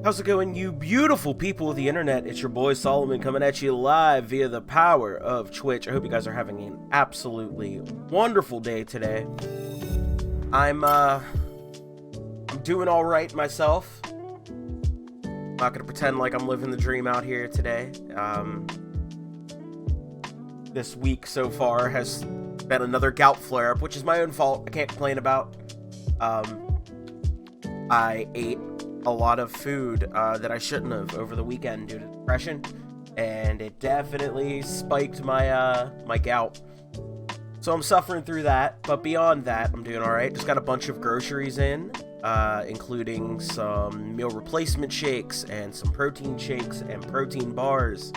How's it going, you beautiful people of the internet? It's your boy Solomon coming at you live via the power of Twitch. I hope you guys are having an absolutely wonderful day today. I'm doing all right myself. Not gonna pretend like I'm living the dream out here today. This week so far has been another gout flare-up, which is my own fault. I can't complain about. I ate a lot of food that I shouldn't have over the weekend due to depression, and it definitely spiked my my gout. So I'm suffering through that, but beyond that, I'm doing all right. Just got a bunch of groceries in, including some meal replacement shakes and some protein shakes and protein bars,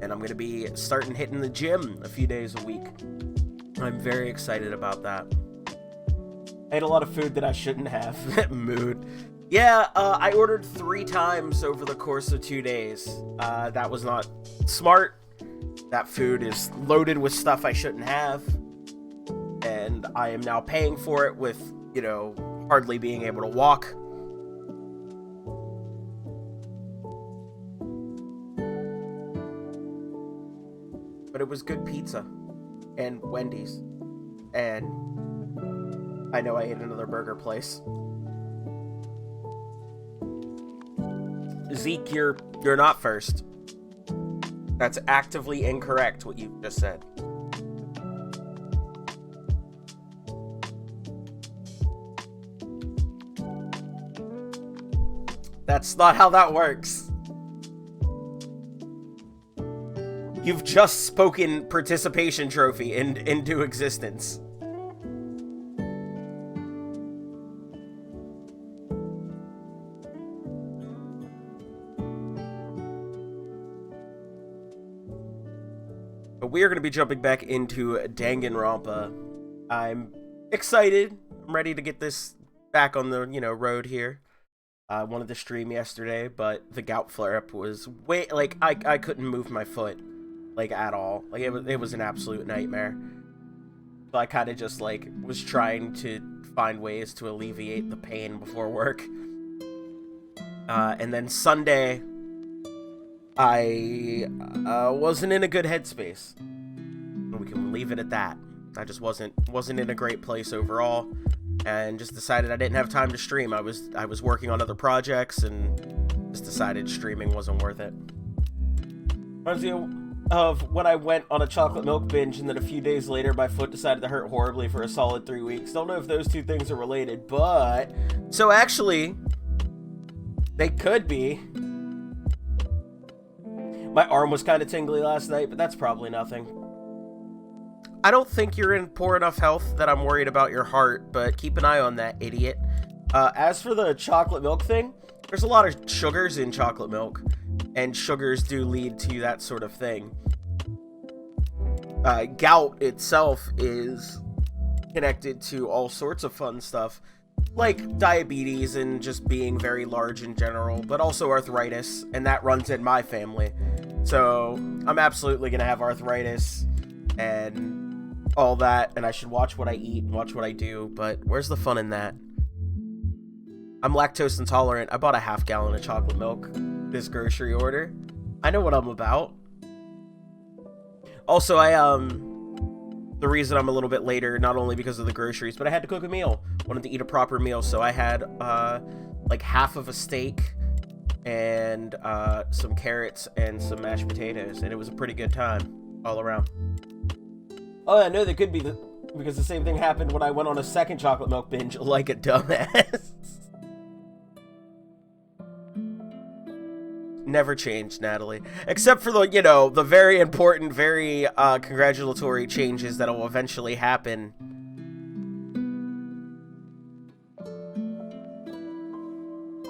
and I'm gonna be starting hitting the gym a few days a week. I'm very excited about that. I ate a lot of food that I shouldn't have. Mood. Yeah, I ordered 3 times over the course of 2 days. That was not smart. That food is loaded with stuff I shouldn't have. And I am now paying for it with, you know, hardly being able to walk. But it was good pizza. And Wendy's. And I know I ate another burger place. Zeke, you're not first. That's actively incorrect, what you just said. That's not how that works. You've just spoken participation trophy into existence. But we are going to be jumping back into Danganronpa. I'm excited. I'm ready to get this back on the, road here. I wanted to stream yesterday, but the gout flare-up was way, I couldn't move my foot, at all. It was an absolute nightmare. So I kind of just, was trying to find ways to alleviate the pain before work. And then Sunday, I wasn't in a good headspace. We can leave it at that. I just wasn't in a great place overall, and just decided I didn't have time to stream. I was working on other projects, and just decided streaming wasn't worth it. Reminds me of when I went on a chocolate milk binge, and then a few days later, my foot decided to hurt horribly for a solid 3 weeks. Don't know if those two things are related, but so actually, they could be. My arm was kind of tingly last night, but that's probably nothing. I don't think you're in poor enough health that I'm worried about your heart, but keep an eye on that, idiot. As for the chocolate milk thing, there's a lot of sugars in chocolate milk, and sugars do lead to that sort of thing. Gout itself is connected to all sorts of fun stuff, like diabetes and just being very large in general, but also arthritis, and that runs in my family. So I'm absolutely going to have arthritis and all that, and I should watch what I eat and watch what I do, but where's the fun in that? I'm lactose intolerant. I bought a half gallon of chocolate milk this grocery order. I know what I'm about. Also, the reason I'm a little bit later, not only because of the groceries, but I had to cook a meal. Wanted to eat a proper meal, so I had half of a steak and some carrots and some mashed potatoes, and it was a pretty good time all around. Oh, I know that could be because the same thing happened when I went on a second chocolate milk binge like a dumbass. Never changed, Natalie. Except for the very important, very congratulatory changes that will eventually happen.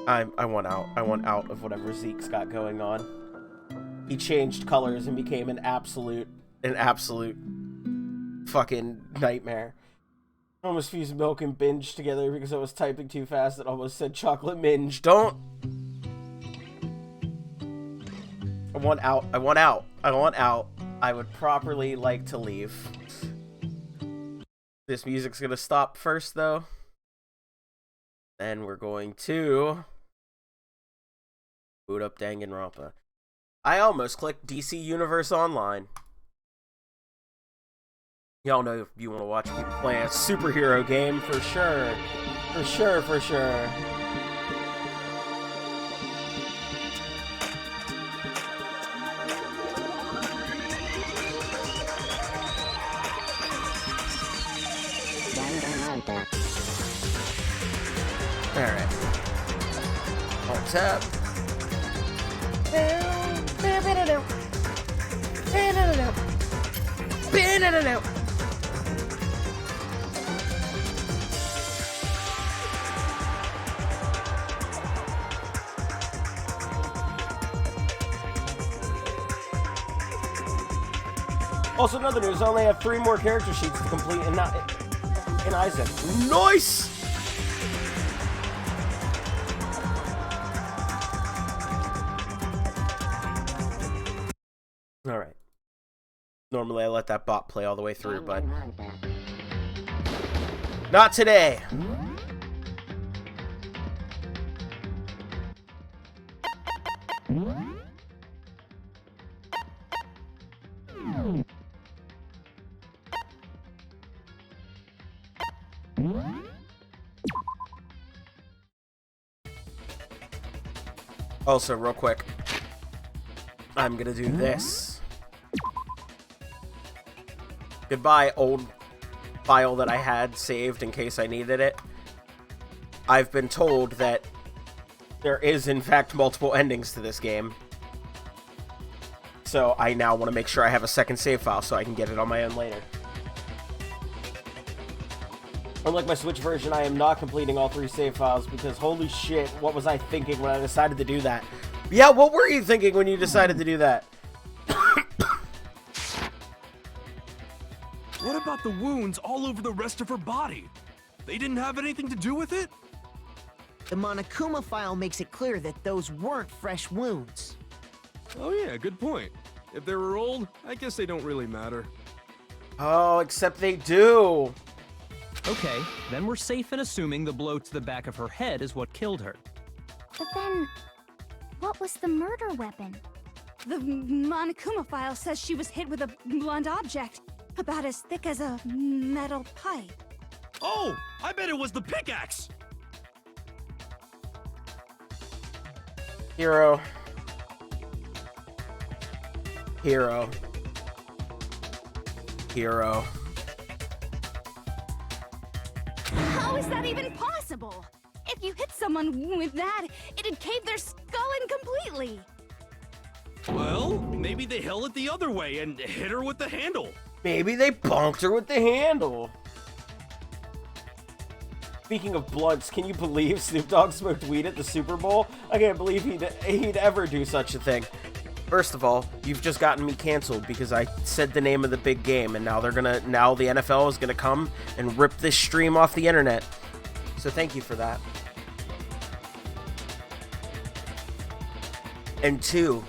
I want out. I want out of whatever Zeke's got going on. He changed colors and became an absolute fucking nightmare. I almost fused milk and binge together because I was typing too fast. It almost said chocolate minge. Don't. I want out. I want out. I want out. I would properly like to leave. This music's gonna stop first, though. Then we're going to Boot up Danganronpa. I almost clicked DC Universe Online. Y'all know if you want to watch people play a superhero game, for sure. For sure, for sure. Alright. On tap. Also, another news, I only have 3 more character sheets to complete in Isaac. Nice! Alright. Normally I let that bot play all the way through, but not today! Also, real quick, I'm gonna do this. Goodbye, old file that I had saved in case I needed it. I've been told that there is, in fact, multiple endings to this game. So I now want to make sure I have a second save file so I can get it on my own later. Unlike my Switch version, I am not completing all 3 save files because holy shit, what was I thinking when I decided to do that? Yeah, what were you thinking when you decided to do that? What about the wounds all over the rest of her body? They didn't have anything to do with it? The Monokuma file makes it clear that those weren't fresh wounds. Oh yeah, good point. If they were old, I guess they don't really matter. Oh, except they do. Okay, then we're safe in assuming the blow to the back of her head is what killed her. But then, what was the murder weapon? The Monokuma file says she was hit with a blunt object, about as thick as a metal pipe. Oh, I bet it was the pickaxe! Hero. Hero. Hero. How is that even possible? If you hit someone with that, it'd cave their skull in completely. Well, maybe they held it the other way and hit her with the handle. Maybe they bonked her with the handle. Speaking of blunts, can you believe Snoop Dogg smoked weed at the Super Bowl? I can't believe he'd ever do such a thing. First of all, you've just gotten me canceled because I said the name of the big game, and now the NFL is gonna come and rip this stream off the internet. So thank you for that. And 2,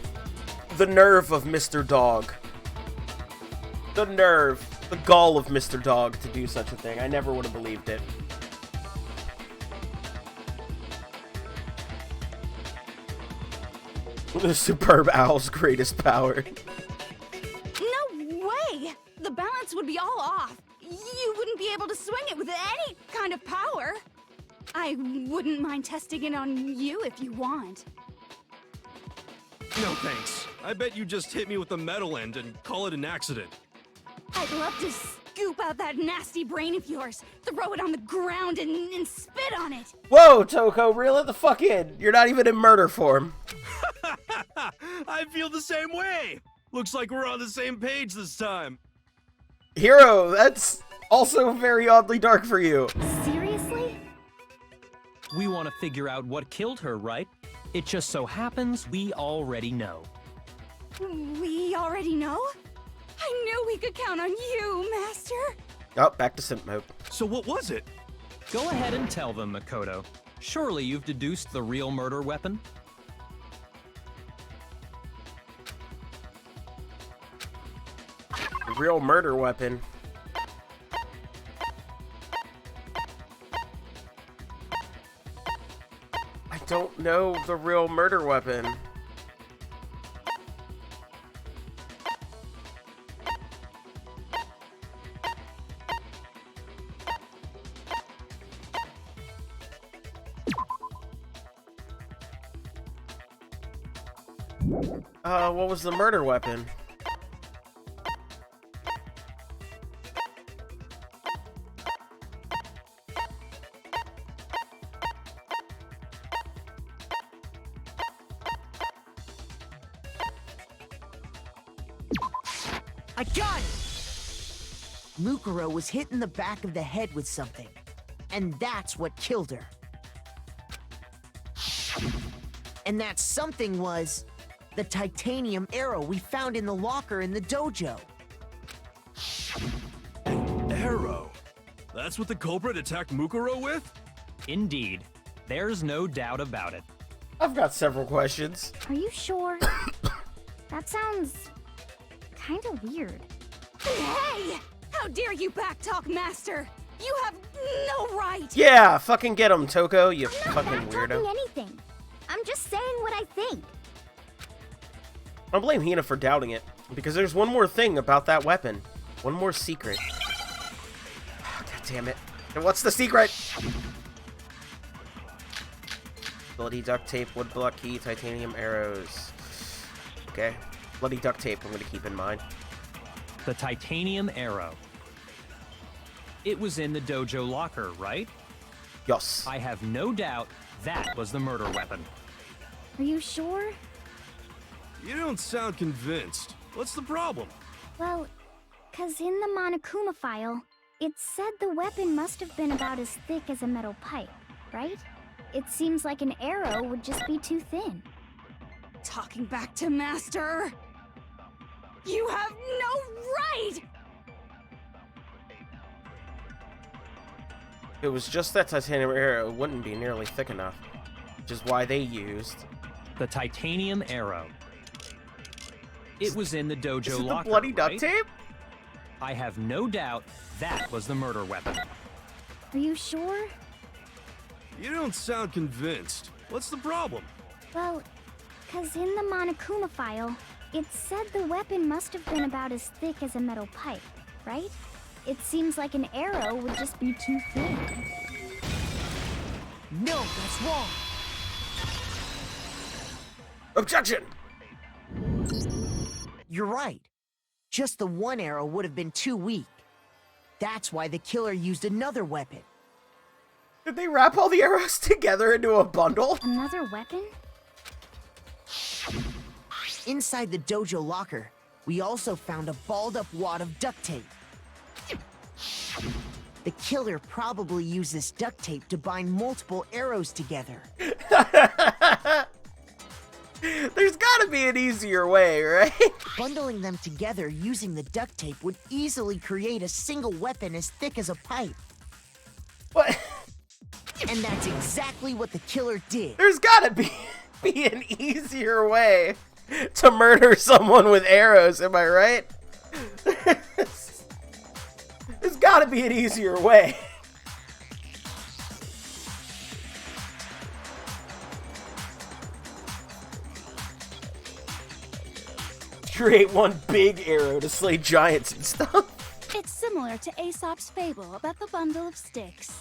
the nerve of Mr. Dog. The nerve, the gall of Mr. Dog to do such a thing. I never would have believed it. The superb owl's greatest power. No way! The balance would be all off. You wouldn't be able to swing it with any kind of power. I wouldn't mind testing it on you if you want. No thanks. I bet you just hit me with the metal end and call it an accident. I'd love to scoop out that nasty brain of yours, throw it on the ground and spit on it. Whoa, Toko, reel it the fuck in. You're not even in murder form. I feel the same way. Looks like we're on the same page this time. Hero, that's also very oddly dark for you. Seriously? We want to figure out what killed her, right? It just so happens we already know. We already know? I knew we could count on you, Master. Oh, back to simp mode. So what was it? Go ahead and tell them, Makoto. Surely you've deduced the real murder weapon? The real murder weapon. I don't know the real murder weapon. What was the murder weapon? I got it! Mukuro was hit in the back of the head with something, and that's what killed her. And that something was the titanium arrow we found in the locker in the dojo. Arrow? That's what the culprit attacked Mukuro with? Indeed. There's no doubt about it. I've got several questions. Are you sure? That sounds kind of weird. Hey! How dare you backtalk, Master? You have no right! Yeah, fucking get him, Toko, you I'm fucking not talking weirdo. anything. I'm just saying what I think. I don't blame Hina for doubting it, because there's one more thing about that weapon. One more secret. God damn it. And what's the secret? Bloody duct tape, wood block key, titanium arrows. Okay. Bloody duct tape I'm gonna keep in mind. The titanium arrow. It was in the dojo locker, right? Yes. I have no doubt that was the murder weapon. Are you sure? You don't sound convinced. What's the problem? Well, 'cause in the Monokuma file, it said the weapon must have been about as thick as a metal pipe, right? It seems like an arrow would just be too thin. Talking back to Master! You have no right! If it was just that titanium arrow, it wouldn't be nearly thick enough. Which is why they used... The titanium arrow. It was in the dojo Is it locker, the bloody duct right? tape? I have no doubt that was the murder weapon. Are you sure? You don't sound convinced. What's the problem? Well, 'cause in the Monokuma file, it said the weapon must have been about as thick as a metal pipe, right? It seems like an arrow would just be too thin. No, that's wrong. Objection! You're right. Just the one arrow would have been too weak. That's why the killer used another weapon. Did they wrap all the arrows together into a bundle? Another weapon? Inside the dojo locker, we also found a balled-up wad of duct tape. The killer probably used this duct tape to bind multiple arrows together. There's gotta be an easier way, right? Bundling them together using the duct tape would easily create a single weapon as thick as a pipe. What? And that's exactly what the killer did. There's gotta be an easier way to murder someone with arrows, am I right? There's gotta be an easier way. Create one big arrow to slay giants and stuff. It's similar to Aesop's fable about the bundle of sticks.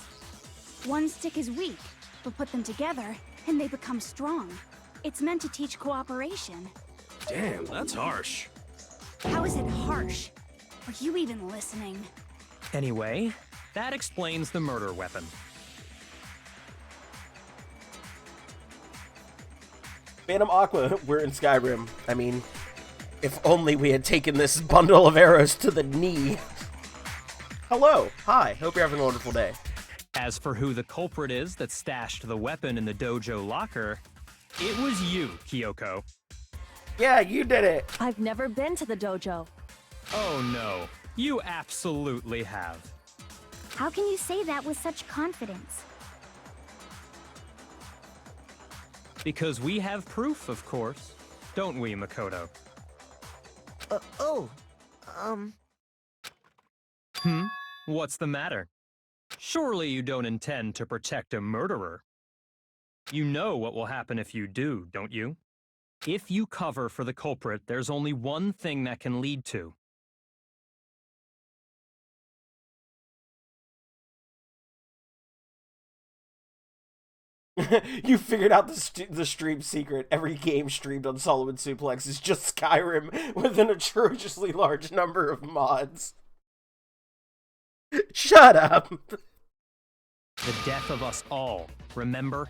One stick is weak, but put them together, and they become strong. It's meant to teach cooperation. Damn, that's harsh. How is it harsh? Are you even listening? Anyway, that explains the murder weapon. Phantom Aqua, we're in Skyrim. I mean, if only we had taken this bundle of arrows to the knee. Hello, hi, hope you're having a wonderful day. As for who the culprit is that stashed the weapon in the dojo locker, it was you, Kyoko. Yeah, you did it. I've never been to the dojo. Oh no, you absolutely have. How can you say that with such confidence? Because we have proof, of course. Don't we, Makoto? What's the matter? Surely you don't intend to protect a murderer. You know what will happen if you do, don't you? If you cover for the culprit, there's only one thing that can lead to. You figured out the stream secret. Every game streamed on Solomon Suplex is just Skyrim with an atrociously large number of mods. Shut up. The death of us all, remember?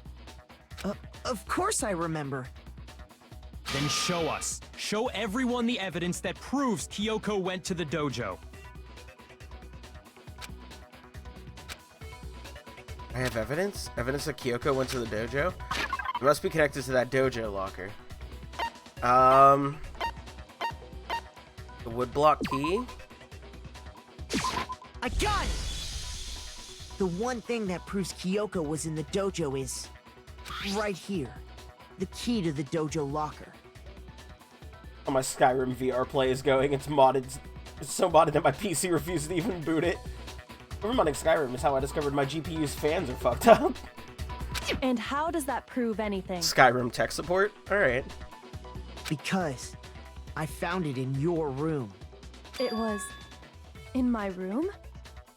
Of course I remember. Then show us. Show everyone the evidence that proves Kyoko went to the dojo. I have evidence? Evidence that Kyoko went to the dojo? It must be connected to that dojo locker. The woodblock key? I got it! The one thing that proves Kyoko was in the dojo is right here. The key to the dojo locker. Oh, my Skyrim VR play is going. It's modded. It's so modded that my PC refuses to even boot it. Modding Skyrim is how I discovered my GPU's fans are fucked up. And how does that prove anything? Skyrim tech support? Alright. Because I found it in your room. It was in my room?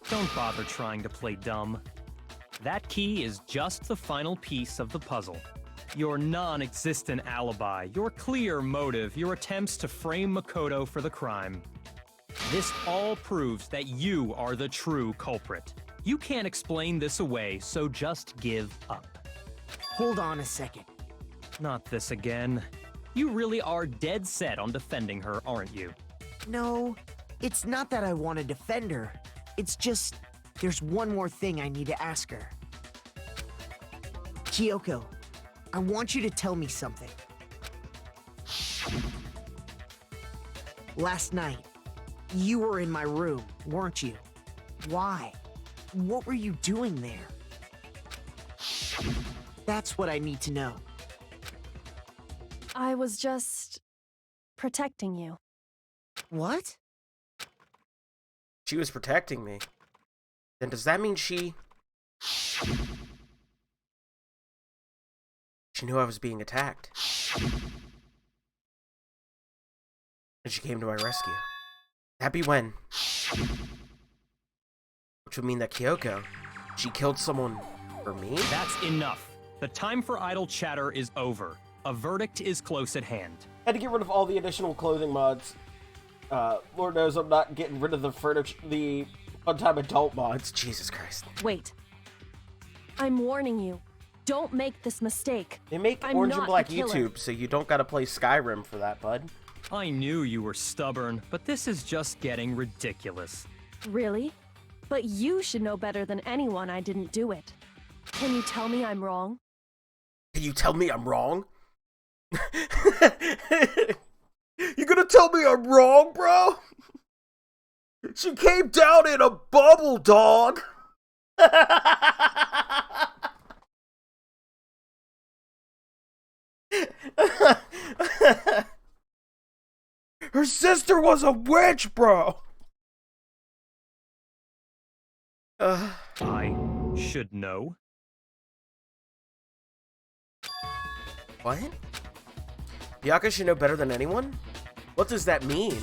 Don't bother trying to play dumb. That key is just the final piece of the puzzle. Your non-existent alibi, your clear motive, your attempts to frame Makoto for the crime. This all proves that you are the true culprit. You can't explain this away, so just give up. Hold on a second. Not this again. You really are dead set on defending her, aren't you? No, it's not that I want to defend her. It's just, there's one more thing I need to ask her. Kyoko, I want you to tell me something. Last night, you were in my room, weren't you? Why? What were you doing there? That's what I need to know. I was just protecting you. What? She was protecting me. Then does that mean she knew I was being attacked? And she came to my rescue. Happy when? Which would mean that Kyoko, she killed someone for me? That's enough. The time for idle chatter is over. A verdict is close at hand. Had to get rid of all the additional clothing mods. Lord knows I'm not getting rid of the furniture, the fun-time adult mods. Jesus Christ. Wait. I'm warning you. Don't make this mistake. They make I'm Orange and not Black the killer. YouTube, so you don't gotta play Skyrim for that, bud. I knew you were stubborn, but this is just getting ridiculous. Really? But you should know better than anyone I didn't do it. Can you tell me I'm wrong? Can you tell me I'm wrong? You gonna tell me I'm wrong, bro? She came down in a bubble, dog. Her sister was a witch, bro. I should know. What? Byakuya should know better than anyone? What does that mean?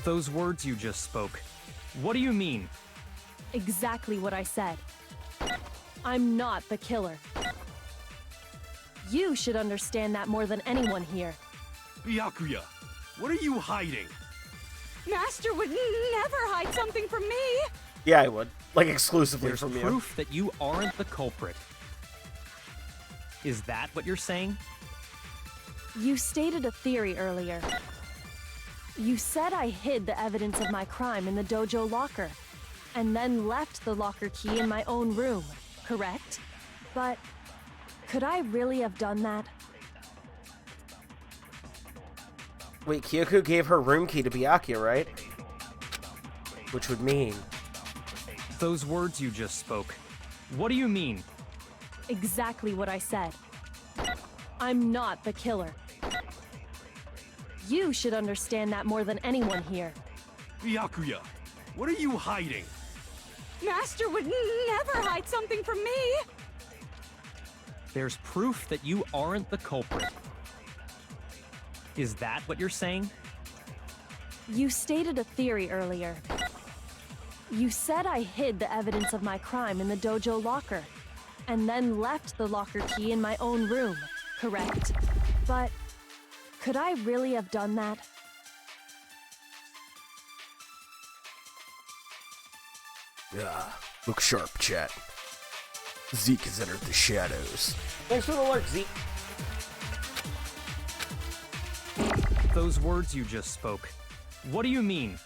Those words you just spoke. What do you mean? Exactly what I said. I'm not the killer. You should understand that more than anyone here. Byakuya, what are you hiding? Master would never hide something from me. Yeah, I would. Like, exclusively There's from you. proof that you aren't the culprit. Is that what you're saying? You stated a theory earlier. You said I hid the evidence of my crime in the dojo locker, and then left the locker key in my own room, correct? But could I really have done that? Wait, Kyoko gave her room key to Byakuya, right? Which would mean... Those words you just spoke. What do you mean? Exactly what I said. I'm not the killer. You should understand that more than anyone here. Byakuya, what are you hiding? Master would never hide something from me. There's proof that you aren't the culprit. Is that what you're saying? You stated a theory earlier. You said I hid the evidence of my crime in the dojo locker, and then left the locker key in my own room, correct? But could I really have done that? Look sharp, chat. Zeke has entered the shadows. Thanks for the alert, Zeke. Those words you just spoke. What do you mean?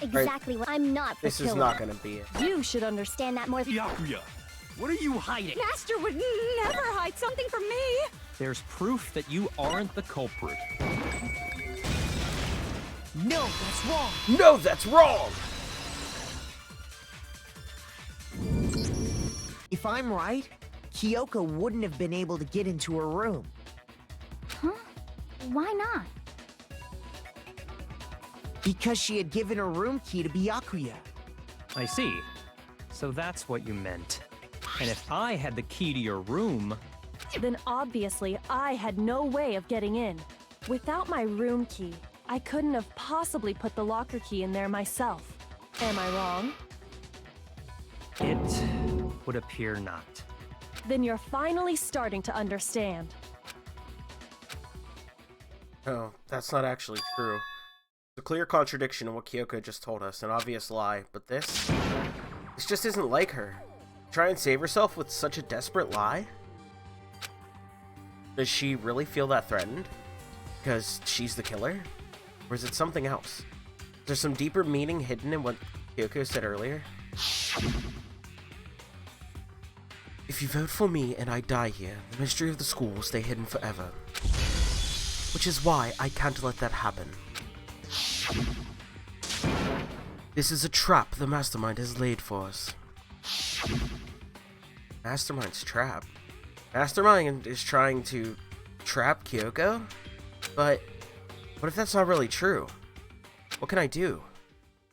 Exactly what I'm not the This killer. is not gonna be it. You should understand that more than Byakuya, what are you hiding? Master would never hide something from me. There's proof that you aren't the culprit. No, that's wrong. No, that's wrong! If I'm right, Kyoko wouldn't have been able to get into her room. Huh? Why not? Because she had given her room key to Byakuya. I see. So that's what you meant. And if I had the key to your room, Then obviously I had no way of getting in. Without my room key, I couldn't have possibly put the locker key in there myself. Am I wrong? it would appear not. Then you're finally starting to understand. Oh, that's not actually true. It's a clear contradiction in what Kyoko just told us, an obvious lie, but this just isn't like her. Try and save herself with such a desperate lie? Does she really feel that threatened? Because she's the killer? Or is it something else? Is there some deeper meaning hidden in what Kyoko said earlier? If you vote for me and I die here, the mystery of the school will stay hidden forever. Which is why I can't let that happen. This is a trap the Mastermind has laid for us. Mastermind's trap? Mastermind is trying to trap Kyoko? But what if that's not really true? What can I do?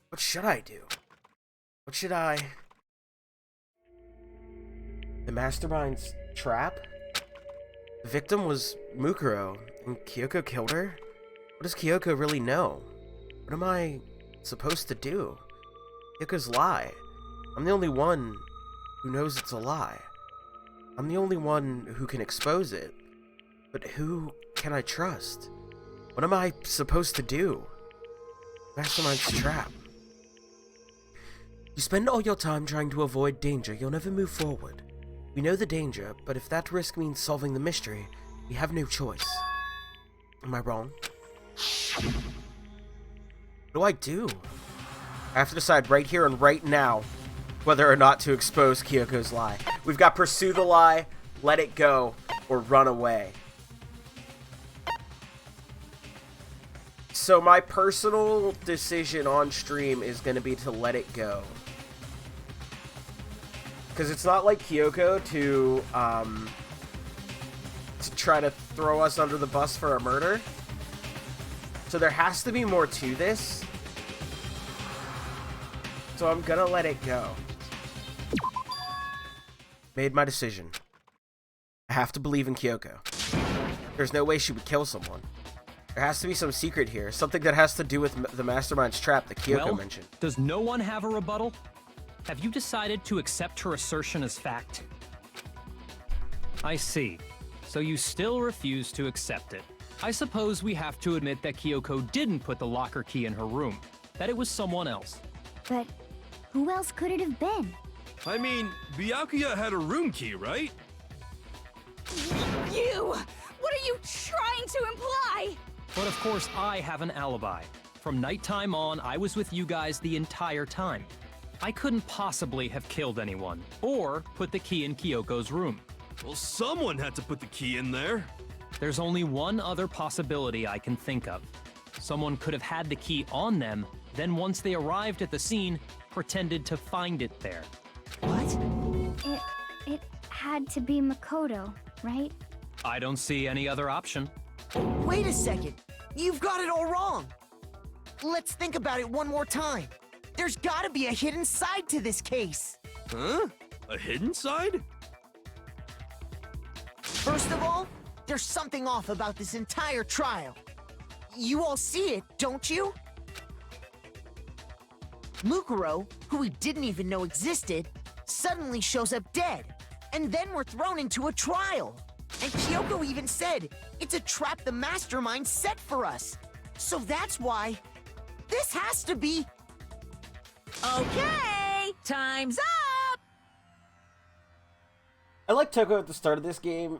What should I do? What should I... The Mastermind's trap? The victim was Mukuro, and Kyoko killed her? What does Kyoko really know? What am I supposed to do? Kyoko's lie. I'm the only one who knows it's a lie. I'm the only one who can expose it. But who can I trust? What am I supposed to do? Mastermind's trap. You spend all your time trying to avoid danger, you'll never move forward. We know the danger, but if that risk means solving the mystery, we have no choice. Am I wrong? What do I do? I have to decide right here and right now whether or not to expose Kyoko's lie. We've got pursue the lie, let it go, or run away. So my personal decision on stream is going to be to let it go. Because it's not like Kyoko to try to throw us under the bus for a murder. So there has to be more to this. So I'm gonna let it go. Made my decision. I have to believe in Kyoko. There's no way she would kill someone. There has to be some secret here. Something that has to do with the Mastermind's trap that Kyoko mentioned. Does no one have a rebuttal? Have you decided to accept her assertion as fact? I see. So you still refuse to accept it. I suppose we have to admit that Kyoko didn't put the locker key in her room. That it was someone else. But who else could it have been? I mean, Byakuya had a room key, right? You! What are you trying to imply? But of course I have an alibi. From nighttime on, I was with you guys the entire time. I couldn't possibly have killed anyone, or put the key in Kyoko's room. Well, someone had to put the key in there. There's only one other possibility I can think of. Someone could have had the key on them, then once they arrived at the scene, pretended to find it there. What? It had to be Makoto, right? I don't see any other option. Wait a second. You've got it all wrong. Let's think about it one more time. There's gotta be a hidden side to this case. Huh? A hidden side? First of all, there's something off about this entire trial. You all see it, don't you? Mukuro, who we didn't even know existed, suddenly shows up dead. And then we're thrown into a trial. And Kyoko even said, it's a trap the mastermind set for us. So that's why this has to be... Okay, time's up! I liked Toko at the start of this game.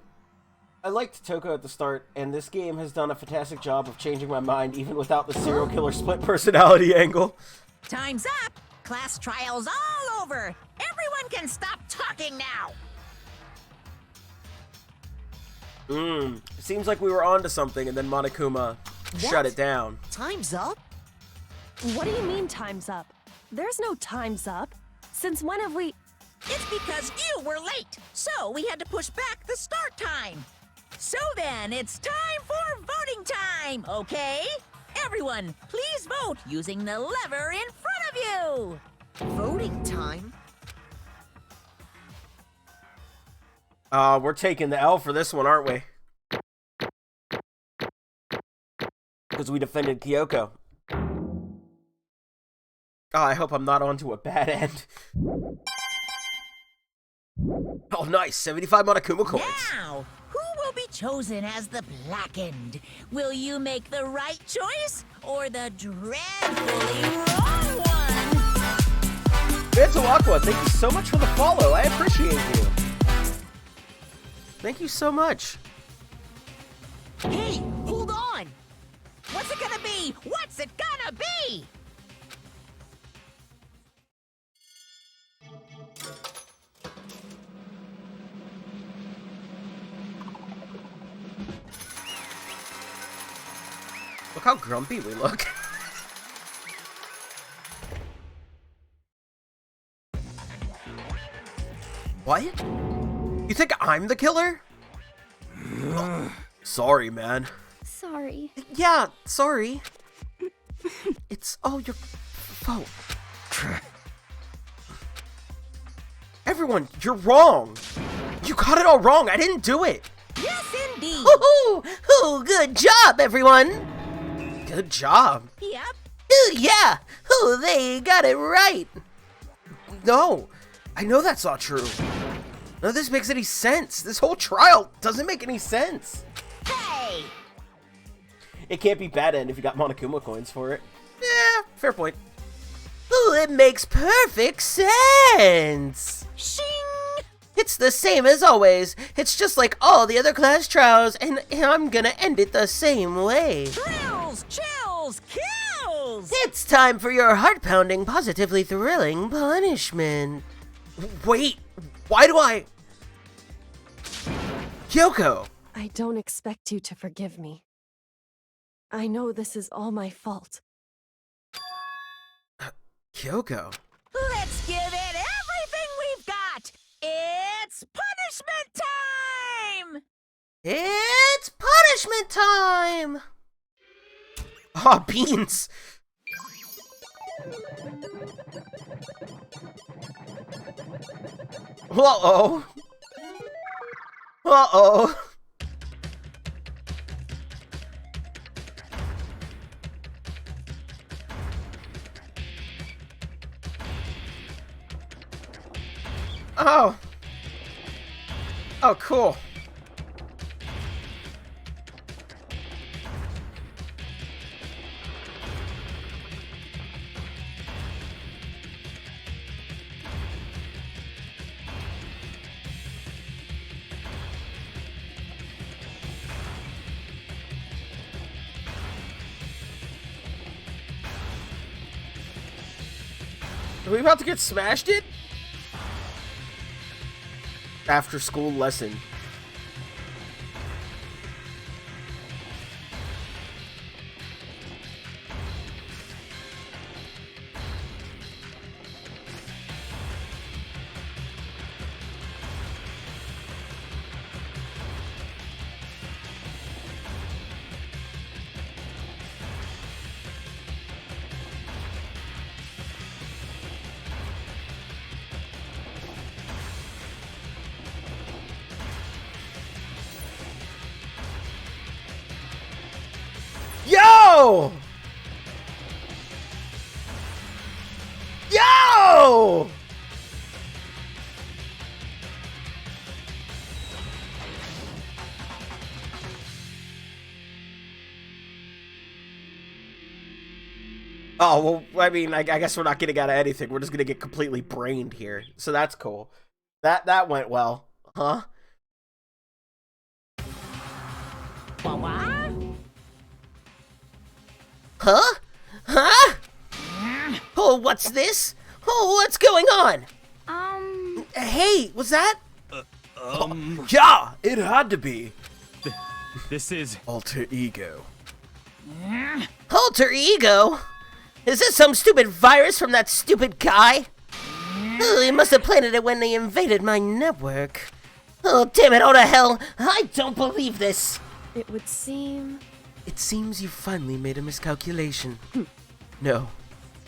I liked Toko at the start, and this game has done a fantastic job of changing my mind even without the serial killer split personality angle. Time's up! Class trial's all over! Everyone can stop talking now! Seems like we were onto something, and then Monokuma shut it down. Time's up? What do you mean, time's up? There's no time's up. Since when have we... It's because you were late, so we had to push back the start time. So then, it's time for voting time, okay? Everyone, please vote using the lever in front of you! Voting time? We're taking the L for this one, aren't we? Because we defended Kyoko. Oh, I hope I'm not onto a bad end. Oh, nice. 75 Monokuma coins. Now, who will be chosen as the Blackened? Will you make the right choice or the dreadfully wrong one? Aqua, thank you so much for the follow. I appreciate you. Thank you so much. Hey, hold on! What's it gonna be? What's it gonna be? Look how grumpy we look. What? You think I'm the killer? Sorry, man. Sorry. Yeah, sorry. It's all your fault. Everyone, you're wrong. You got it all wrong. I didn't do it. Yes, indeed. Ooh, good job, everyone. Good job. Yep. Ooh, yeah. Ooh, they got it right. No, I know that's not true. None of this makes any sense. This whole trial doesn't make any sense. Hey! It can't be bad end if you got Monokuma coins for it. Yeah, fair point. Ooh, it makes perfect sense. Shing! It's the same as always. It's just like all the other class trials, and I'm gonna end it the same way. Thrills, chills, kills! It's time for your heart-pounding, positively thrilling punishment. Wait, why do I... Kyoko! I don't expect you to forgive me. I know this is all my fault. Kyoko? Let's give it everything we've got! It's punishment time! It's punishment time! Aw, beans! Uh-oh. Uh-oh. Oh. Oh, cool. Are we about to get smashed it? After school lesson. Yo! Yo! Oh, well, I mean, I guess we're not getting out of anything. We're just gonna get completely brained here. So that's cool. That went well. Huh? Huh? Huh? Oh, what's this? Oh, what's going on? Hey, was that? Yeah, it had to be. This is... Alter ego. Alter ego? Is this some stupid virus from that stupid guy? Oh, he must have planted it when he invaded my network. Oh, damn it, oh to hell. I don't believe this. It would seem... It seems you finally made a miscalculation. No,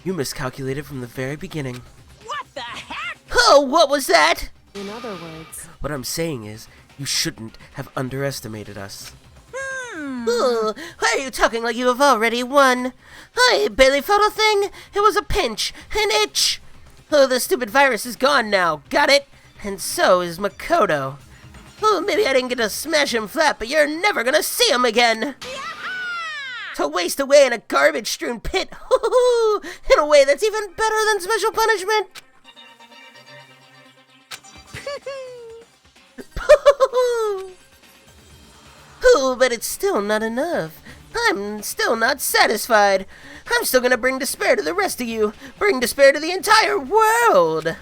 you miscalculated from the very beginning. What the heck? Oh, what was that? In other words... What I'm saying is, you shouldn't have underestimated us. Hmm. Oh, why are you talking like you have already won? I barely felt a thing. It was a pinch, an itch. Oh, the stupid virus is gone now. Got it? And so is Makoto. Oh, maybe I didn't get to smash him flat, but you're never gonna see him again. To waste away in a garbage-strewn pit. In a way that's even better than special punishment. Oh, but it's still not enough. I'm still not satisfied. I'm still gonna bring despair to the rest of you. Bring despair to the entire world.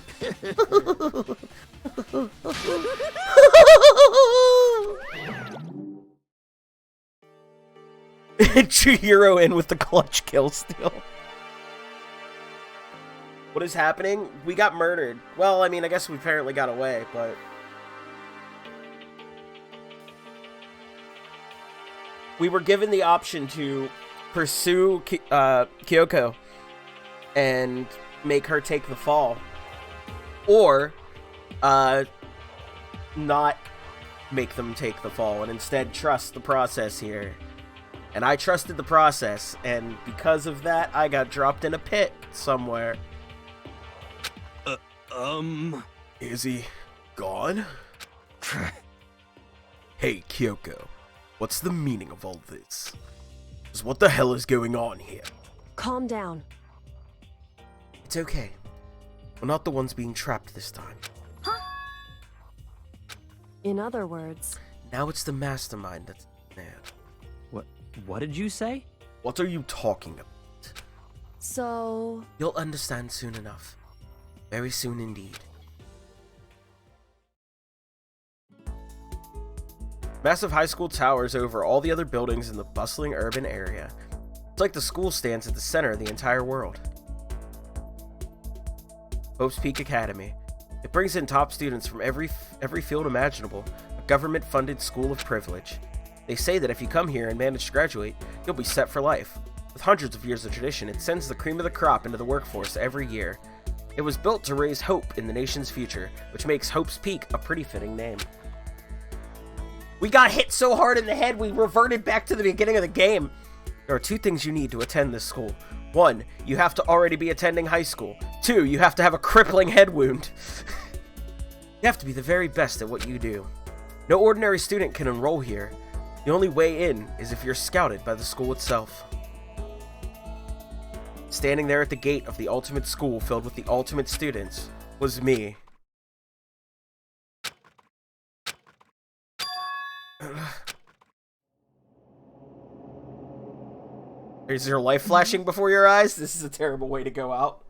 Chihiro in with the clutch kill still. What is happening? We got murdered. Well, I mean, I guess we apparently got away, but... We were given the option to pursue Kyoko and make her take the fall. Or, not make them take the fall and instead trust the process here. And I trusted the process, and because of that, I got dropped in a pit somewhere. Is he gone? Hey, Kyoko. What's the meaning of all this? Just what the hell is going on here? Calm down. It's okay. We're not the ones being trapped this time. In other words... Now it's the mastermind that's mad. What did you say? What are you talking about? So... You'll understand soon enough. Very soon indeed. Massive high school towers over all the other buildings in the bustling urban area. It's like the school stands at the center of the entire world. Hope's Peak Academy. It brings in top students from every field imaginable, a government-funded school of privilege. They say that if you come here and manage to graduate, you'll be set for life. With hundreds of years of tradition, it sends the cream of the crop into the workforce every year. It was built to raise hope in the nation's future, which makes Hope's Peak a pretty fitting name. We got hit so hard in the head, we reverted back to the beginning of the game. There are two things you need to attend this school. 1, you have to already be attending high school. 2, you have to have a crippling head wound. You have to be the very best at what you do. No ordinary student can enroll here. The only way in is if you're scouted by the school itself. Standing there at the gate of the ultimate school filled with the ultimate students was me. Is your life flashing before your eyes? This is a terrible way to go out.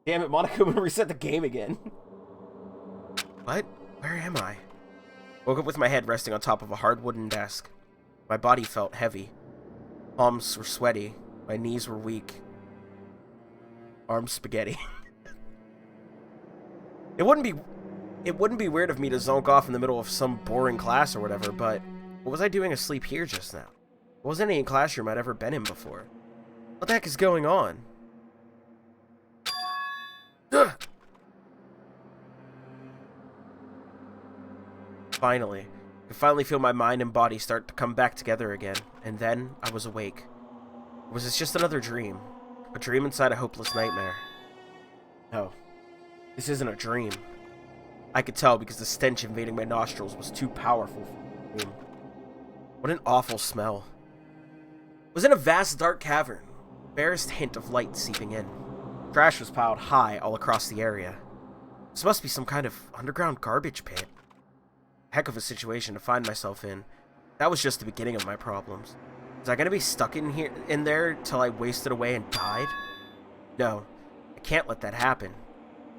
Damn it, Monaco, I'm gonna reset the game again. What? Where am I? Woke up with my head resting on top of a hard wooden desk. My body felt heavy. Palms were sweaty. My knees were weak. Arms spaghetti. It wouldn't be weird of me to zonk off in the middle of some boring class or whatever, but what was I doing asleep here just now? It wasn't any classroom I'd ever been in before. What the heck is going on? Ugh. Finally. I could finally feel my mind and body start to come back together again, and then I was awake. Or was this just another dream? A dream inside a hopeless nightmare? No. This isn't a dream. I could tell because the stench invading my nostrils was too powerful for a dream. What an awful smell. It was in a vast dark cavern, barest hint of light seeping in. Trash was piled high all across the area. This must be some kind of underground garbage pit. Heck of a situation to find myself in. That was just the beginning of my problems. Was I gonna be stuck in there till I wasted away and died? No, I can't let that happen.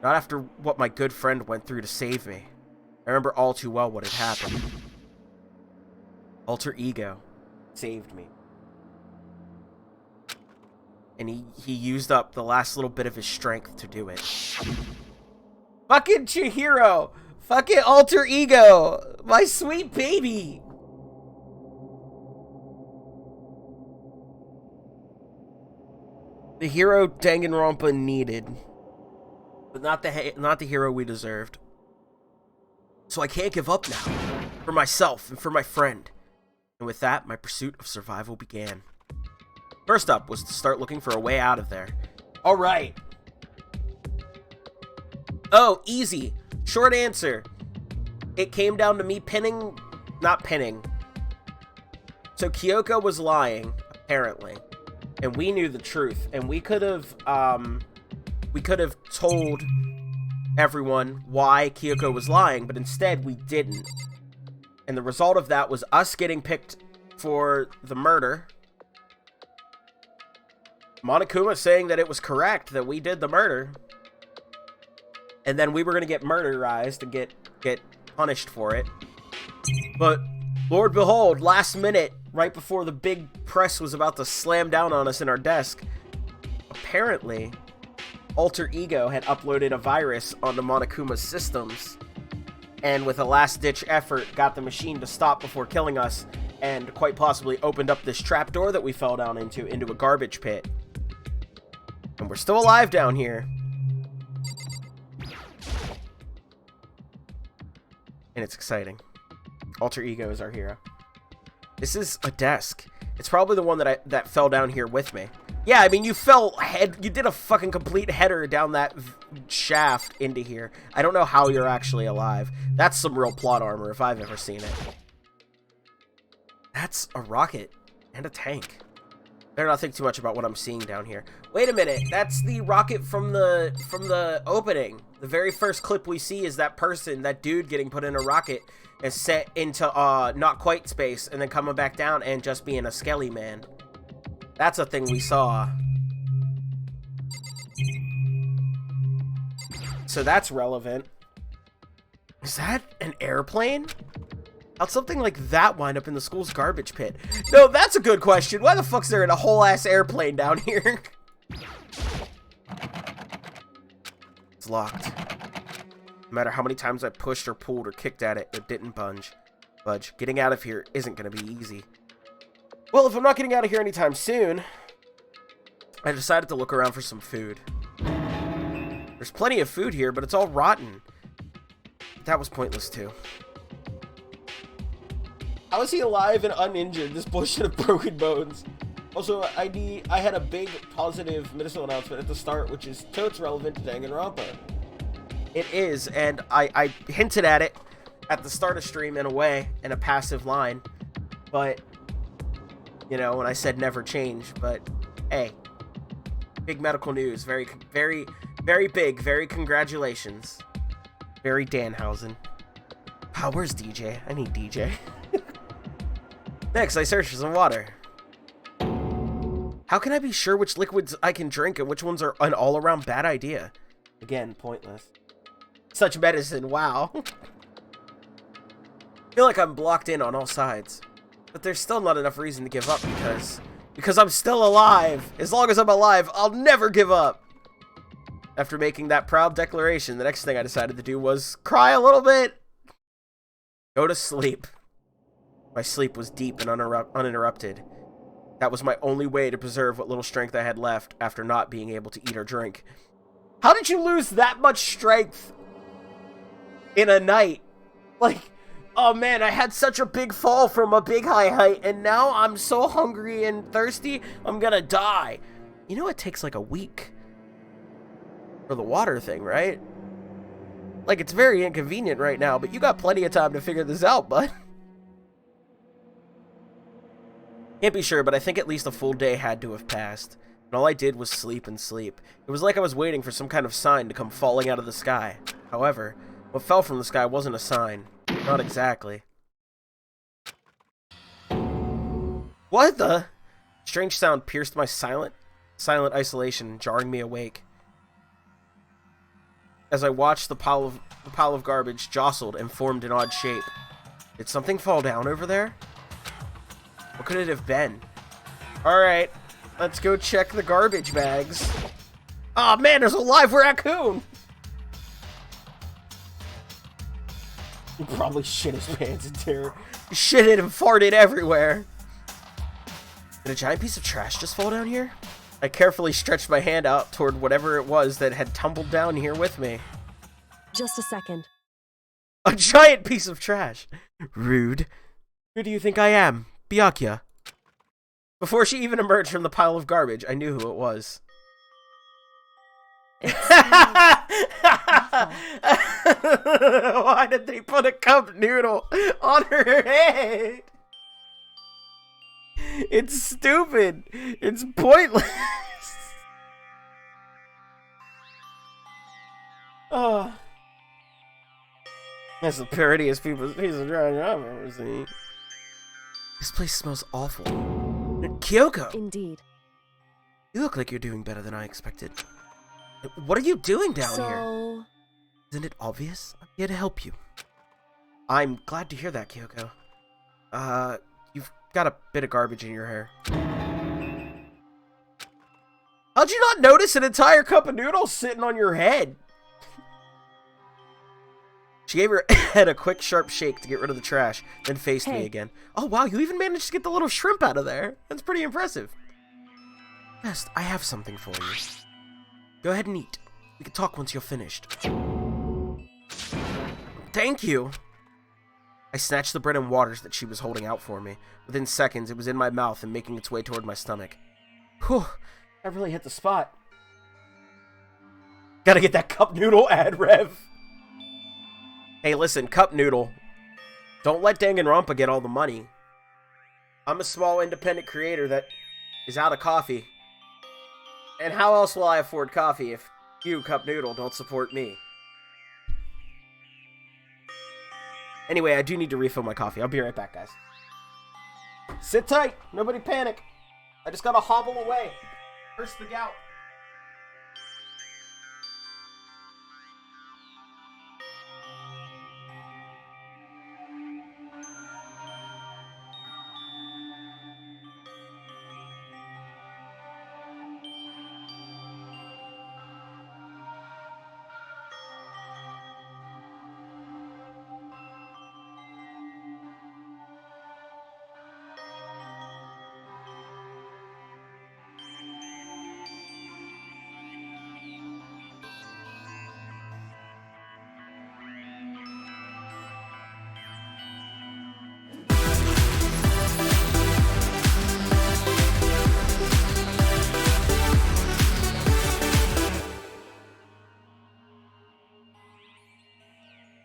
Not after what my good friend went through to save me. I remember all too well what had happened. Alter Ego saved me. And he used up the last little bit of his strength to do it. Fucking Chihiro! Fucking Alter Ego! My sweet baby! The hero Danganronpa needed. But not the hero we deserved. So I can't give up now. For myself and for my friend. And with that, my pursuit of survival began. First up was to start looking for a way out of there. Alright. Oh, easy. Short answer. It came down to me not pinning. So Kyoko was lying, apparently. And we knew the truth. And we could have told everyone why Kyoko was lying, but instead we didn't. And the result of that was us getting picked for the murder. Monokuma saying that it was correct, that we did the murder. And then we were going to get murderized and get punished for it. But, Lord behold, last minute, right before the big press was about to slam down on us in our desk, apparently, Alter Ego had uploaded a virus onto Monokuma's systems, and with a last-ditch effort, got the machine to stop before killing us, and quite possibly opened up this trapdoor that we fell down into a garbage pit. And we're still alive down here. And it's exciting. Alter Ego is our hero. This is a desk. It's probably the one that fell down here with me. Yeah, I mean, you did a fucking complete header down that shaft into here. I don't know how you're actually alive. That's some real plot armor if I've ever seen it. That's a rocket and a tank. Better not think too much about what I'm seeing down here. Wait a minute, that's the rocket from the opening. The very first clip we see is that dude getting put in a rocket and set into not quite space and then coming back down and just being a skelly man. That's a thing we saw. So that's relevant. Is that an airplane? How'd something like that wind up in the school's garbage pit? No, that's a good question. Why the fuck's there a whole ass airplane down here? It's locked. No matter how many times I pushed or pulled or kicked at it, it didn't budge. Getting out of here isn't gonna be easy. Well, if I'm not getting out of here anytime soon, I decided to look around for some food. There's plenty of food here, but it's all rotten. That was pointless too. How is he alive and uninjured? This bullshit of broken bones. Also, I had a big positive medicinal announcement at the start, which is totes relevant to Danganronpa. It is, and I hinted at it at the start of stream in a way, in a passive line, but, you know, when I said never change, but, hey, big medical news, very, very, very big, very congratulations. Very Danhausen. Wow, where's DJ? I need DJ. Next, I search for some water. How can I be sure which liquids I can drink and which ones are an all-around bad idea? Again, pointless. Such medicine, wow. I feel like I'm blocked in on all sides. But there's still not enough reason to give up because I'm still alive. As long as I'm alive, I'll never give up. After making that proud declaration, the next thing I decided to do was cry a little bit. Go to sleep. My sleep was deep and uninterrupted. That was my only way to preserve what little strength I had left after not being able to eat or drink. How did you lose that much strength in a night? Like, Oh man, I had such a big fall from a big high height, and now I'm so hungry and thirsty, I'm gonna die. You know it takes like a week for the water thing, right? Like, it's very inconvenient right now, but you got plenty of time to figure this out, bud. Can't be sure, but I think at least a full day had to have passed. And all I did was sleep and sleep. It was like I was waiting for some kind of sign to come falling out of the sky. However, what fell from the sky wasn't a sign. Not exactly. What the? Strange sound pierced my silent isolation, jarring me awake. As I watched the pile of garbage jostled and formed an odd shape. Did something fall down over there? What could it have been? Alright, let's go check the garbage bags. Aw, oh, man, there's a live raccoon! He probably shit his pants in terror. He shitted and farted everywhere. Did a giant piece of trash just fall down here? I carefully stretched my hand out toward whatever it was that had tumbled down here with me. Just a second. A giant piece of trash. Rude. Who do you think I am? Byakuya. Before she even emerged from the pile of garbage, I knew who it was. Why did they put a cup noodle on her head? It's stupid. It's pointless. Oh. That's the prettiest piece of trash I've ever seen. This place smells awful. Kyoko! Indeed. You look like you're doing better than I expected. What are you doing down here? Isn't it obvious? I'm here to help you. I'm glad to hear that, Kyoko. You've got a bit of garbage in your hair. How'd you not notice an entire cup of noodles sitting on your head? She gave her head a quick, sharp shake to get rid of the trash, then faced me again. Oh, wow, you even managed to get the little shrimp out of there. That's pretty impressive. Best, I have something for you. Go ahead and eat. We can talk once you're finished. Thank you. I snatched the bread and waters that she was holding out for me. Within seconds, it was in my mouth and making its way toward my stomach. Whew, I really hit the spot. Gotta get that cup noodle ad rev. Hey, listen, cup noodle. Don't let Danganronpa get all the money. I'm a small independent creator that is out of coffee. And how else will I afford coffee if you, cup noodle, don't support me? Anyway, I do need to refill my coffee. I'll be right back, guys. Sit tight. Nobody panic. I just gotta hobble away. Curse the gout.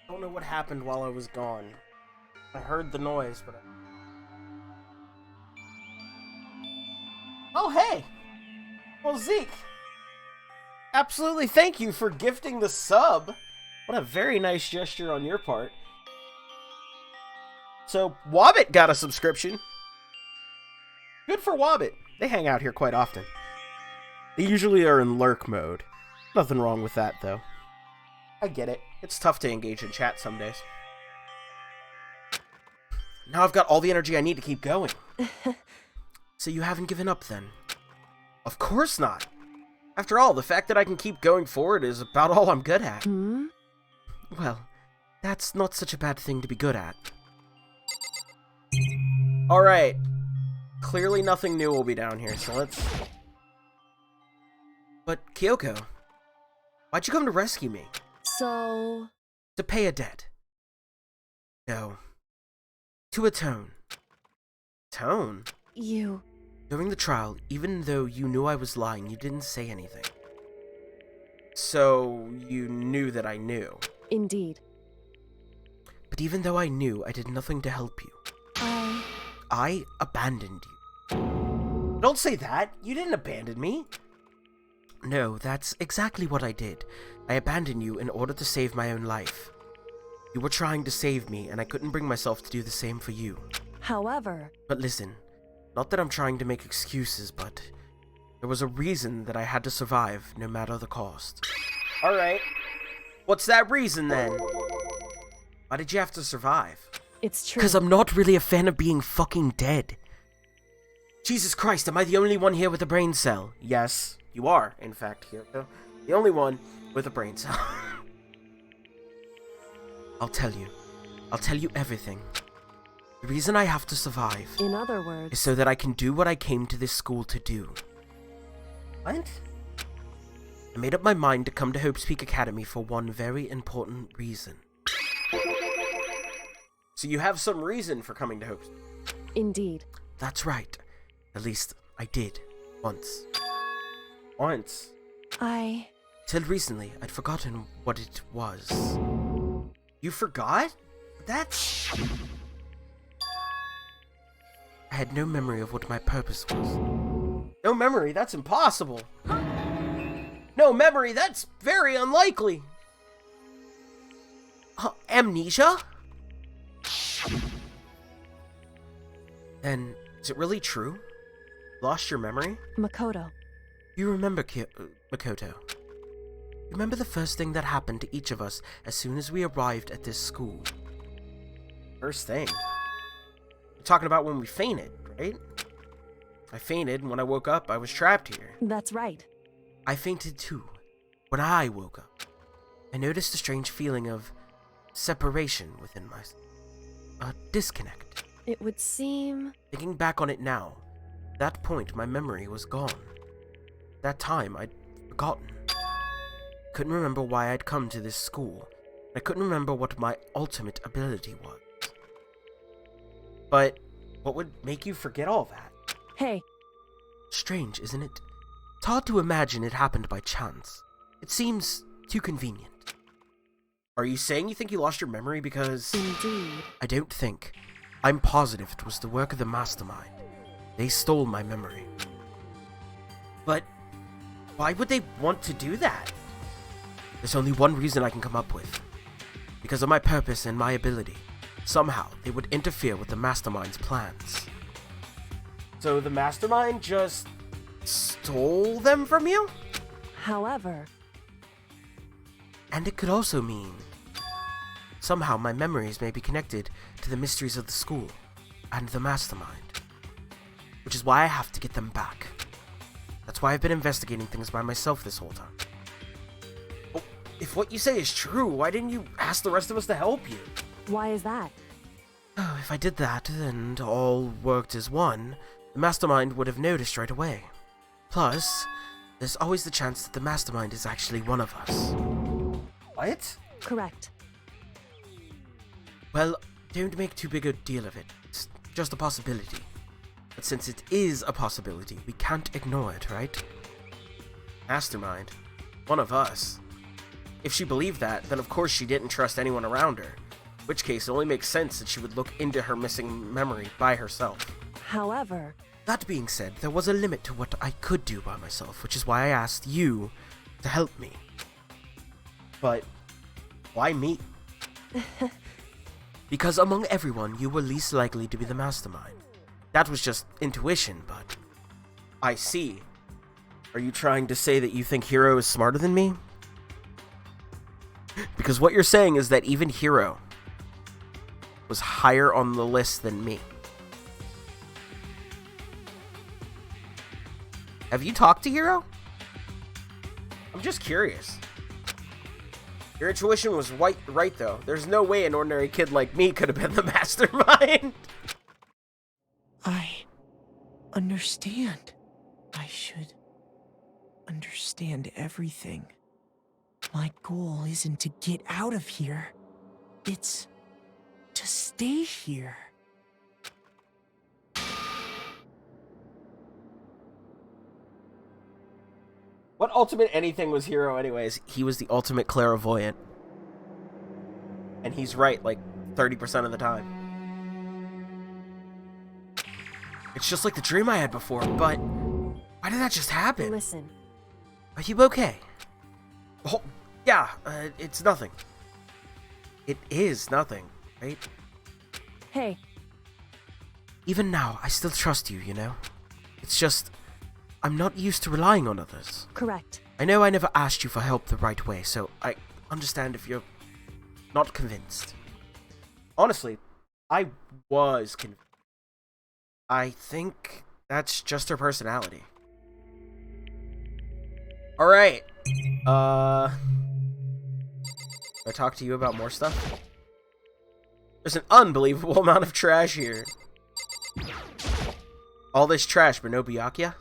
I don't know what happened while I was gone. I heard the noise, but Oh, hey! Well, Zeke! Absolutely thank you for gifting the sub! What a very nice gesture on your part. So, Wobbit got a subscription. Good for Wobbit. They hang out here quite often. They usually are in lurk mode. Nothing wrong with that, though. I get it. It's tough to engage in chat some days. Now I've got all the energy I need to keep going. So you haven't given up, then? Of course not. After all, the fact that I can keep going forward is about all I'm good at. Hmm? Well, that's not such a bad thing to be good at. Alright. Clearly nothing new will be down here, so let's... But, Kyoko, why'd you come to rescue me? So... To pay a debt. No, To atone. Tone? You... During the trial, even though you knew I was lying, you didn't say anything. So, you knew that I knew. Indeed. But even though I knew, I did nothing to help you. I abandoned you. Don't say that! You didn't abandon me! No, that's exactly what I did. I abandoned you in order to save my own life. You were trying to save me, and I couldn't bring myself to do the same for you. However... But listen, not that I'm trying to make excuses, but there was a reason that I had to survive, no matter the cost. Alright. What's that reason, then? Why did you have to survive? It's true. Because I'm not really a fan of being fucking dead. Jesus Christ, am I the only one here with a brain cell? Yes, you are, in fact, Kyoko. The only one with a brain cell. I'll tell you. I'll tell you everything. The reason I have to survive In other words... is so that I can do what I came to this school to do. What? I made up my mind to come to Hope's Peak Academy for one very important reason. So you have some reason for coming to Hope's Peak? Indeed. That's right. At least, I did. Once. Once. Till recently, I'd forgotten what it was. You forgot? That's... I had no memory of what my purpose was. No memory? That's impossible. No memory? That's very unlikely. Amnesia? Then, is it really true? Lost your memory? Makoto. You remember, Makoto. Remember the first thing that happened to each of us as soon as we arrived at this school? First thing? You're talking about when we fainted, right? I fainted, and when I woke up, I was trapped here. That's right. I fainted too. When I woke up, I noticed a strange feeling of separation within myself. A disconnect. It would seem... Thinking back on it now, at that point my memory was gone. That time I'd forgotten. Couldn't remember why I'd come to this school. I couldn't remember what my ultimate ability was. But what would make you forget all that? Hey. Strange, isn't it? It's hard to imagine it happened by chance. It seems too convenient. Are you saying you think you lost your memory because... Indeed. I don't think. I'm positive it was the work of the mastermind. They stole my memory. But why would they want to do that? There's only one reason I can come up with. Because of my purpose and my ability. Somehow, they would interfere with the mastermind's plans. So the mastermind just stole them from you? However... And it could also mean... Somehow my memories may be connected to the mysteries of the school and the mastermind. Which is why I have to get them back. That's why I've been investigating things by myself this whole time. Oh, if what you say is true, why didn't you ask the rest of us to help you? Why is that? Oh, if I did that and all worked as one, the mastermind would have noticed right away. Plus, there's always the chance that the mastermind is actually one of us. What? Correct. Well, don't make too big a deal of it. It's just a possibility. But since it is a possibility, we can't ignore it, right? Mastermind. One of us. If she believed that, then of course she didn't trust anyone around her. In which case, it only makes sense that she would look into her missing memory by herself. However... That being said, there was a limit to what I could do by myself, which is why I asked you to help me. But why me? Because among everyone, you were least likely to be the mastermind. That was just intuition, but... I see. Are you trying to say that you think Hiro is smarter than me? Because what you're saying is that even Hiro was higher on the list than me. Have you talked to Hiro? I'm just curious. Your intuition was right though. There's no way an ordinary kid like me could have been the mastermind. I understand. I should understand everything. My goal isn't to get out of here. It's to stay here. What ultimate anything was Hero anyways? He was the ultimate clairvoyant. And he's right, like, 30% of the time. It's just like the dream I had before, but why did that just happen? Listen. Are you okay? Oh, yeah, it's nothing. It is nothing, right? Hey. Even now, I still trust you, you know? It's just, I'm not used to relying on others. Correct. I know I never asked you for help the right way, so I understand if you're not convinced. Honestly, I was convinced. I think that's just her personality. Alright. I talk to you about more stuff? There's an unbelievable amount of trash here. All this trash, but no Byakuya?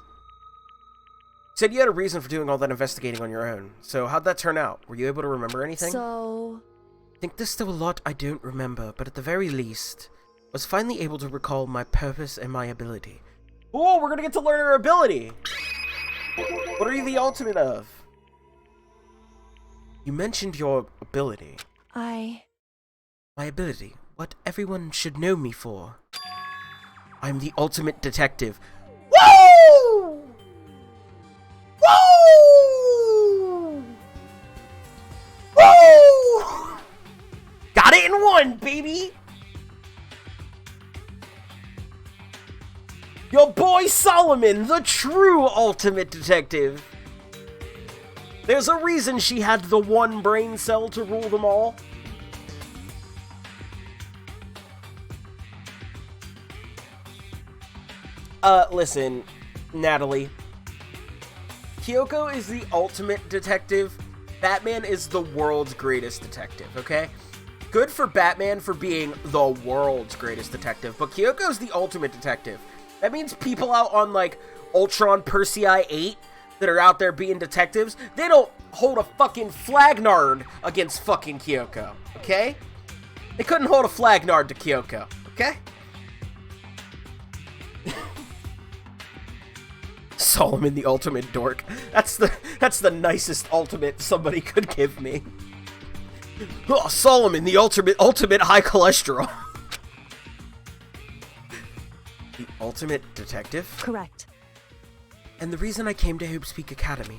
You said you had a reason for doing all that investigating on your own. So how'd that turn out? Were you able to remember anything? So... I think there's still a lot I don't remember, but at the very least, I was finally able to recall my purpose and my ability. Oh, we're gonna get to learn her ability! What are you the ultimate of? You mentioned your ability. My ability. What everyone should know me for. I'm the ultimate detective. Woo! Woo! Woo! Got it in one, baby! Your boy Solomon, the true ultimate detective. There's a reason she had the one brain cell to rule them all. Listen, Natalie. Kyoko is the ultimate detective. Batman is the world's greatest detective, okay? Good for Batman for being the world's greatest detective, but Kyoko's the ultimate detective. That means people out on, like, Ultron Persei 8 that are out there being detectives, they don't hold a fucking flagnard against fucking Kyoko, okay? They couldn't hold a flagnard to Kyoko, okay? Solomon the ultimate dork. That's the nicest ultimate somebody could give me. Oh, Solomon the ultimate high cholesterol. The ultimate detective? Correct. And the reason I came to Hope's Peak Academy,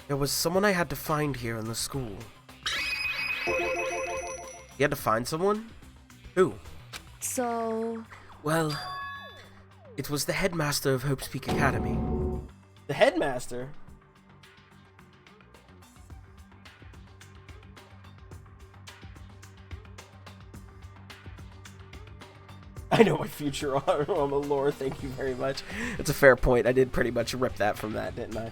there was someone I had to find here in the school. You had to find someone? Who? So... Well, it was the headmaster of Hope's Peak Academy. The headmaster? I know my Futurama lore, thank you very much. It's a fair point. I did pretty much rip that from that, didn't I?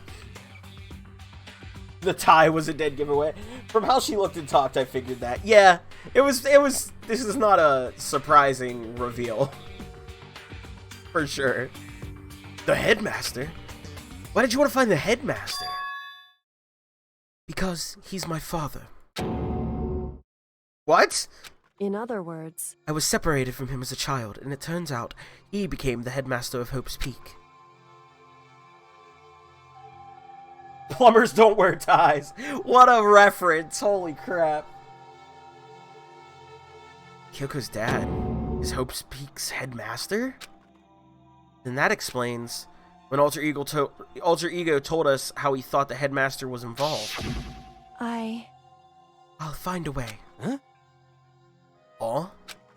The tie was a dead giveaway. From how she looked and talked, I figured that. Yeah, it was, this is not a surprising reveal. For sure. The headmaster? Why did you want to find the headmaster? Because he's my father. What? In other words... I was separated from him as a child, and it turns out he became the headmaster of Hope's Peak. Plumbers don't wear ties. What a reference. Holy crap. Kyoko's dad is Hope's Peak's headmaster? Then that explains when Alter Ego told us how he thought the headmaster was involved. I'll find a way. Huh? Oh?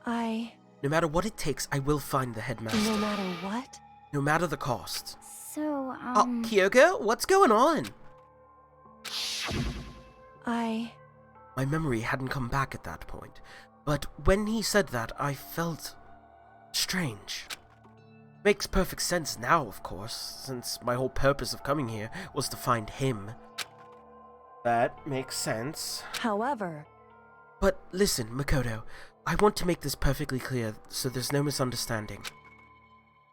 No matter what it takes, I will find the headmaster. No matter what? No matter the cost. So, Oh, Kyoko? What's going on? My memory hadn't come back at that point, but when he said that, I felt strange. Makes perfect sense now, of course, since my whole purpose of coming here was to find him. That makes sense. However... But listen, Makoto, I want to make this perfectly clear so there's no misunderstanding. I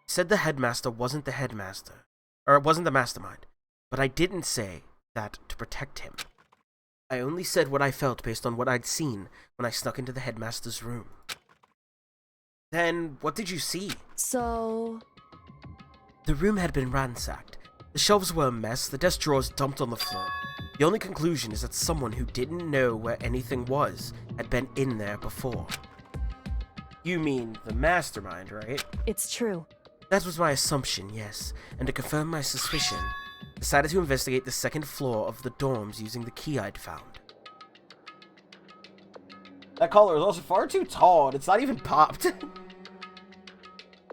said the headmaster wasn't the headmaster, or it wasn't the mastermind, but I didn't say that to protect him. I only said what I felt based on what I'd seen when I snuck into the headmaster's room. Then, what did you see? So... The room had been ransacked. The shelves were a mess, the desk drawers dumped on the floor. The only conclusion is that someone who didn't know where anything was had been in there before. You mean the mastermind, right? It's true. That was my assumption, yes, and to confirm my suspicion, decided to investigate the second floor of the dorms using the key I'd found. That collar is also far too tall, and it's not even popped.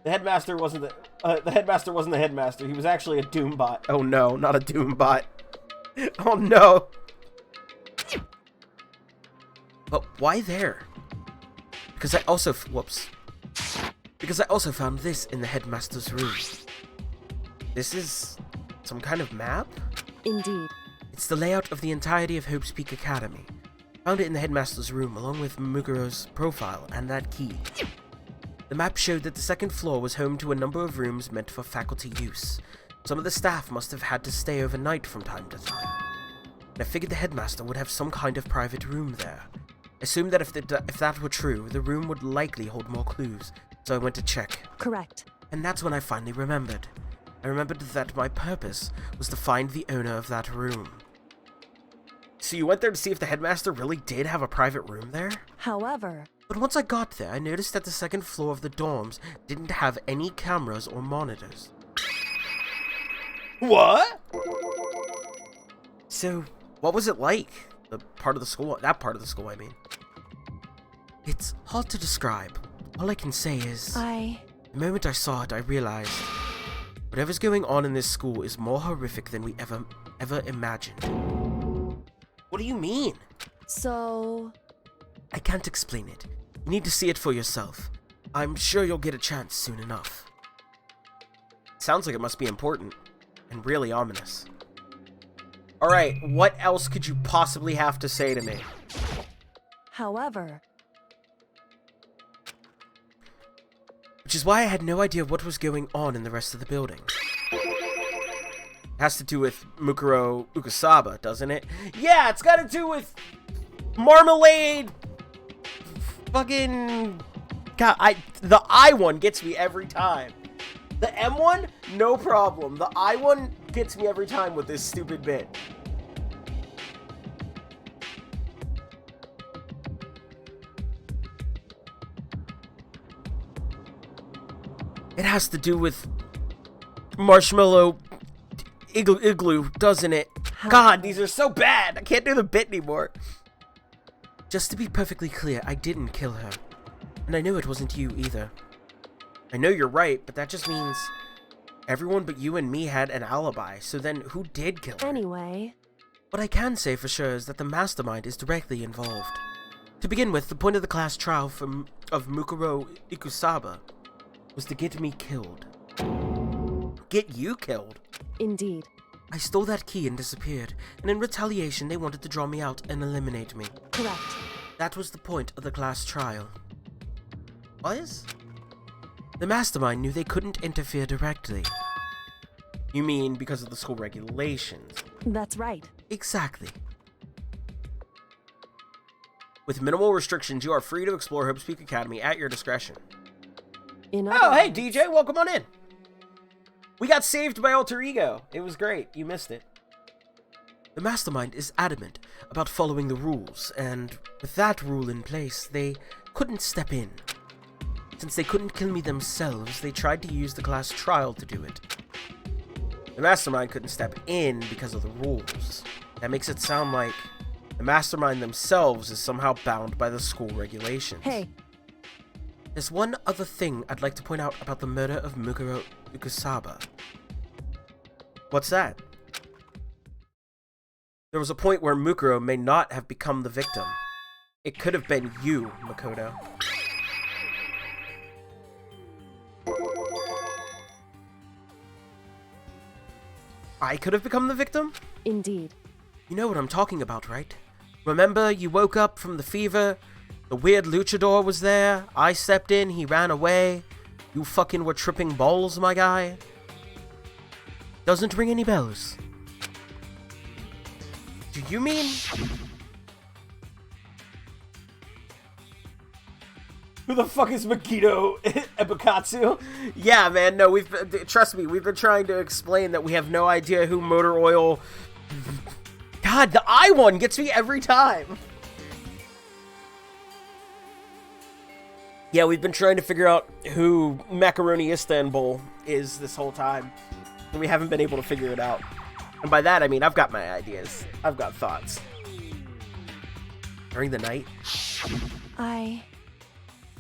The headmaster wasn't the headmaster. He was actually a Doombot. Oh no, not a Doombot. Oh no. But why there? Because I also found this in the headmaster's room. This is some kind of map? Indeed. It's the layout of the entirety of Hope's Peak Academy. Found it in the headmaster's room along with Mukuro's profile and that key. The map showed that the second floor was home to a number of rooms meant for faculty use. Some of the staff must have had to stay overnight from time to time. And I figured the headmaster would have some kind of private room there. I assumed that if that were true, the room would likely hold more clues, so I went to check. Correct. And that's when I finally remembered. I remembered that my purpose was to find the owner of that room. So you went there to see if the headmaster really did have a private room there? However... But once I got there, I noticed that the second floor of the dorms didn't have any cameras or monitors. What? So, what was it like? That part of the school, I mean. It's hard to describe. All I can say is... The moment I saw it, I realized... Whatever's going on in this school is more horrific than we ever imagined. What do you mean? So... I can't explain it. You need to see it for yourself. I'm sure you'll get a chance soon enough. Sounds like it must be important. And really ominous. Alright, what else could you possibly have to say to me? However... Which is why I had no idea what was going on in the rest of the building. It has to do with Mukuro Ukusaba, doesn't it? Yeah, it's got to do with marmalade. Fucking... God, the I one gets me every time. The M one, no problem. The I one gets me every time with this stupid bit. It has to do with marshmallow igloo, doesn't it? God, these are so bad. I can't do the bit anymore. Just to be perfectly clear, I didn't kill her. And I know it wasn't you either. I know you're right, but that just means everyone but you and me had an alibi. So then who did kill her? Anyway... What I can say for sure is that the mastermind is directly involved. To begin with, the point of the class trial of Mukuro Ikusaba was to get me killed. Get you killed? Indeed. I stole that key and disappeared, and in retaliation they wanted to draw me out and eliminate me. Correct. That was the point of the class trial. Was? The mastermind knew they couldn't interfere directly. You mean because of the school regulations? That's right. Exactly. With minimal restrictions, you are free to explore Hope's Peak Academy at your discretion. Oh, hey, DJ, welcome on in. We got saved by Alter Ego. It was great. You missed it. The mastermind is adamant about following the rules, and with that rule in place, they couldn't step in. Since they couldn't kill me themselves, they tried to use the class trial to do it. The mastermind couldn't step in because of the rules. That makes it sound like the mastermind themselves is somehow bound by the school regulations. Hey. There's one other thing I'd like to point out about the murder of Mukuro Ukusaba. What's that? There was a point where Mukuro may not have become the victim. It could have been you, Makoto. I could have become the victim? Indeed. You know what I'm talking about, right? Remember, you woke up from the fever, the weird luchador was there, I stepped in, he ran away, you fucking were tripping balls, my guy? Doesn't ring any bells. Do you mean... Who the fuck is Makito Ebukatsu? Yeah, man, no, trust me, we've been trying to explain that we have no idea who Motor Oil... God, the I one gets me every time. Yeah, we've been trying to figure out who Macaroni Istanbul is this whole time, and we haven't been able to figure it out. And by that, I mean, I've got my ideas. I've got thoughts. During the night, I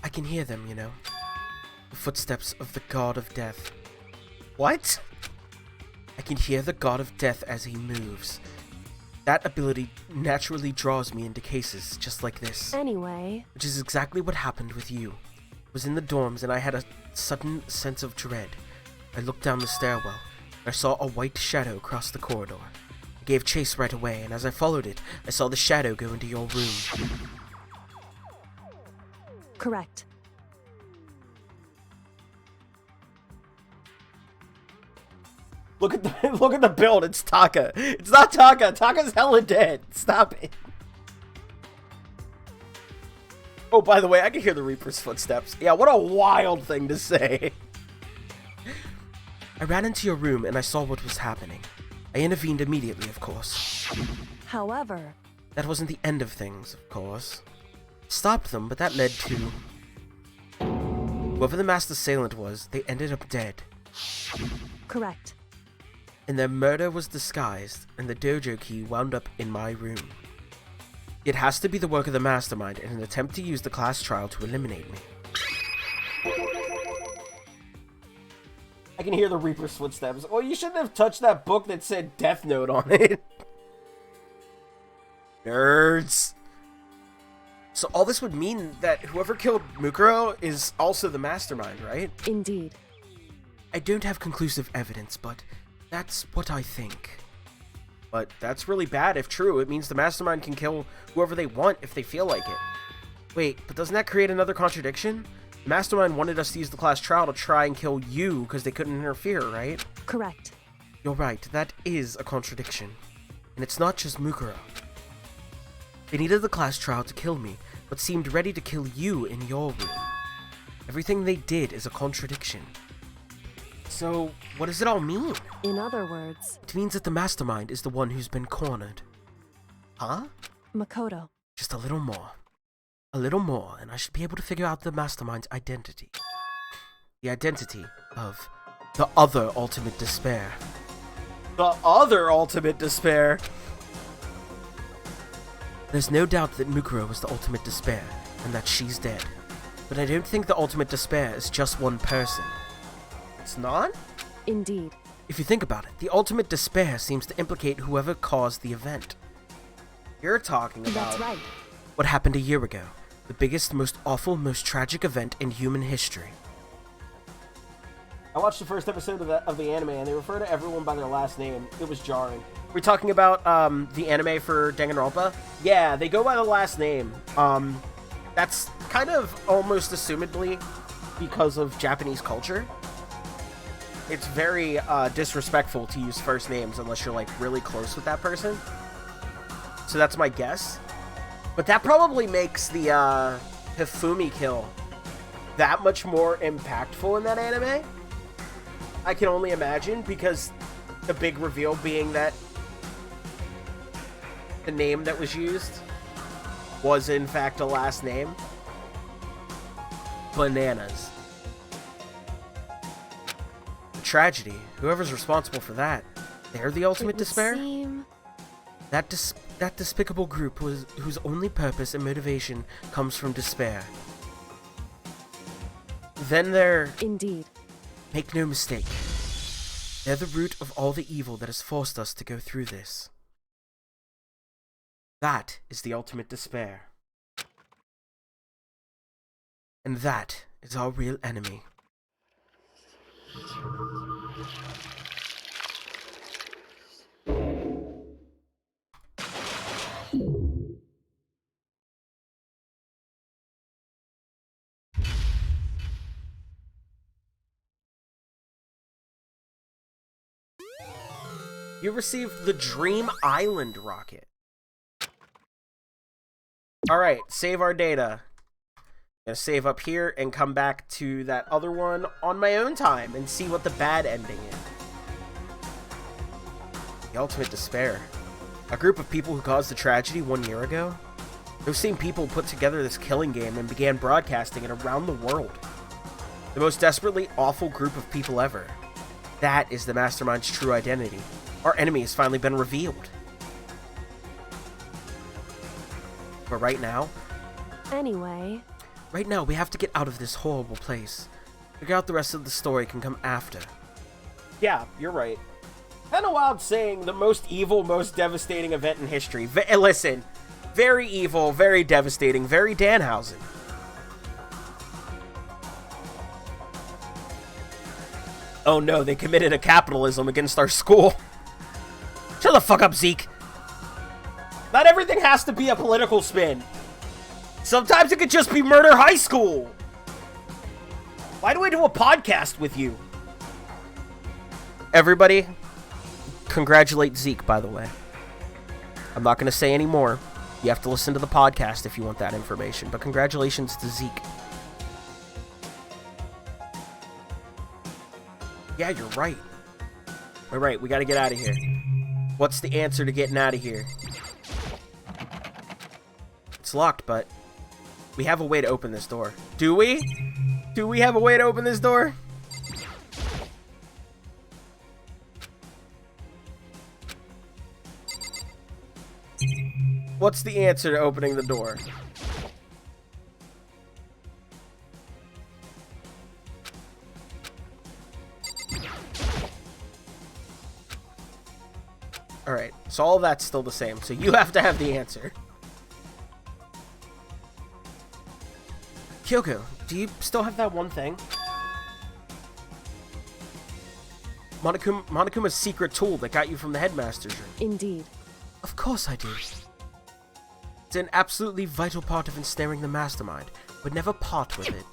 can hear them, you know. The footsteps of the god of death. What? I can hear the god of death as he moves. That ability naturally draws me into cases just like this. Anyway. Which is exactly what happened with you. I was in the dorms and I had a sudden sense of dread. I looked down the stairwell and I saw a white shadow cross the corridor. I gave chase right away, and as I followed it, I saw the shadow go into your room. Correct. Look at the build. It's Taka. It's not Taka. Taka's hella dead. Stop it. Oh, by the way, I can hear the Reaper's footsteps. Yeah, what a wild thing to say. I ran into your room and I saw what was happening. I intervened immediately, of course. However... That wasn't the end of things, of course. Stopped them, but that led to... Whoever the masked assailant was, they ended up dead. Correct. And their murder was disguised, and the dojo key wound up in my room. It has to be the work of the mastermind in an attempt to use the class trial to eliminate me. I can hear the Reaper's footsteps. Oh, you shouldn't have touched that book that said Death Note on it. Nerds. So all this would mean that whoever killed Mukuro is also the mastermind, right? Indeed. I don't have conclusive evidence, but that's what I think. But that's really bad if true. It means the mastermind can kill whoever they want if they feel like it. Wait, but doesn't that create another contradiction? The mastermind wanted us to use the class trial to try and kill you because they couldn't interfere, right? Correct. You're right, that is a contradiction. And it's not just Mukuro. They needed the class trial to kill me, but seemed ready to kill you in your room. Everything they did is a contradiction. So, what does it all mean? In other words... It means that the mastermind is the one who's been cornered. Huh? Makoto. Just a little more. A little more, and I should be able to figure out the mastermind's identity. The identity of the other ultimate despair. The other ultimate despair? There's no doubt that Mukuro was the ultimate despair, and that she's dead. But I don't think the ultimate despair is just one person. It's not? Indeed. If you think about it, the ultimate despair seems to implicate whoever caused the event. You're talking about... That's right. What happened a year ago. The biggest, most awful, most tragic event in human history. I watched the first episode of the anime, and they refer to everyone by their last name. It was jarring. We're talking about the anime for Danganronpa. Yeah, they go by the last name. That's kind of almost assumedly because of Japanese culture. It's very disrespectful to use first names unless you're like really close with that person. So that's my guess. But that probably makes the Hifumi kill that much more impactful in that anime. I can only imagine, because the big reveal being that the name that was used was in fact a last name. Bananas. The tragedy. Whoever's responsible for that, they're the ultimate despair? That despicable group whose only purpose and motivation comes from despair. Then they're... Indeed. Make no mistake. They're the root of all the evil that has forced us to go through this. That is the ultimate despair. And that is our real enemy. You received the Dream Island rocket. Alright, save our data. Gonna save up here and come back to that other one on my own time and see what the bad ending is. The ultimate despair. A group of people who caused the tragedy 1 year ago? Those same people put together this killing game and began broadcasting it around the world. The most desperately awful group of people ever. That is the Mastermind's true identity. Our enemy has finally been revealed. But right now... Anyway... Right now, we have to get out of this horrible place. Figure out the rest of the story can come after. Yeah, you're right. Kinda wild saying the most evil, most devastating event in history. Listen, very evil, very devastating, very Danhausen. Oh no, they committed a capitalism against our school. Shut the fuck up, Zeke. Not everything has to be a political spin. Sometimes it could just be Murder High School. Why do I do a podcast with you? Everybody, congratulate Zeke, by the way. I'm not going to say any more. You have to listen to the podcast if you want that information. But congratulations to Zeke. Yeah, you're right. All right, we got to get out of here. What's the answer to getting out of here? It's locked, but we have a way to open this door. Do we? Do we have a way to open this door? What's the answer to opening the door? Alright, so all of that's still the same, so you have to have the answer. Kyoko, do you still have that one thing? Monokuma's secret tool that got you from the headmaster's room. Indeed. Of course I do. It's an absolutely vital part of ensnaring the mastermind. Would never part with it.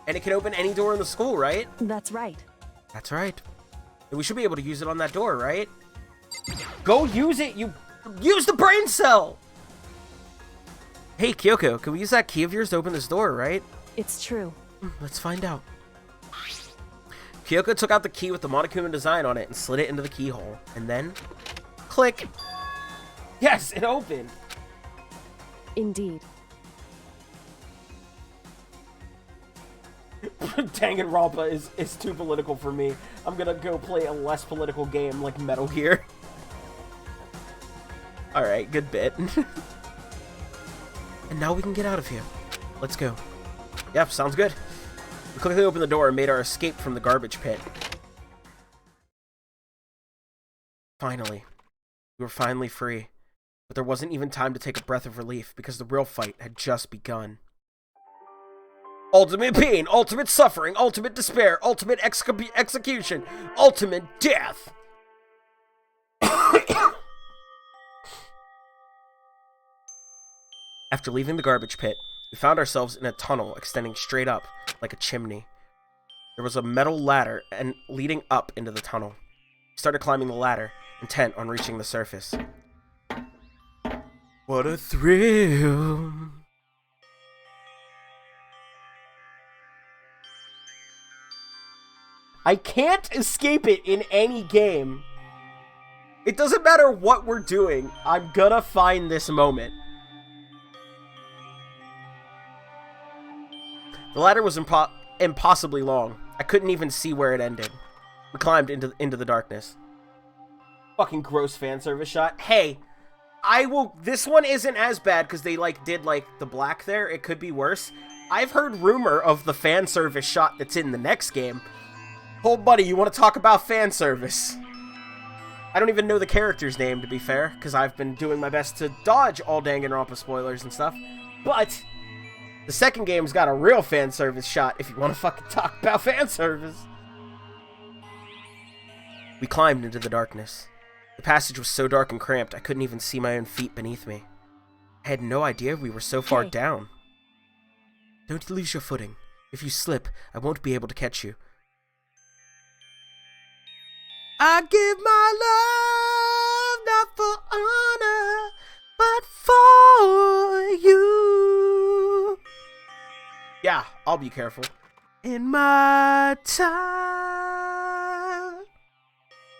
And it can open any door in the school, right? That's right. That's right. And we should be able to use it on that door, right? Go use it, you... Use the brain cell! Hey, Kyoko, can we use that key of yours to open this door, right? It's true. Let's find out. Kyoko took out the key with the Monokuma design on it and slid it into the keyhole. And then... Click! Yes, it opened! Indeed. Danganronpa is too political for me. I'm gonna go play a less political game like Metal Gear. Alright, good bit. And now we can get out of here. Let's go. Yep, sounds good. We quickly opened the door and made our escape from the garbage pit. Finally. We were finally free. But there wasn't even time to take a breath of relief because the real fight had just begun. Ultimate pain, ultimate suffering, ultimate despair, ultimate execution, ultimate death! After leaving the garbage pit, we found ourselves in a tunnel extending straight up, like a chimney. There was a metal ladder and leading up into the tunnel. We started climbing the ladder, intent on reaching the surface. What a thrill! I can't escape it in any game. It doesn't matter what we're doing, I'm gonna find this moment. The ladder was impossibly long. I couldn't even see where it ended. We climbed into the darkness. Fucking gross fan service shot. Hey, this one isn't as bad because they did the black there. It could be worse. I've heard rumor of the fan service shot that's in the next game. Oh, buddy, you want to talk about fan service? I don't even know the character's name, to be fair, because I've been doing my best to dodge all Danganronpa spoilers and stuff. But the second game's got a real fan service shot if you want to fucking talk about fan service. We climbed into the darkness. The passage was so dark and cramped, I couldn't even see my own feet beneath me. I had no idea we were so far down. Don't lose your footing. If you slip, I won't be able to catch you. I give my love not for honor, but for you. I'll be careful. In my time.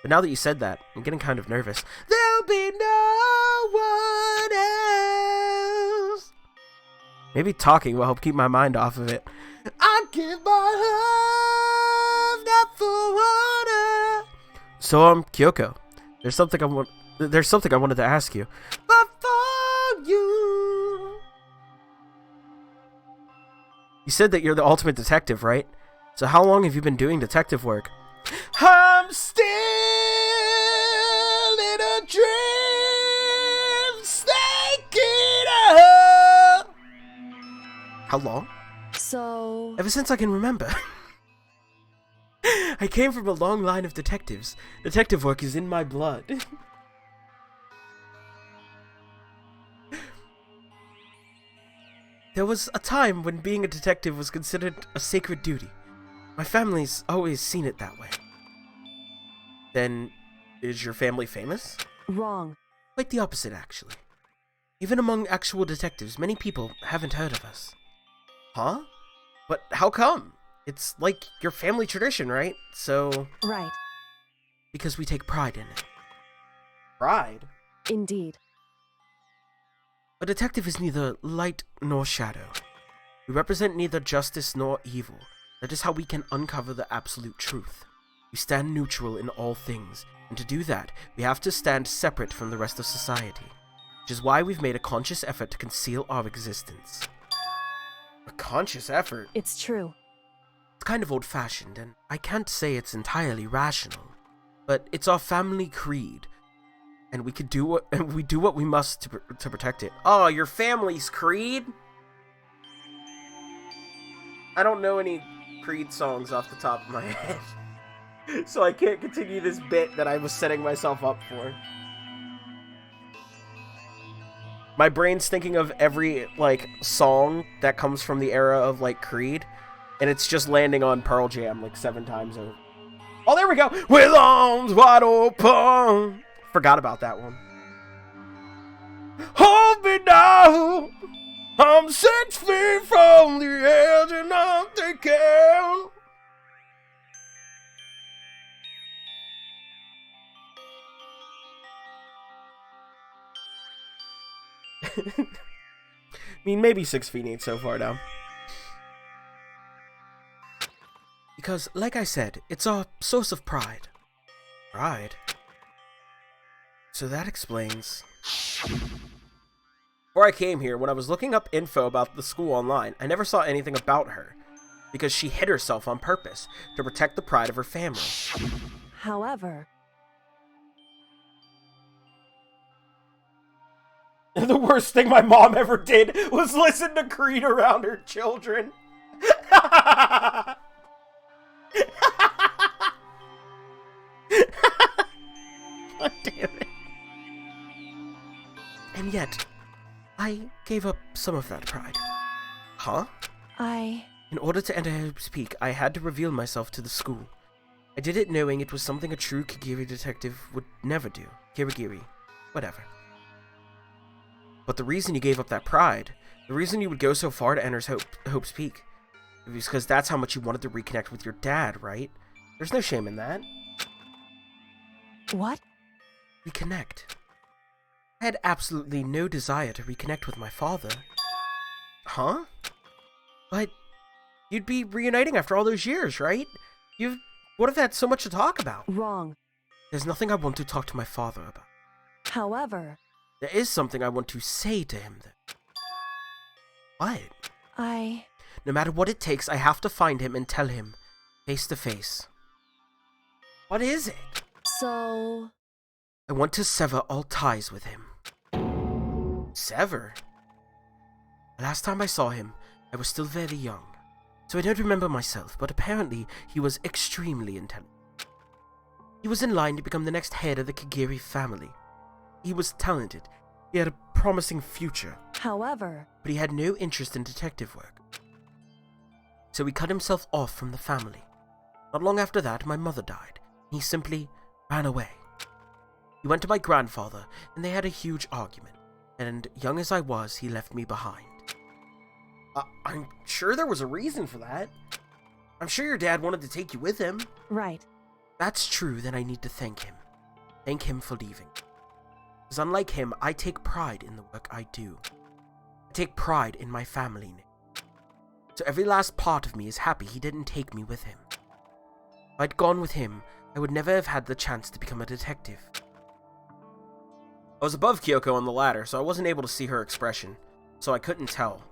But now that you said that, I'm getting kind of nervous. There'll be no one else. Maybe talking will help keep my mind off of it. I give my love, not for water. So, Kyoko, there's something I wanted to ask you. Before you. You said that you're the ultimate detective, right? So how long have you been doing detective work? I'm still in a dream, staking up. How long? So... Ever since I can remember. I came from a long line of detectives. Detective work is in my blood. There was a time when being a detective was considered a sacred duty. My family's always seen it that way. Then, is your family famous? Wrong. Quite the opposite, actually. Even among actual detectives, many people haven't heard of us. Huh? But how come? It's like your family tradition, right? So... Right. Because we take pride in it. Pride? Indeed. A detective is neither light nor shadow. We represent neither justice nor evil. That is how we can uncover the absolute truth. We stand neutral in all things, and to do that, we have to stand separate from the rest of society. Which is why we've made a conscious effort to conceal our existence. A conscious effort? It's true. It's kind of old-fashioned, and I can't say it's entirely rational. But it's our family creed. And we do what we must to protect it. Oh, your family's creed? I don't know any Creed songs off the top of my head. So I can't continue this bit that I was setting myself up for. My brain's thinking of every, like, song that comes from the era of, like, Creed. And it's just landing on Pearl Jam, like, 7 times over. Oh, there we go! With arms wide open! Forgot about that one. Hold me now! I'm 6 feet from the edge and I'm thinking. I mean, maybe 6 feet ain't so far down. Because, like I said, it's our source of pride. Pride? So that explains. Before I came here, when I was looking up info about the school online, I never saw anything about her. Because she hid herself on purpose to protect the pride of her family. However... The worst thing my mom ever did was listen to Creed around her children. God damn it. And yet, I gave up some of that pride. Huh? In order to enter Hope's Peak, I had to reveal myself to the school. I did it knowing it was something a true Kagiri detective would never do. Kirigiri. Whatever. But the reason you gave up that pride, the reason you would go so far to enter Hope's Peak, was because that's how much you wanted to reconnect with your dad, right? There's no shame in that. What? Reconnect. I had absolutely no desire to reconnect with my father. Huh? But you'd be reuniting after all those years, right? You would have had so much to talk about. Wrong. There's nothing I want to talk to my father about. However... There is something I want to say to him, though. What? No matter what it takes, I have to find him and tell him, face to face. What is it? So... I want to sever all ties with him. Sever? The last time I saw him, I was still very young, so I don't remember myself, but apparently he was extremely intelligent. He was in line to become the next head of the Kagiri family. He was talented, he had a promising future. However... But he had no interest in detective work. So he cut himself off from the family. Not long after that, my mother died. He simply ran away. He went to my grandfather, and they had a huge argument. And young as I was, he left me behind. I'm sure there was a reason for that. I'm sure your dad wanted to take you with him. Right. That's true, then I need to thank him. Thank him for leaving. Because unlike him, I take pride in the work I do. I take pride in my family name. So every last part of me is happy he didn't take me with him. If I'd gone with him, I would never have had the chance to become a detective. I was above Kyoko on the ladder, so I wasn't able to see her expression, so I couldn't tell.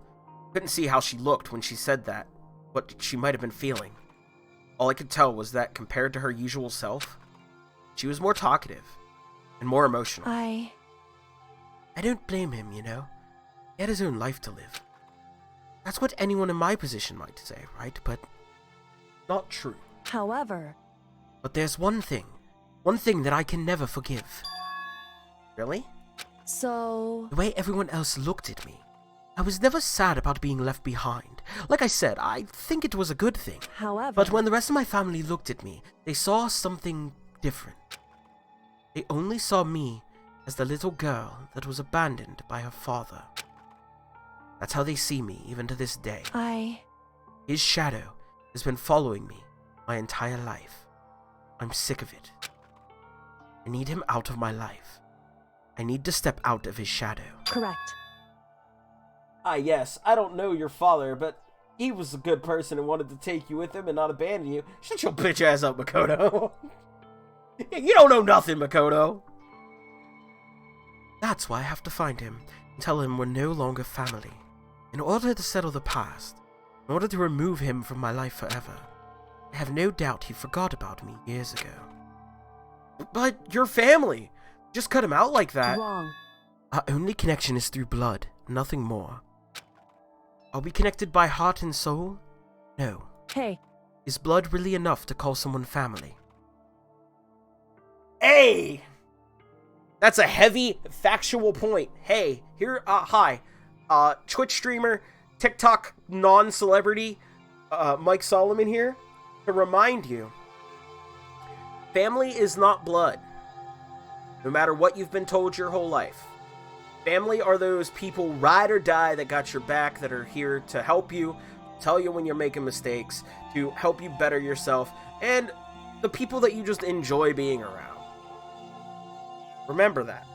Couldn't see how she looked when she said that, what she might have been feeling. All I could tell was that compared to her usual self, she was more talkative and more emotional. I don't blame him, you know. He had his own life to live. That's what anyone in my position might say, right? But not true. However... But there's one thing that I can never forgive. Really? So... The way everyone else looked at me. I was never sad about being left behind. Like I said, I think it was a good thing. However... But when the rest of my family looked at me, they saw something different. They only saw me as the little girl that was abandoned by her father. That's how they see me, even to this day. His shadow has been following me my entire life. I'm sick of it. I need him out of my life. I need to step out of his shadow. Correct. Yes, I don't know your father, but he was a good person and wanted to take you with him and not abandon you. Shut your bitch ass up, Makoto. You don't know nothing, Makoto. That's why I have to find him and tell him we're no longer family. In order to settle the past, in order to remove him from my life forever, I have no doubt he forgot about me years ago. But your family! Just cut him out like that. Wrong. Our only connection is through blood, nothing more. Are we connected by heart and soul? No. Hey. Is blood really enough to call someone family? Hey! That's a heavy, factual point. Hey, here, hi. Twitch streamer, TikTok non-celebrity, Mike Solomon here, to remind you, family is not blood. No matter what you've been told your whole life. Family are those people, ride or die, that got your back, that are here to help you, tell you when you're making mistakes, to help you better yourself, and the people that you just enjoy being around. Remember that.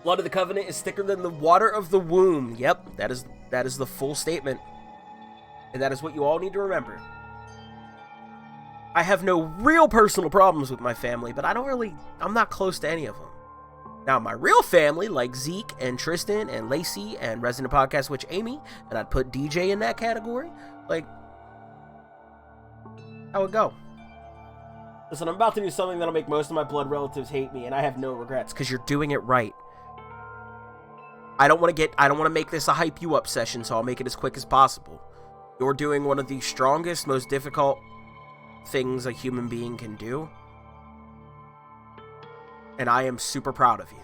Blood of the Covenant is thicker than the water of the womb. Yep, that is the full statement. And that is what you all need to remember. I have no real personal problems with my family, but I'm not close to any of them. Now, my real family, like Zeke and Tristan and Lacey and Resident Podcast Witch Amy, and I'd put DJ in that category, like, how would it go? Listen, I'm about to do something that'll make most of my blood relatives hate me, and I have no regrets, because you're doing it right. I don't want to make this a hype you up session, so I'll make it as quick as possible. You're doing one of the strongest, most difficult things a human being can do. And I am super proud of you.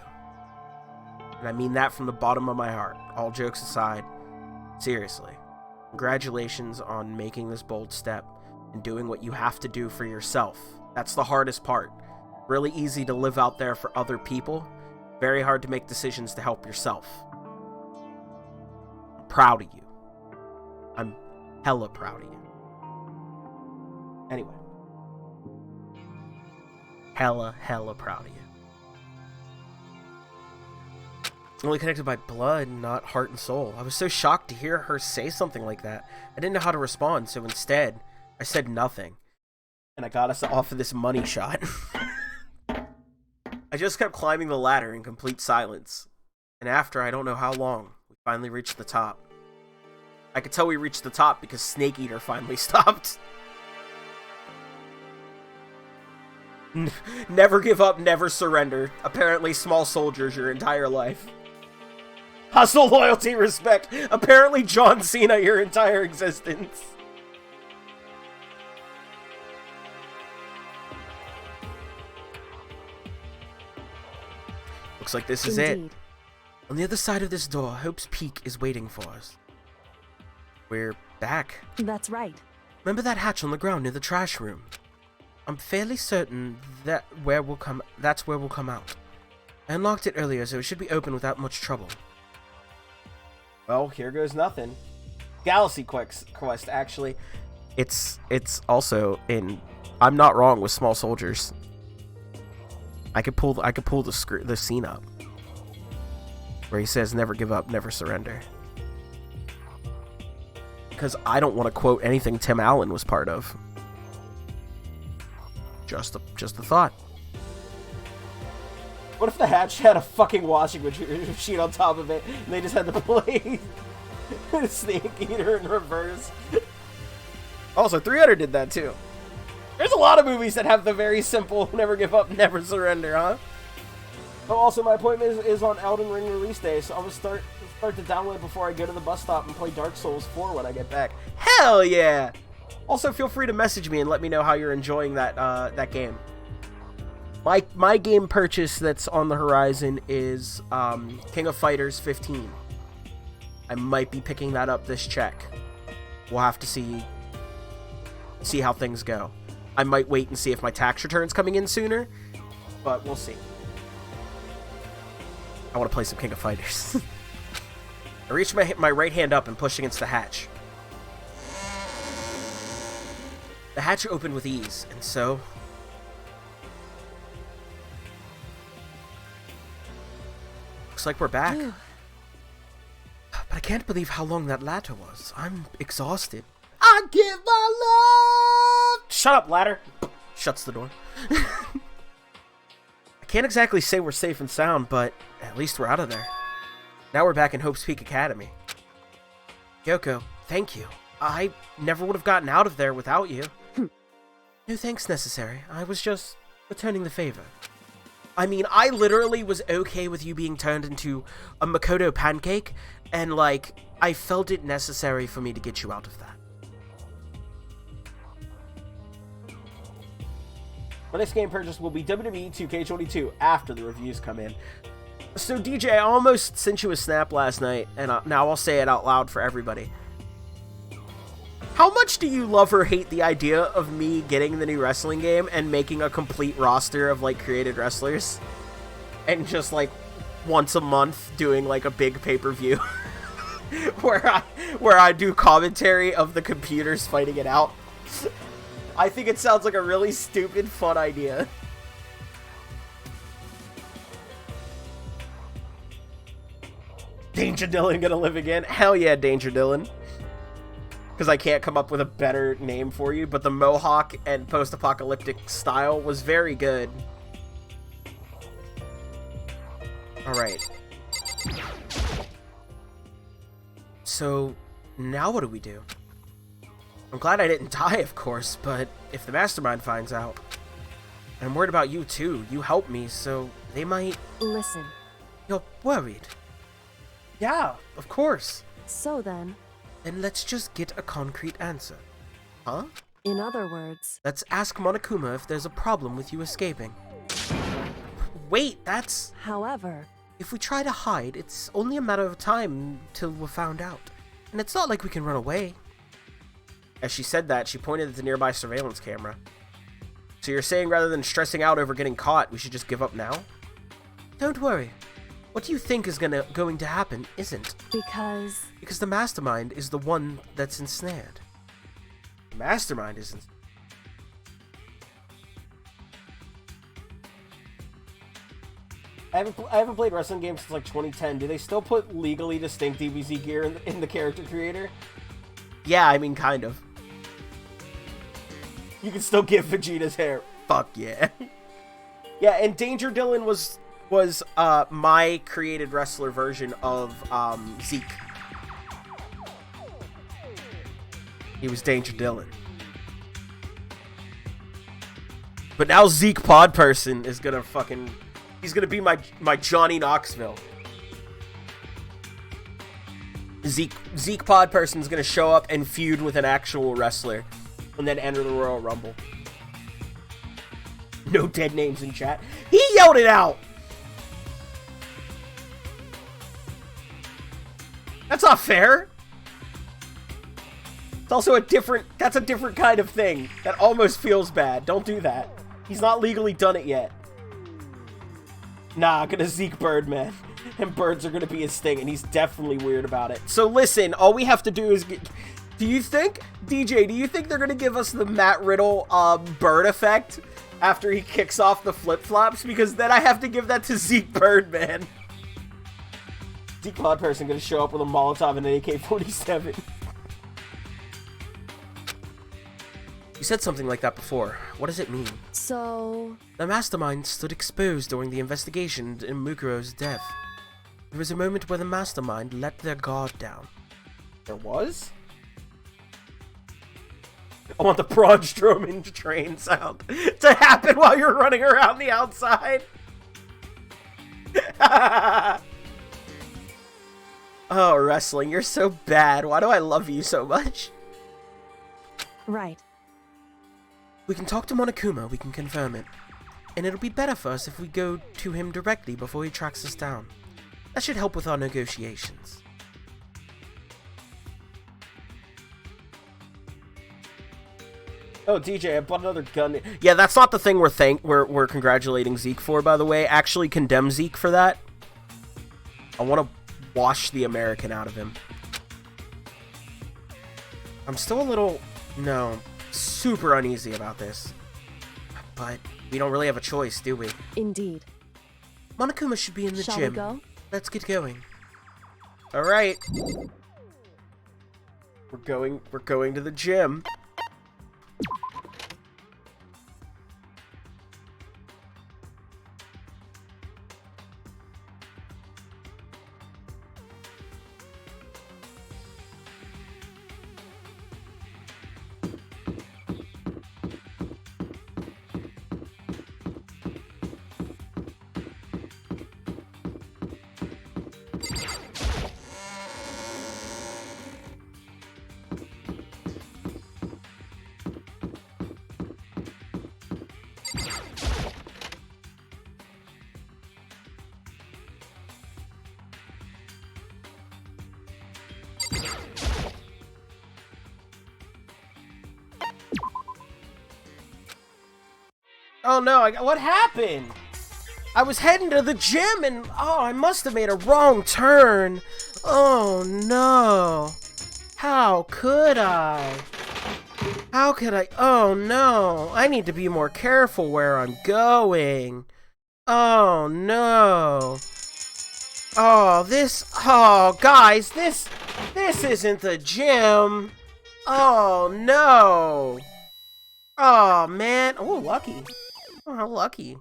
And I mean that from the bottom of my heart. All jokes aside, seriously. Congratulations on making this bold step and doing what you have to do for yourself. That's the hardest part. Really easy to live out there for other people. Very hard to make decisions to help yourself. I'm proud of you. I'm hella proud of you. Anyway. Hella proud of you. Only connected by blood, not heart and soul. I was so shocked to hear her say something like that. I didn't know how to respond, so instead, I said nothing. And I got us off of this money shot. I just kept climbing the ladder in complete silence. And after I don't know how long, we finally reached the top. I could tell we reached the top because Snake Eater finally stopped. Never give up, never surrender. Apparently small soldiers your entire life. Hustle, loyalty, respect. Apparently John Cena your entire existence. Looks like this is it. On the other side of this door, Hope's Peak is waiting for us. We're back. That's right. Remember that hatch on the ground near the trash room? I'm fairly certain that's where we'll come out. I unlocked it earlier, so it should be open without much trouble. Well, here goes nothing. Galaxy Quest, actually. It's also in... I'm not wrong with Small Soldiers. I could pull the scene up. Where he says, never give up, never surrender. Because I don't want to quote anything Tim Allen was part of. Just a thought. What if the hatch had a fucking washing machine on top of it, and they just had to play Snake Eater in reverse? Also, 300 did that too. There's a lot of movies that have the very simple never give up, never surrender, huh? Oh, also, my appointment is on Elden Ring release day, so I'm gonna start to download before I go to the bus stop and play Dark Souls 4 when I get back. Hell yeah! Also, feel free to message me and let me know how you're enjoying that game. My game purchase that's on the horizon is King of Fighters 15. I might be picking that up this check. We'll have to see how things go. I might wait and see if my tax return's coming in sooner, but we'll see. I want to play some King of Fighters. I reach my right hand up and push against the hatch. The hatch opened with ease, and so... looks like we're back. But I can't believe how long that ladder was. I'm exhausted. I give my love! Shut up, ladder! Shuts the door. I can't exactly say we're safe and sound, but at least we're out of there. Now we're back in Hope's Peak Academy. Yoko, thank you. I never would have gotten out of there without you. No thanks necessary. I was just returning the favor. I mean, I literally was okay with you being turned into a Makoto pancake, and, like, I felt it necessary for me to get you out of that. My next game purchase will be WWE 2K22 after the reviews come in. So, DJ, I almost sent you a snap last night, and now I'll say it out loud for everybody. How much do you love or hate the idea of me getting the new wrestling game and making a complete roster of, like, created wrestlers? And just, like, once a month doing, like, a big pay-per-view where I do commentary of the computers fighting it out? I think it sounds like a really stupid, fun idea. Danger Dylan gonna live again? Hell yeah, Danger Dylan. Because I can't come up with a better name for you, but the Mohawk and post-apocalyptic style was very good. Alright. So, now what do we do? I'm glad I didn't die, of course, but if the Mastermind finds out... And I'm worried about you, too. You helped me, so they might... Listen. You're worried? Yeah, of course. So then... Then let's just get a concrete answer. Huh? In other words... Let's ask Monokuma if there's a problem with you escaping. Wait, that's... However... If we try to hide, it's only a matter of time till we're found out. And it's not like we can run away. As she said that, she pointed at the nearby surveillance camera. So you're saying rather than stressing out over getting caught, we should just give up now? Don't worry. What you think is going to happen isn't. Because the Mastermind is the one that's ensnared. The Mastermind isn't. I haven't played wrestling games since like 2010. Do they still put legally distinct DBZ gear in the character creator? Yeah, I mean, kind of. You can still get Vegeta's hair. Fuck yeah. Yeah, and Danger Dylan was my created wrestler version of Zeke. He was Danger Dylan. But now Zeke Pod Person is gonna he's gonna be my Johnny Knoxville. Zeke Pod Person's gonna show up and feud with an actual wrestler, and then enter the Royal Rumble. No dead names in chat. He yelled it out! That's not fair! It's also that's a different kind of thing. That almost feels bad. Don't do that. He's not legally done it yet. Nah, gonna Zeke Birdman. And birds are gonna be his thing, and he's definitely weird about it. So listen, all we have to do is do you think, DJ, do you think they're gonna give us the Matt Riddle bird effect after he kicks off the flip-flops? Because then I have to give that to Zeke Birdman. Zeke Pod Person gonna show up with a Molotov and an AK-47. You said something like that before. What does it mean? So... The mastermind stood exposed during the investigation in Mukuro's death. There was a moment where the mastermind let their guard down. There was? I want the Braun Strowman train sound to happen while you're running around the outside. Oh, wrestling, you're so bad. Why do I love you so much? Right. We can talk to Monokuma, we can confirm it. And it'll be better for us if we go to him directly before he tracks us down. That should help with our negotiations. Oh, DJ, I bought another gun. Yeah, that's not the thing we're congratulating Zeke for, by the way. Actually condemn Zeke for that. I want to wash the American out of him. I'm still a little... No. Super uneasy about this. But we don't really have a choice, do we? Indeed. Monokuma should be in the Shall gym. we go? Let's get going. Alright. We're going to the gym. Oh no, what happened? I was heading to the gym and, oh, I must have made a wrong turn. Oh no. How could I? How could I? Oh no. I need to be more careful where I'm going. Oh no. Oh, guys, this isn't the gym. Oh no. Oh man. Oh, lucky. Oh, how lucky.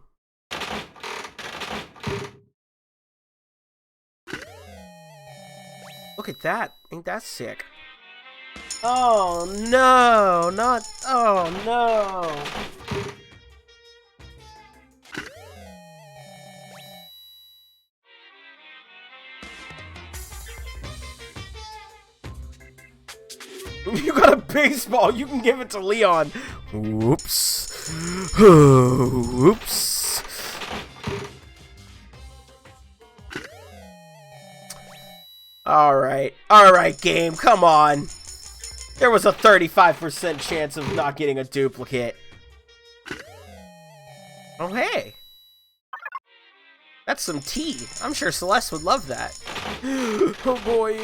Look at that. Ain't that sick? Oh no, not... Oh no. You got a baseball. You can give it to Leon. Whoops. Whoops. Alright, game. Come on. There was a 35% chance of not getting a duplicate. Oh, hey. That's some tea. I'm sure Celeste would love that. Oh, boy.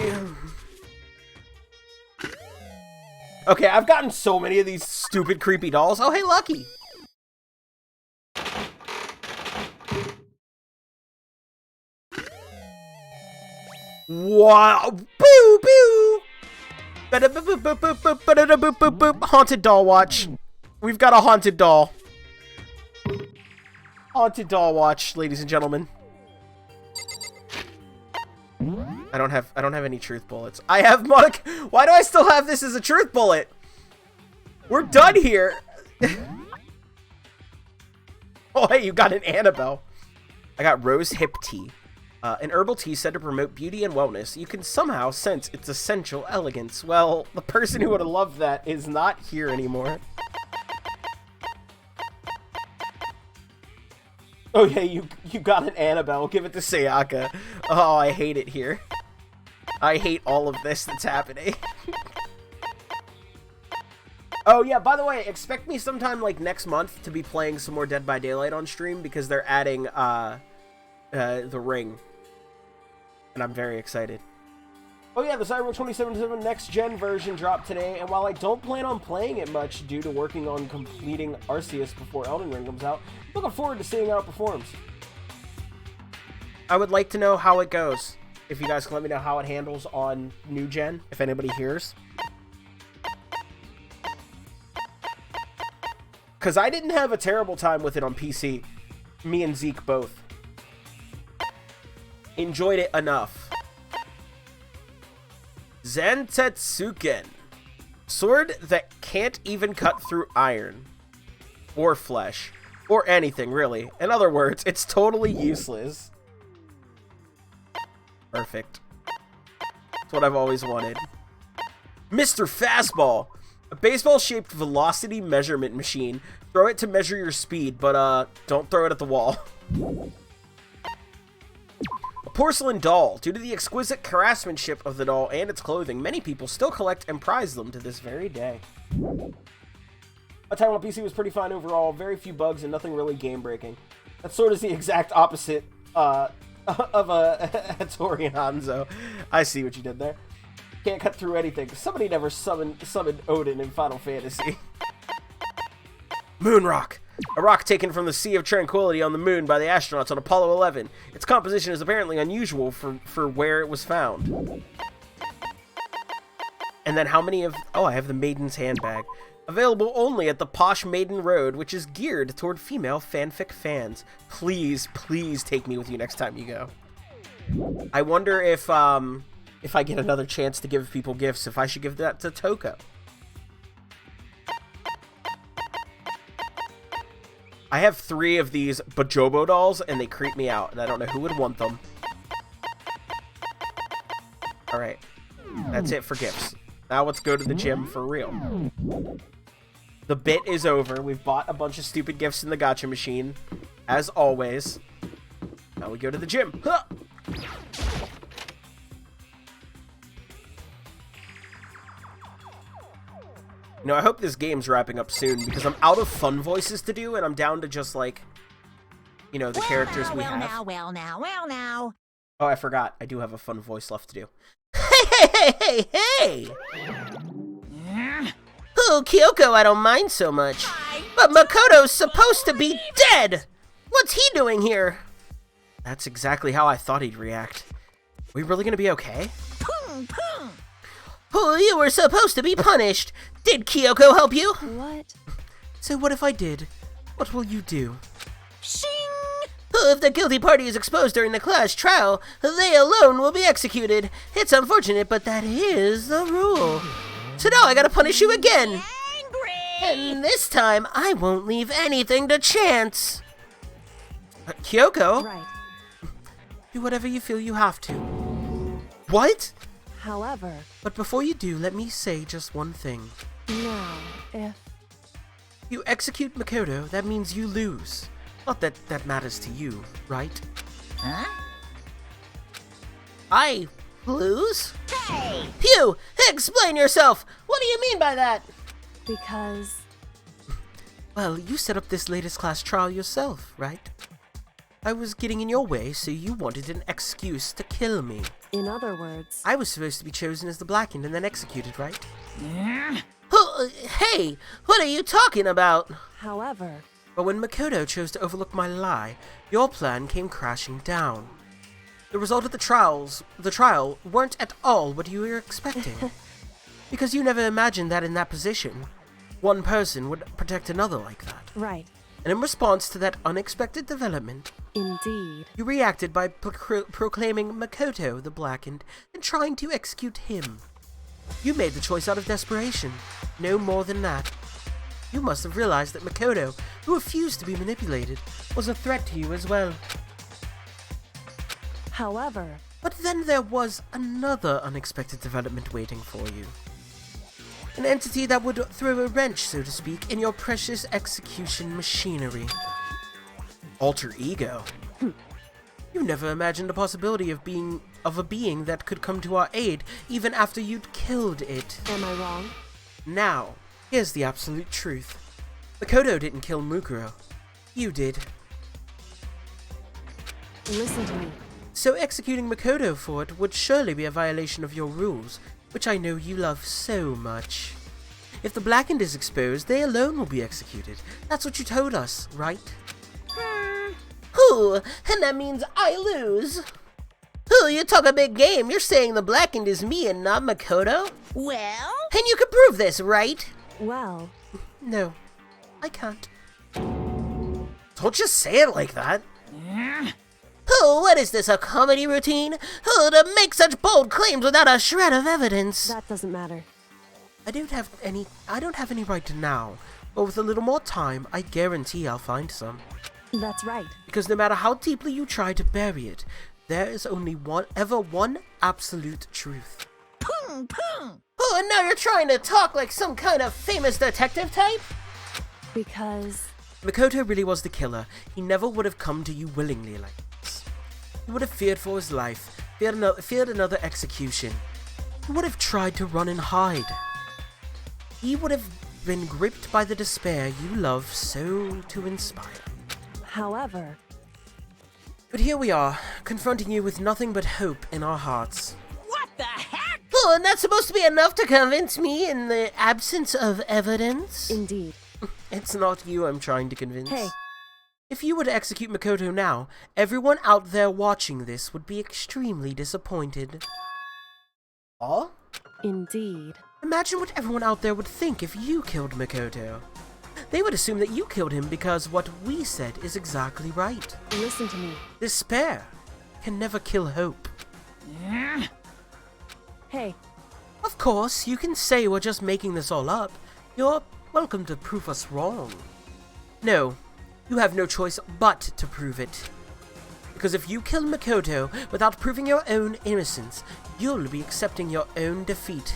Okay, I've gotten so many of these stupid, creepy dolls. Oh, hey, Lucky. Wow. Boo, boo. Haunted doll watch. We've got a haunted doll. Haunted doll watch, ladies and gentlemen. I don't have any truth bullets. I have Monica. Why do I still have this as a truth bullet? We're done here. Oh, hey, you got an Annabelle. I got rose hip tea. An herbal tea said to promote beauty and wellness. You can somehow sense its essential elegance. Well, the person who would have loved that is not here anymore. Oh yeah, you got an Annabelle. Give it to Sayaka. Oh, I hate it here. I hate all of this that's happening. Oh yeah, by the way, expect me sometime like next month to be playing some more Dead by Daylight on stream because they're adding the ring. and I'm very excited. Oh yeah, the Cyber 2077 Next Gen version dropped today, and while I don't plan on playing it much due to working on completing Arceus before Elden Ring comes out, I'm looking forward to seeing how it performs. I would like to know how it goes. If you guys can let me know how it handles on New Gen, if anybody hears. Because I didn't have a terrible time with it on PC. Me and Zeke both. Enjoyed it enough. Zantetsuken. Sword that can't even cut through iron. Or flesh. Or anything, really. In other words, it's totally useless. Perfect. That's what I've always wanted. Mr. Fastball. A baseball-shaped velocity measurement machine. Throw it to measure your speed, but don't throw it at the wall. A porcelain doll. Due to the exquisite craftsmanship of the doll and its clothing, many people still collect and prize them to this very day. My time on PC was pretty fine overall. Very few bugs and nothing really game-breaking. That sword is the exact opposite of a Hattori and Hanzo. I see what you did there. Can't cut through anything. Somebody never summoned Odin in Final Fantasy. Moon rock. A rock taken from the Sea of Tranquility on the moon by the astronauts on Apollo 11. Its composition is apparently unusual for where it was found. And then how many of... Oh, I have the Maiden's Handbag. Available only at the Posh Maiden Road, which is geared toward female fanfic fans. Please, please take me with you next time you go. I wonder if I get another chance to give people gifts, if I should give that to Toko. I have 3 of these Bajobo dolls, and they creep me out, and I don't know who would want them. Alright. That's it for gifts. Now let's go to the gym for real. The bit is over. We've bought a bunch of stupid gifts in the gacha machine, as always. Now we go to the gym. Huh! You know, I hope this game's wrapping up soon, because I'm out of fun voices to do, and I'm down to just, like, you know, the characters we have. Well now. Oh, I forgot. I do have a fun voice left to do. Hey! Oh, Kyoko, I don't mind so much. But Makoto's supposed to be dead! What's he doing here? That's exactly how I thought he'd react. Are we really gonna be okay? Oh, you were supposed to be punished. Did Kyoko help you? What? So what if I did? What will you do? Shing! Oh, if the guilty party is exposed during the class trial, they alone will be executed. It's unfortunate, but that is the rule. So now I gotta punish you again. Angry! And this time, I won't leave anything to chance. Kyoko? Right. Do whatever you feel you have to. What? However, But before you do, let me say just one thing. now, if... You execute Makoto, that means you lose. Not that that matters to you, right? Huh? I lose? Hey! Pew! Explain yourself! What do you mean by that? Because... Well, you set up this latest class trial yourself, right? I was getting in your way, so you wanted an excuse to kill me. In other words... I was supposed to be chosen as the Blackened and then executed, right? Yeah. Hey! What are you talking about? However... But when Makoto chose to overlook my lie, your plan came crashing down. The result of the trial weren't at all what you were expecting. Because you never imagined that in that position, one person would protect another like that. Right. And in response to that unexpected development, Indeed. you reacted by proclaiming Makoto the Blackened and trying to execute him. You made the choice out of desperation, no more than that. You must have realized that Makoto, who refused to be manipulated, was a threat to you as well. However... But then there was another unexpected development waiting for you. An entity that would throw a wrench, so to speak, in your precious execution machinery. Alter ego. You never imagined the possibility of a being that could come to our aid even after you'd killed it. Am I wrong? Now, here's the absolute truth. Makoto didn't kill Mukuro. You did. Listen to me. So executing Makoto for it would surely be a violation of your rules, which I know you love so much. If the blackened is exposed, they alone will be executed. That's what you told us, right? Ooh, and that means I lose. Ooh, you talk a big game. You're saying the blackened is me and not Makoto? Well? And you can prove this, right? Well, No, I can't. Don't just say it like that. Oh, what is this, a comedy routine? Oh, to make such bold claims without a shred of evidence. that doesn't matter. I don't have any right now, but with a little more time, I guarantee I'll find some. That's right. Because no matter how deeply you try to bury it, there is only one absolute truth. Pung, pung. Oh, and now you're trying to talk like some kind of famous detective type? Because Makoto really was the killer. He never would have come to you willingly like this. He would have feared for his life, feared another execution. He would have tried to run and hide. He would have been gripped by the despair you love so to inspire. however, But here we are, confronting you with nothing but hope in our hearts. What the heck? Oh, and that's supposed to be enough to convince me in the absence of evidence? indeed. It's not you I'm trying to convince. Hey. If you were to execute Makoto now, everyone out there watching this would be extremely disappointed. Oh? Indeed. Imagine what everyone out there would think if you killed Makoto. They would assume that you killed him because what we said is exactly right. Listen to me. Despair can never kill hope. Hey, Of course, you can say we're just making this all up. You're welcome to prove us wrong. No, you have no choice but to prove it. Because if you kill Makoto without proving your own innocence, you'll be accepting your own defeat.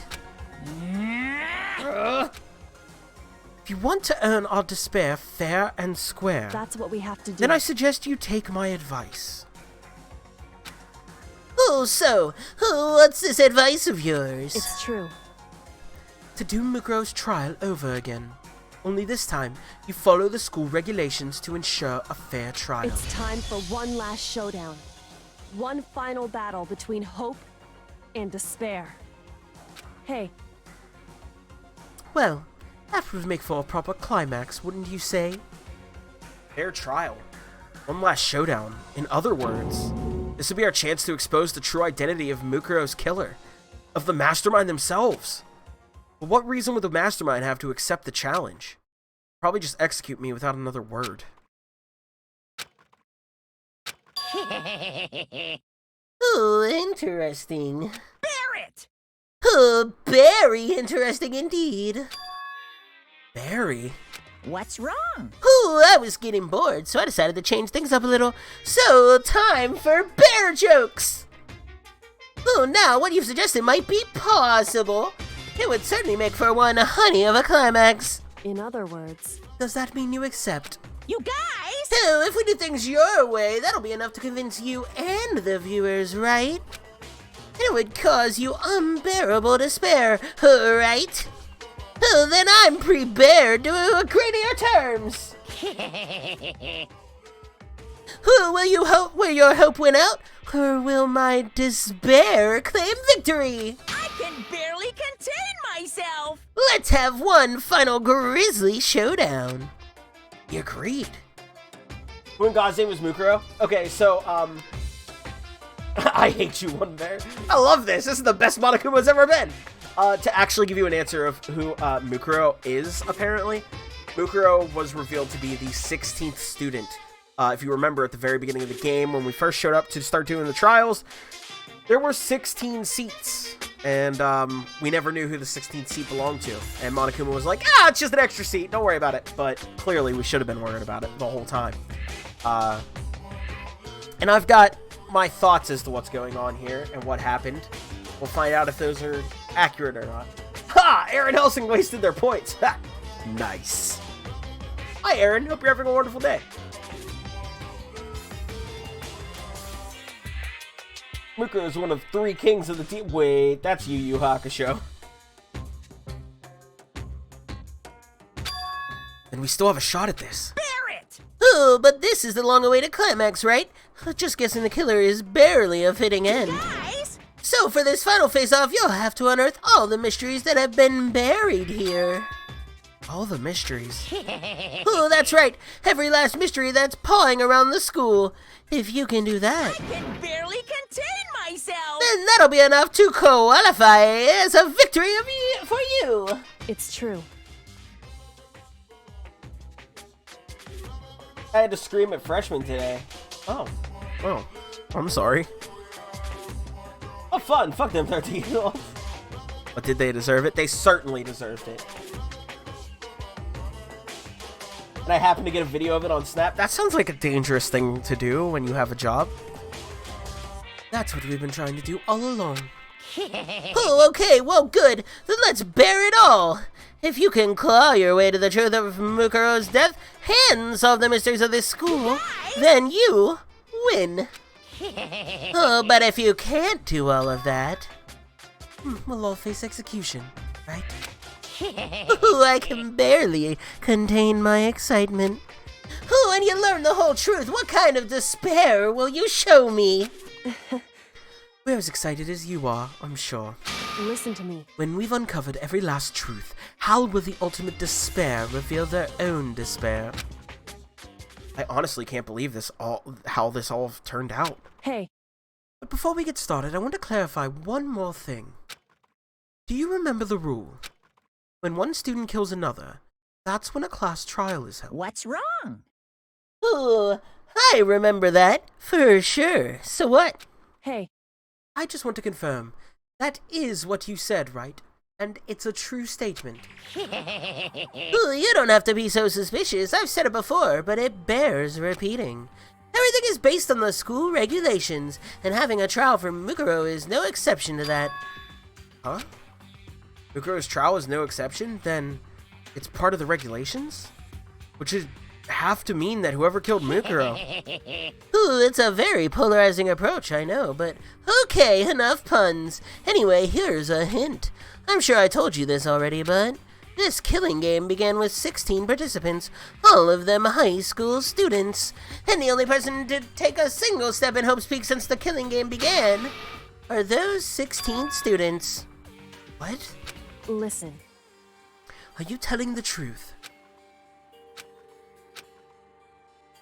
If you want to earn our despair fair and square, that's what we have to do. then I suggest you take my advice. So, what's this advice of yours? It's true. To do Mugro's trial over again. Only this time, you follow the school regulations to ensure a fair trial. It's time for one last showdown. One final battle between hope and despair. Hey, Well, that would make for a proper climax, wouldn't you say? Fair trial. One last showdown. In other words, this would be our chance to expose the true identity of Mukuro's killer, of the mastermind themselves. But what reason would the mastermind have to accept the challenge? Probably just execute me without another word. Oh, interesting. Barrett! Oh, very interesting indeed. Barry? What's wrong? Ooh, I was getting bored, so I decided to change things up a little. So, time for bear jokes! Oh, now what you've suggested might be possible. It would certainly make for one honey of a climax. in other words, Does that mean you accept? You guys! So, if we do things your way, that'll be enough to convince you and the viewers, right? It would cause you unbearable despair, right? Oh, then I'm prepared to agree to your terms. Will your hope win out, or will my despair claim victory? I can barely contain myself! Let's have one final grisly showdown. You agreed. Who in God's name was Mukuro? Okay, so, I hate you, One Bear. I love this. This is the best Monokuma's ever been. To actually give you an answer of who Mukuro is, apparently, Mukuro was revealed to be the 16th student. If you remember at the very beginning of the game, when we first showed up to start doing the trials, there were 16 seats. And we never knew who the 16th seat belonged to. And Monokuma was like, it's just an extra seat. Don't worry about it. But clearly we should have been worried about it the whole time. And I've got my thoughts as to what's going on here and what happened. We'll find out if those are accurate or not. Ha! Aaron Helsing wasted their points. Ha! Nice. Hi, Aaron. Hope you're having a wonderful day. Mukuro is one of 3 kings of the team. Wait, that's Yu Yu Hakusho. And we still have a shot at this. Barrett! Oh, but this is the long-awaited climax, right? Just guessing the killer is barely a fitting end. Guys! So for this final face-off, you'll have to unearth all the mysteries that have been buried here. All the mysteries? Oh, that's right. Every last mystery that's pawing around the school. If you can do that, I can barely contain myself! then that'll be enough to qualify as a victory for you. It's true. I had to scream at freshmen today. Oh, I'm sorry. Oh, fun. Fuck them 13-year-olds. But did they deserve it? They certainly deserved it. And I happened to get a video of it on Snap. That sounds like a dangerous thing to do when you have a job. That's what we've been trying to do all along. Oh, okay, well, good. Then let's bear it all. If you can claw your way to the truth of Mukuro's death and solve the mysteries of this school, then you win. Oh, but if you can't do all of that, we'll all face execution, right? Ooh, I can barely contain my excitement. Ooh, and you learn the whole truth. What kind of despair will you show me? We're as excited as you are, I'm sure. Listen to me. When we've uncovered every last truth, how will the ultimate despair reveal their own despair? I honestly can't believe how this all turned out. Hey. But before we get started, I want to clarify one more thing. Do you remember the rule? When one student kills another, that's when a class trial is held. What's wrong? Oh, I remember that, for sure. So what? Hey. I just want to confirm, that is what you said, right? And it's a true statement. Ooh, you don't have to be so suspicious. I've said it before, but it bears repeating. Everything is based on the school regulations, and having a trial for Mukuro is no exception to that. Huh? Mukuro's trial is no exception? Then it's part of the regulations? Which would have to mean that whoever killed Mukuro... Ooh, it's a very polarizing approach, I know, but okay, enough puns. Anyway, here's a hint. I'm sure I told you this already, but this killing game began with 16 participants, all of them high school students. And the only person to take a single step in Hope's Peak since the killing game began are those 16 students. What? Listen. Are you telling the truth?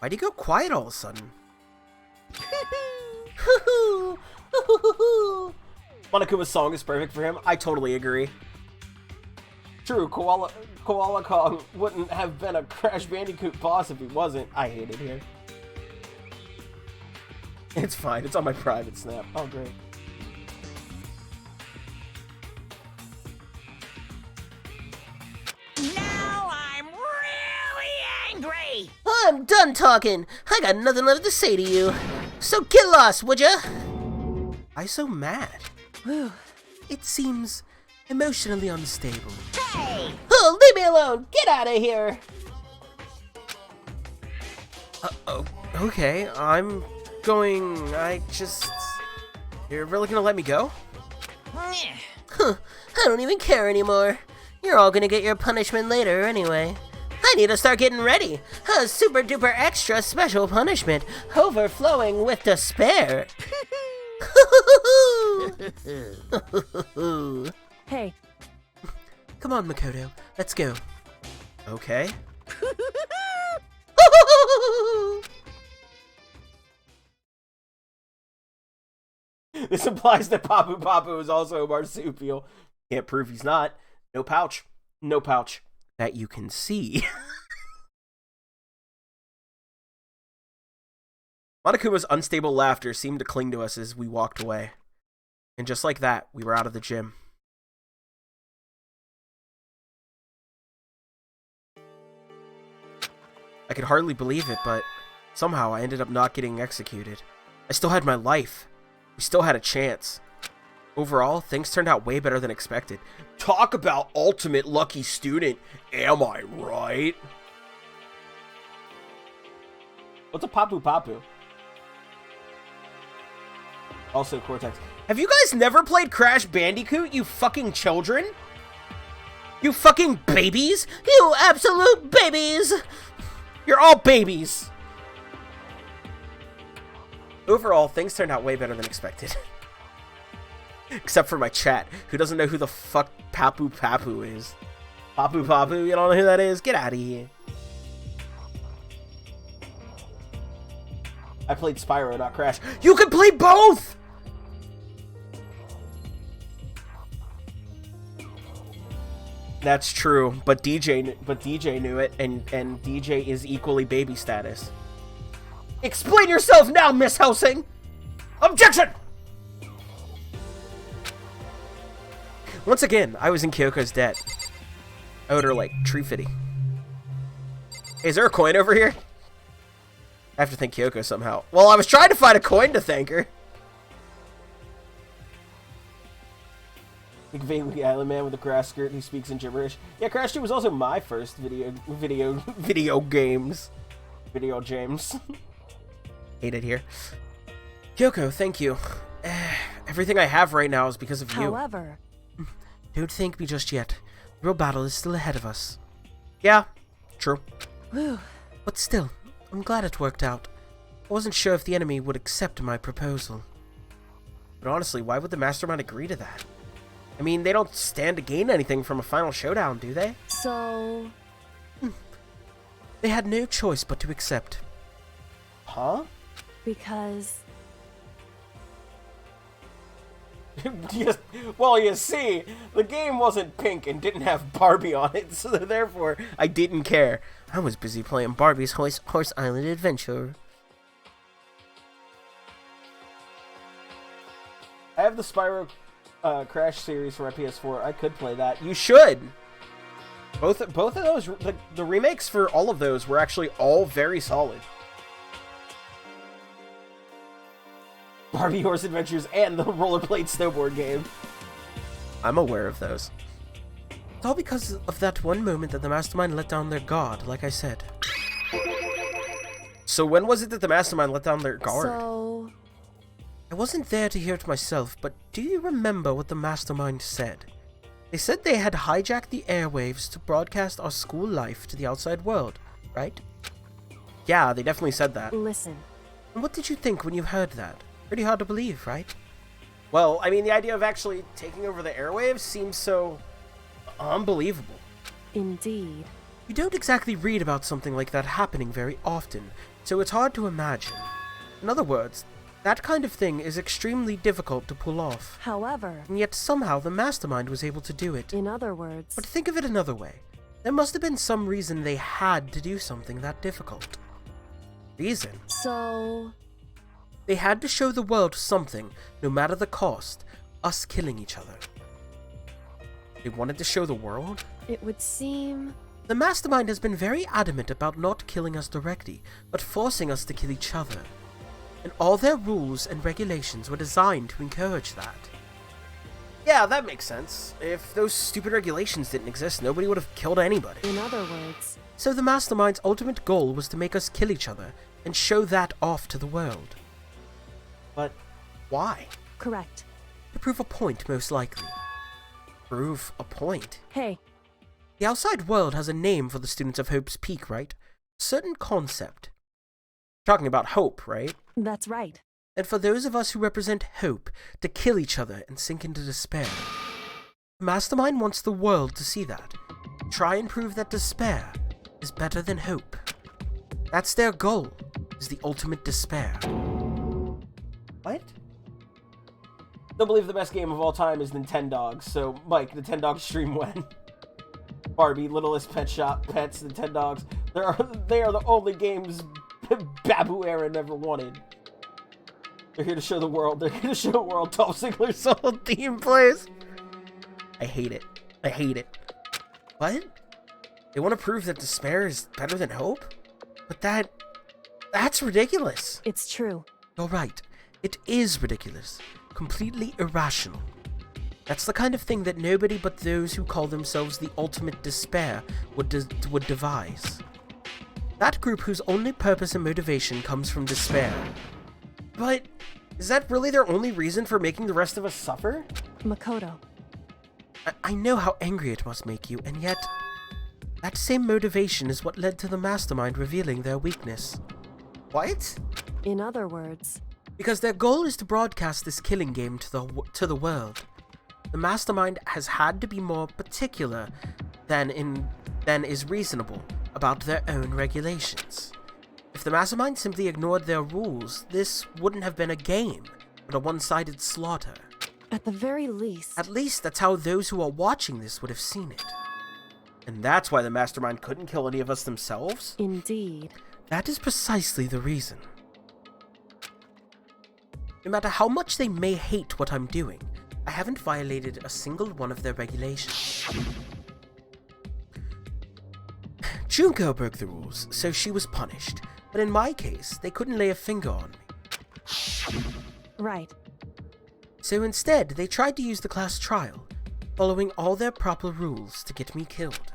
Why'd he go quiet all of a sudden? Monokuma's song is perfect for him. I totally agree. True, Koala Kong wouldn't have been a Crash Bandicoot boss if he wasn't. I hate it here. It's fine. It's on my private Snap. Oh, great. Now I'm really angry! I'm done talking. I got nothing left to say to you. So get lost, would ya? Why so mad? It seems emotionally unstable. Hey! Oh, leave me alone! Get out of here! Oh, okay, I'm going... You're really gonna let me go? Huh, I don't even care anymore. You're all gonna get your punishment later anyway. I need to start getting ready. A super duper extra special punishment, overflowing with despair. Hey. Come on, Makoto. Let's go. Okay. This implies that Papu Papu is also a marsupial. Can't prove he's not. No pouch. No pouch. That you can see. Monokuma's unstable laughter seemed to cling to us as we walked away. And just like that, we were out of the gym. I could hardly believe it, but somehow I ended up not getting executed. I still had my life. We still had a chance. Overall, things turned out way better than expected. Talk about ultimate lucky student, am I right? What's a Papu Papu? Also Cortex. Have you guys never played Crash Bandicoot, you fucking children? You fucking babies? You absolute babies! You're all babies! Overall, things turned out way better than expected. Except for my chat, who doesn't know who the fuck Papu Papu is. Papu Papu, you don't know who that is? Get out of here. I played Spyro, not Crash. You can play both! That's true, but DJ knew it, and DJ is equally baby status. Explain yourself now, Miss Helsing! Objection! Once again, I was in Kyoko's debt. I owed her, like, tree fitty. Is there a coin over here? I have to thank Kyoko somehow. Well, I was trying to find a coin to thank her. Vaguely island man with a grass skirt who speaks in gibberish. Yeah, Crash 2 was also my first video games. Video James. Hate it here. Kyoko, thank you. Everything I have right now is because of you. However... Don't thank me just yet. The real battle is still ahead of us. Yeah, true. Whew. But still, I'm glad it worked out. I wasn't sure if the enemy would accept my proposal. But honestly, why would the mastermind agree to that? I mean, they don't stand to gain anything from a final showdown, do they? So... They had no choice but to accept. Huh? Because... Well, you see, the game wasn't pink and didn't have Barbie on it, so therefore I didn't care. I was busy playing Barbie's Horse Island Adventure. I have the Spyro Crash series for my PS4. I could play that. You should! Both of those, the remakes for all of those were actually all very solid. Barbie Horse Adventures and the rollerblade snowboard game. I'm aware of those. It's all because of that one moment that the mastermind let down their guard, like I said. So when was it that the mastermind let down their guard? So... I wasn't there to hear it myself, but do you remember what the mastermind said? They said they had hijacked the airwaves to broadcast our school life to the outside world, right? Yeah, they definitely said that. Listen. And what did you think when you heard that? Pretty hard to believe, right? Well, I mean, the idea of actually taking over the airwaves seems so unbelievable. Indeed. You don't exactly read about something like that happening very often, so it's hard to imagine. In other words, that kind of thing is extremely difficult to pull off. However... And yet somehow the mastermind was able to do it. In other words... But think of it another way. There must have been some reason they had to do something that difficult. Reason? So... They had to show the world something, no matter the cost, us killing each other. They wanted to show the world? It would seem... The mastermind has been very adamant about not killing us directly, but forcing us to kill each other. And all their rules and regulations were designed to encourage that. Yeah, that makes sense. If those stupid regulations didn't exist, nobody would have killed anybody. In other words... So the mastermind's ultimate goal was to make us kill each other, and show that off to the world. But why? Correct. To prove a point, most likely. Prove a point? Hey. The outside world has a name for the students of Hope's Peak, right? Certain concept. Talking about hope, right? That's right. And for those of us who represent hope, to kill each other and sink into despair. The mastermind wants the world to see that. Try and prove that despair is better than hope. That's their goal, is the ultimate despair. What? Don't believe the best game of all time is Nintendogs, so Mike, Nintendogs stream when? Barbie, Littlest Pet Shop, Pets, Nintendogs. They are the only games Babu Era never wanted. They're here to show the world. They're here to show the world Top Ziggler solo theme plays. I hate it. I hate it. What? They want to prove that despair is better than hope? But that's ridiculous. It's true. You're right. It is ridiculous. Completely irrational. That's the kind of thing that nobody but those who call themselves the ultimate despair would devise. That group whose only purpose and motivation comes from despair. But is that really their only reason for making the rest of us suffer? Makoto. I know how angry it must make you, and yet that same motivation is what led to the mastermind revealing their weakness. What? In other words... Because their goal is to broadcast this killing game to the world. The mastermind has had to be more particular than is reasonable about their own regulations. If the mastermind simply ignored their rules, this wouldn't have been a game, but a one-sided slaughter. At the very least. At least that's how those who are watching this would have seen it. And that's why the mastermind couldn't kill any of us themselves? Indeed. That is precisely the reason. No matter how much they may hate what I'm doing, I haven't violated a single one of their regulations. Junko broke the rules, so she was punished. But in my case, they couldn't lay a finger on me. Right. So instead, they tried to use the class trial, following all their proper rules to get me killed.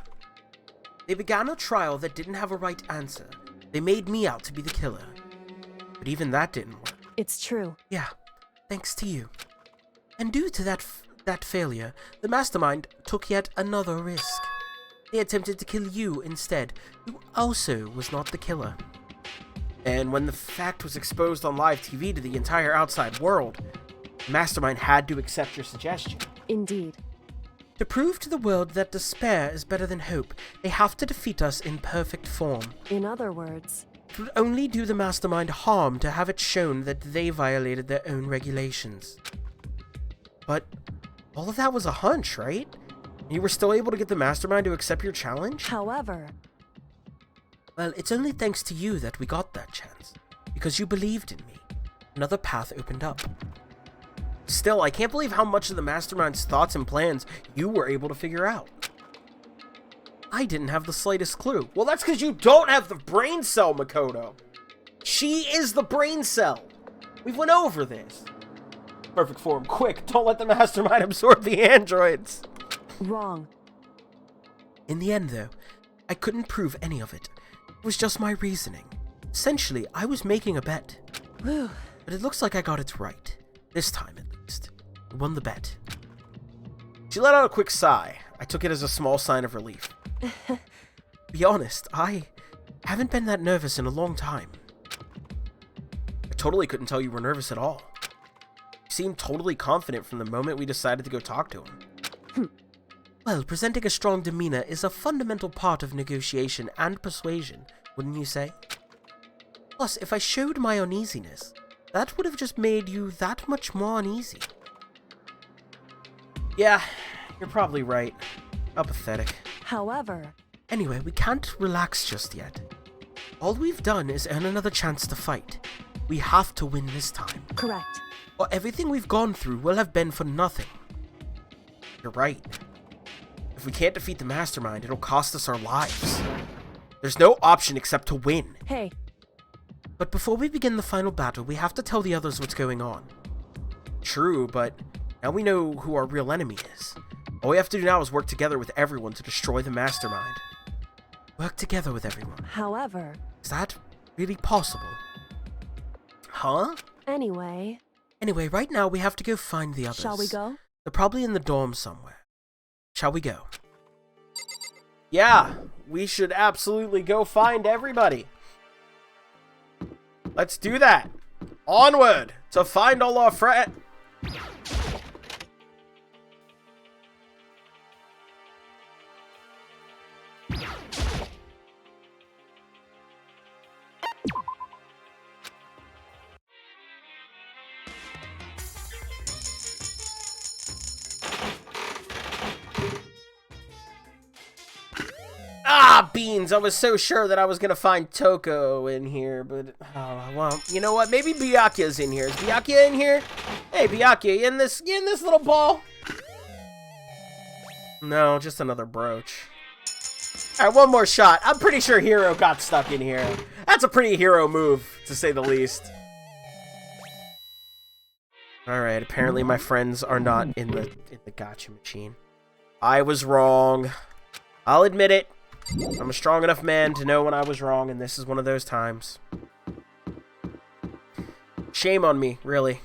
They began a trial that didn't have a right answer. They made me out to be the killer. But even that didn't work. It's true. Yeah, thanks to you. And due to that failure, the mastermind took yet another risk. They attempted to kill you instead, who also was not the killer. And when the fact was exposed on live TV to the entire outside world, the mastermind had to accept your suggestion. Indeed. To prove to the world that despair is better than hope, they have to defeat us in perfect form. In other words, it would only do the mastermind harm to have it shown that they violated their own regulations. But all of that was a hunch, right? You were still able to get the mastermind to accept your challenge? However... Well, it's only thanks to you that we got that chance. Because you believed in me. Another path opened up. Still, I can't believe how much of the mastermind's thoughts and plans you were able to figure out. I didn't have the slightest clue. Well, that's because you don't have the brain cell, Makoto. She is the brain cell. We've went over this. Perfect form. Quick, don't let the mastermind absorb the androids. Wrong. In the end, though, I couldn't prove any of it. It was just my reasoning. Essentially, I was making a bet. Whew. But it looks like I got it right. This time, at least. I won the bet. She let out a quick sigh. I took it as a small sign of relief. Be honest, I haven't been that nervous in a long time. I totally couldn't tell you were nervous at all. You seemed totally confident from the moment we decided to go talk to him. Well, presenting a strong demeanor is a fundamental part of negotiation and persuasion, wouldn't you say? Plus, if I showed my uneasiness, that would have just made you that much more uneasy. Yeah, you're probably right. How pathetic. However... Anyway, we can't relax just yet. All we've done is earn another chance to fight. We have to win this time. Correct. Or everything we've gone through will have been for nothing. You're right. If we can't defeat the mastermind, it'll cost us our lives. There's no option except to win. Hey. But before we begin the final battle, we have to tell the others what's going on. True, but now we know who our real enemy is. All we have to do now is work together with everyone to destroy the mastermind. Work together with everyone. However... Is that really possible? Huh? Anyway, right now we have to go find the others. shall we go? They're probably in the dorm somewhere. Shall we go? Yeah, we should absolutely go find everybody. Let's do that. Onward to find all our friends. Ah, beans! I was so sure that I was gonna find Toko in here, but oh well. You know what? Maybe Byakuya's in here. Is Byakuya in here? Hey, Byakuya, you in this little ball? No, just another brooch. All right, one more shot. I'm pretty sure Hiro got stuck in here. That's a pretty Hiro move, to say the least. All right. Apparently, my friends are not in the gacha machine. I was wrong. I'll admit it. I'm a strong enough man to know when I was wrong, and this is one of those times. Shame on me, really.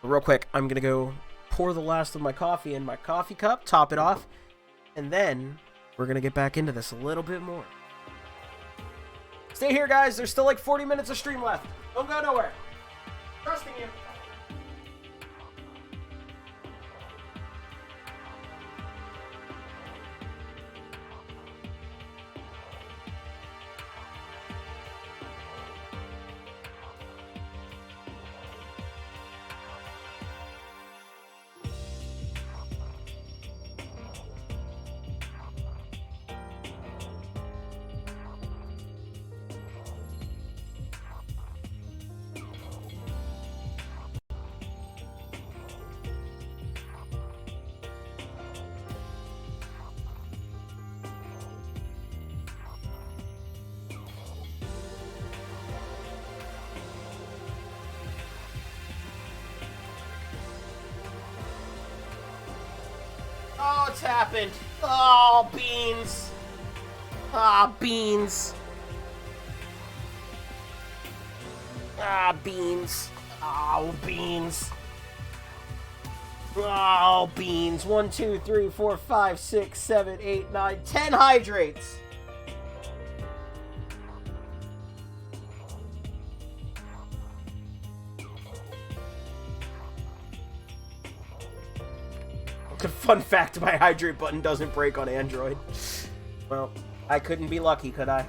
Real quick, I'm gonna go pour the last of my coffee in my coffee cup, top it off, and then we're gonna get back into this a little bit more. Stay here, guys. There's still like 40 minutes of stream left. Don't go nowhere. Trusting you. Oh, it's happened. Oh, beans. Ah, beans. Ah, beans. Oh, beans. Oh, beans. 1, 2, 3, 4, 5, 6, 7, 8, 9, 10 hydrates. Fun fact, my hydrate button doesn't break on Android. Well, I couldn't be lucky, could I?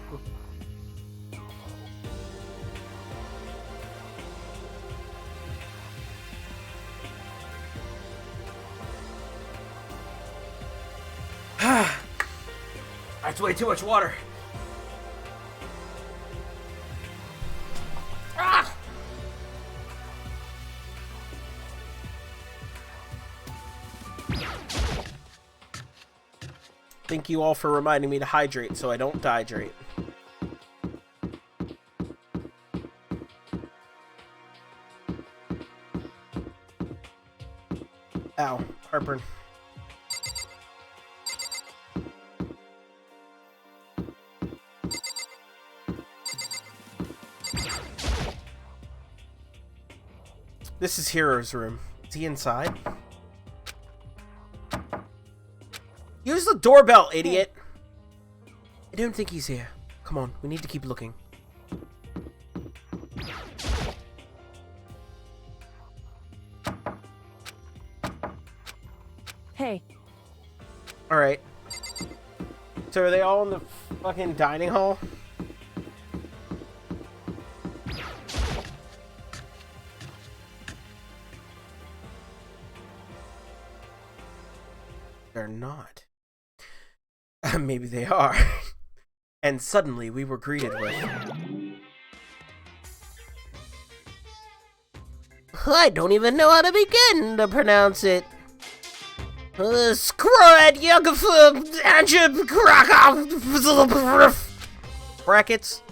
That's way too much water. Ah! Thank you all for reminding me to hydrate so I don't dehydrate. Ow, heartburn. This is Hero's room. Is he inside? Use the doorbell, idiot! I don't think he's here. Come on, we need to keep looking. Hey. Alright. So are they all in the fucking dining hall? They're not. Maybe they are. And suddenly we were greeted with... I don't even know how to begin to pronounce it. Brackets.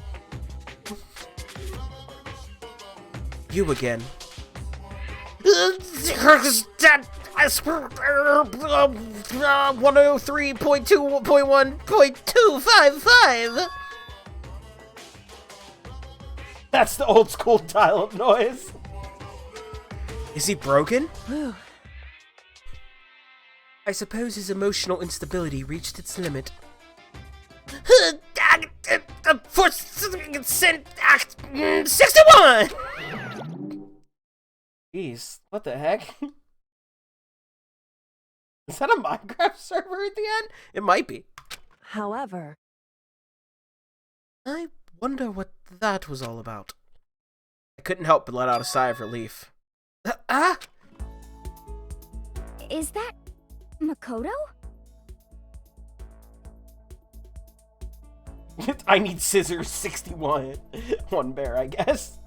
You again. 103.2.1.255. That's the old school dial-up noise. Is he broken? I suppose his emotional instability reached its limit. 61! Jeez, what the heck? Is that a Minecraft server at the end? It might be. However, I wonder what that was all about. I couldn't help but let out a sigh of relief. Is that Makoto? I need scissors 61. One bear, I guess.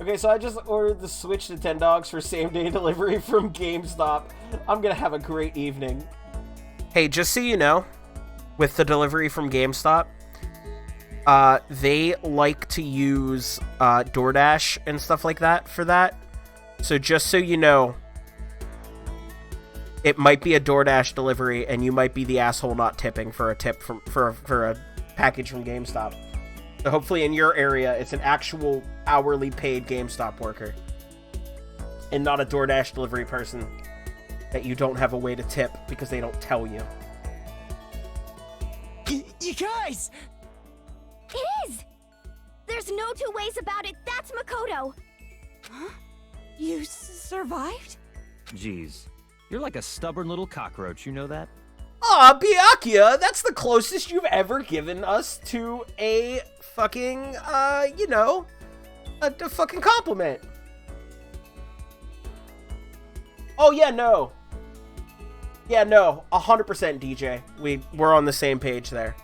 Okay, so I just ordered the Switch to 10 dogs for same-day delivery from GameStop. I'm gonna have a great evening. Hey, just so you know, with the delivery from GameStop, they like to use DoorDash and stuff like that for that. So just so you know, it might be a DoorDash delivery, and you might be the asshole not tipping for a tip for a package from GameStop. So hopefully in your area, it's an actual hourly paid GameStop worker, and not a DoorDash delivery person that you don't have a way to tip because they don't tell you. You guys! It is! There's no two ways about it. That's Makoto. Huh? You survived? Jeez, you're like a stubborn little cockroach, you know that? Aw, Byakuya, that's the closest you've ever given us to a fucking, you know, a fucking compliment. Oh, yeah, no. Yeah, no, 100% DJ. We're on the same page there.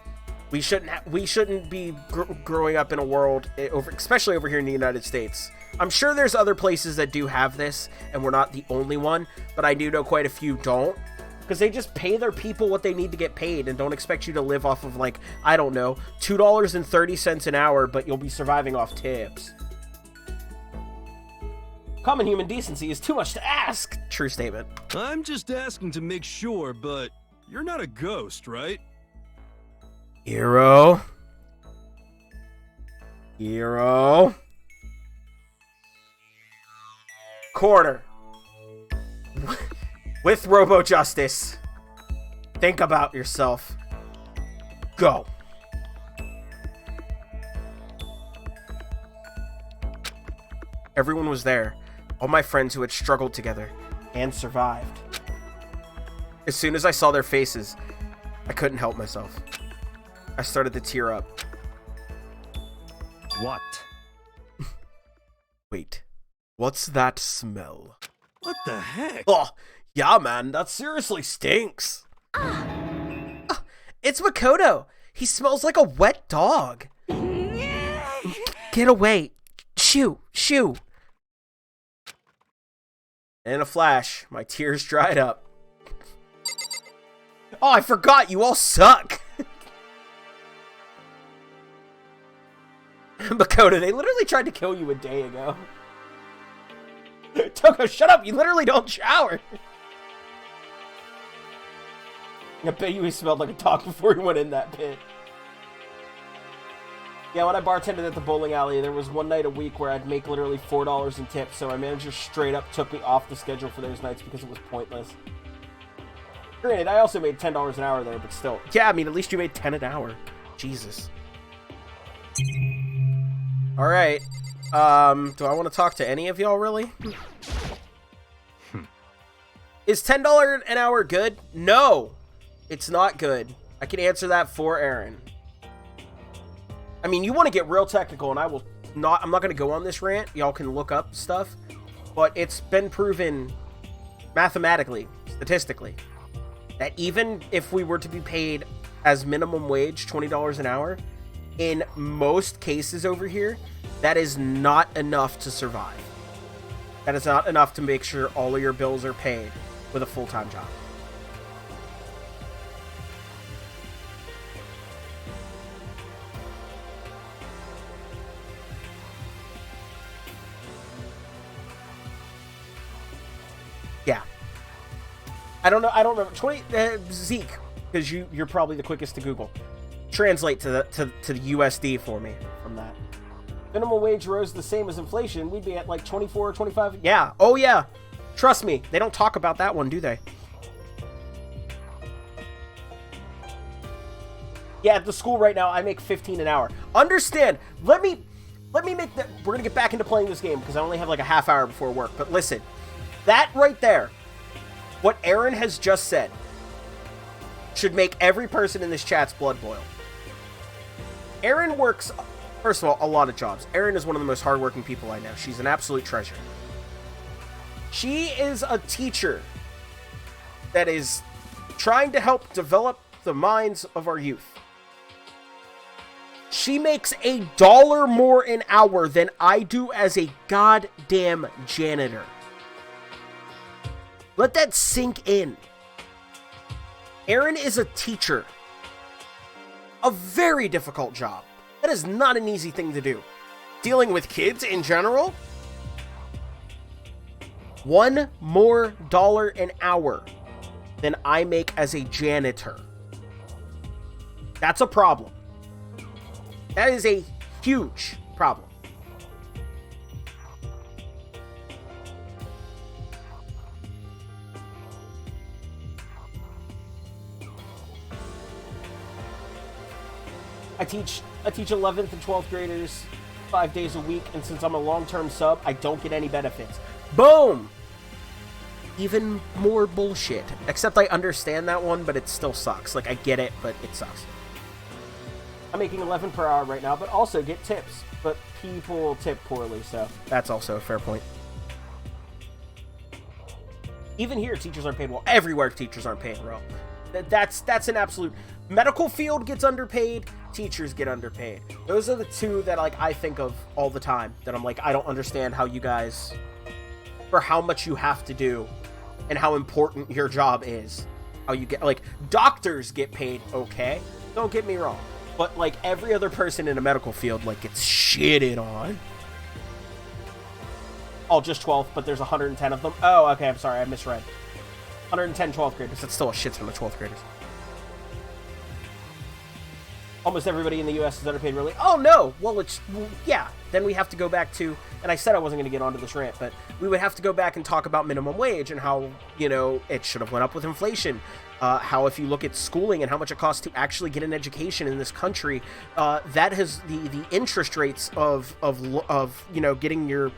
We shouldn't be growing up in a world, especially over here in the United States. I'm sure there's other places that do have this, and we're not the only one, but I do know quite a few don't. Because they just pay their people what they need to get paid and don't expect you to live off of, like, I don't know, $2.30 an hour, but you'll be surviving off tips. Common human decency is too much to ask. True statement. I'm just asking to make sure, but you're not a ghost, right? Hero. Corner. With Robo Justice. Think about yourself. Go. Everyone was there. All my friends who had struggled together and survived. As soon as I saw their faces, I couldn't help myself. I started to tear up. What? Wait, what's that smell? What the heck? Oh, yeah, man, that seriously stinks. It's Makoto. He smells like a wet dog. Get away. Shoo. In a flash, my tears dried up. Oh, I forgot, you all suck. Makoto, they literally tried to kill you a day ago. Toko, shut up, you literally don't shower. I bet you he smelled like a dog before he went in that pit. Yeah, when I bartended at the bowling alley, there was one night a week where I'd make literally $4 in tips, so my manager straight up took me off the schedule for those nights because it was pointless. Granted, I also made $10 an hour there, but still. Yeah, I mean, at least you made 10 an hour. Jesus. Alright. Do I want to talk to any of y'all, really? Is $10 an hour good? No! It's not good. I can answer that for Aaron. I mean, you want to get real technical, and I'm not going to go on this rant. Y'all can look up stuff. But it's been proven mathematically, statistically, that even if we were to be paid as minimum wage, $20 an hour, in most cases over here, that is not enough to survive. That is not enough to make sure all of your bills are paid with a full-time job. Yeah. I don't know. I don't remember. Zeke, because you're probably the quickest to Google. Translate to the USD for me from that. Minimum wage rose the same as inflation. We'd be at like 24 or 25. Yeah. Oh yeah. Trust me. They don't talk about that one, do they? Yeah, at the school right now, I make 15 an hour. Understand. Let me make that. We're gonna get back into playing this game because I only have like a half hour before work. But listen, that right there, what Aaron has just said, should make every person in this chat's blood boil. Aaron works, first of all, a lot of jobs. Aaron is one of the most hardworking people I know. She's an absolute treasure. She is a teacher that is trying to help develop the minds of our youth. She makes $1 more an hour than I do as a goddamn janitor. Let that sink in. Aaron is a teacher. A very difficult job. That is not an easy thing to do. Dealing with kids in general. $1 more an hour than I make as a janitor. That's a problem. That is a huge problem. I teach 11th and 12th graders 5 days a week, and since I'm a long-term sub, I don't get any benefits. Boom! Even more bullshit. Except I understand that one, but it still sucks. Like, I get it, but it sucks. I'm making 11 per hour right now, but also get tips. But people tip poorly, so that's also a fair point. Even here, teachers aren't paid well. Everywhere, teachers aren't paid well. That's an absolute... Medical field gets underpaid, teachers get underpaid. Those are the two that, like, I think of all the time. That I'm like, I don't understand how you guys... For how much you have to do, and how important your job is. How you get... Like, doctors get paid okay. Don't get me wrong. But, like, every other person in a medical field, like, gets shitted on. Oh, just 12th, but there's 110 of them. Oh, okay, I'm sorry, I misread. 110 12th graders. That's still a shit ton of 12th graders. Almost everybody in the U.S. is underpaid, really. Oh, no! Well, yeah. Then we have to go back to... And I said I wasn't going to get onto this rant, but we would have to go back and talk about minimum wage and how, you know, it should have went up with inflation. How if you look at schooling and how much it costs to actually get an education in this country, that has... The interest rates of you know, getting your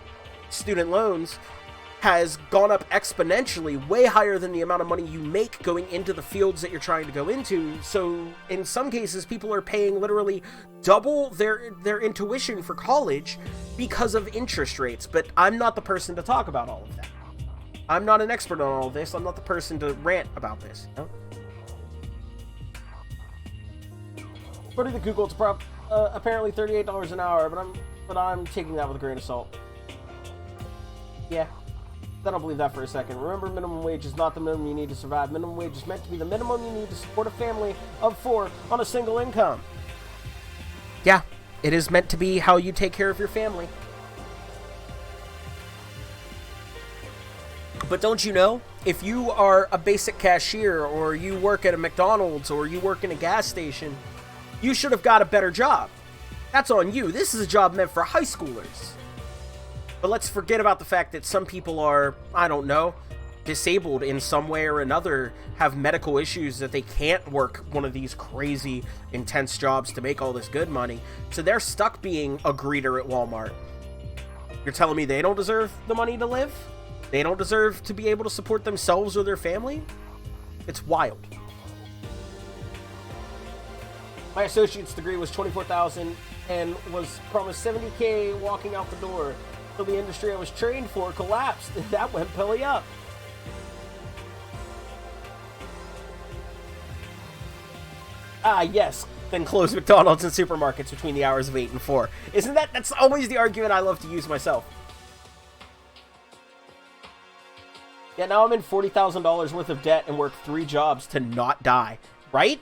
student loans has gone up exponentially, way higher than the amount of money you make going into the fields that you're trying to go into. So in some cases, people are paying literally double their intuition for college because of interest rates. But I'm not the person to talk about all of that. I'm not an expert on all of this. I'm not the person to rant about this. You know? According to Google, it's apparently $38 an hour, but I'm taking that with a grain of salt. Yeah. I don't believe that for a second. Remember, minimum wage is not the minimum you need to survive. Minimum wage is meant to be the minimum you need to support a family of 4 on a single income. Yeah, it is meant to be how you take care of your family. But don't you know, if you are a basic cashier, or you work at a McDonald's, or you work in a gas station, you should have got a better job. That's on you. This is a job meant for high schoolers. But let's forget about the fact that some people are, I don't know, disabled in some way or another, have medical issues that they can't work one of these crazy, intense jobs to make all this good money. So they're stuck being a greeter at Walmart. You're telling me they don't deserve the money to live? They don't deserve to be able to support themselves or their family? It's wild. My associate's degree was $24,000 and was promised $70K walking out the door. So the industry I was trained for collapsed, and that went belly up. Ah, yes. Then close McDonald's and supermarkets between the hours of 8 and 4. Isn't that's always the argument I love to use myself. Yeah, now I'm in $40,000 worth of debt and work 3 jobs to not die. Right?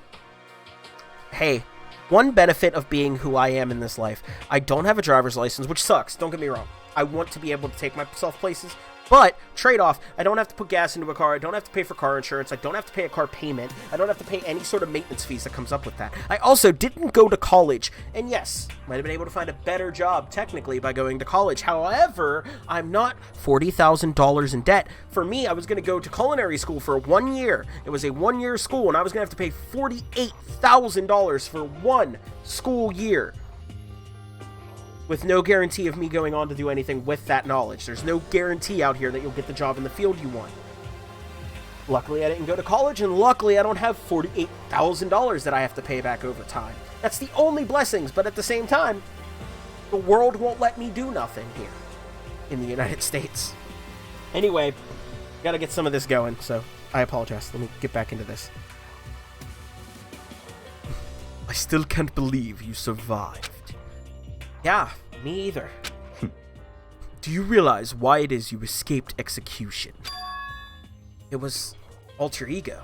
Hey, one benefit of being who I am in this life, I don't have a driver's license, which sucks, don't get me wrong. I want to be able to take myself places, but trade-off, I don't have to put gas into a car, I don't have to pay for car insurance, I don't have to pay a car payment, I don't have to pay any sort of maintenance fees that comes up with that. I also didn't go to college, and yes, might have been able to find a better job technically by going to college. However, I'm not $40,000 in debt. For me, I was going to go to culinary school for 1 year. It was a 1-year school, and I was going to have to pay $48,000 for 1 school year, with no guarantee of me going on to do anything with that knowledge. There's no guarantee out here that you'll get the job in the field you want. Luckily, I didn't go to college, and luckily, I don't have $48,000 that I have to pay back over time. That's the only blessings, but at the same time, the world won't let me do nothing here in the United States. Anyway, gotta get some of this going, so I apologize. Let me get back into this. I still can't believe you survived. Yeah, me either. Do you realize why it is you escaped execution? It was alter ego.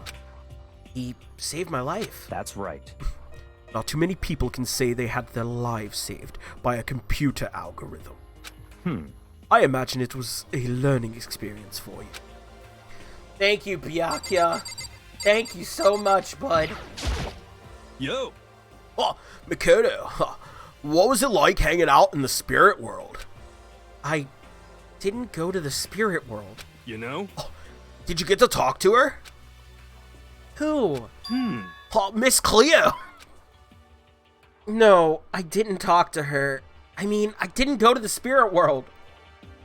He saved my life. That's right. Not too many people can say they had their lives saved by a computer algorithm. I imagine it was a learning experience for you. Thank you, Byakuya. Thank you so much, bud. Yo! Oh, Mikoto. What was it like hanging out in the spirit world? I didn't go to the spirit world. You know? Oh, did you get to talk to her? Who? Oh, Miss Cleo. No, I didn't talk to her. I mean, I didn't go to the spirit world.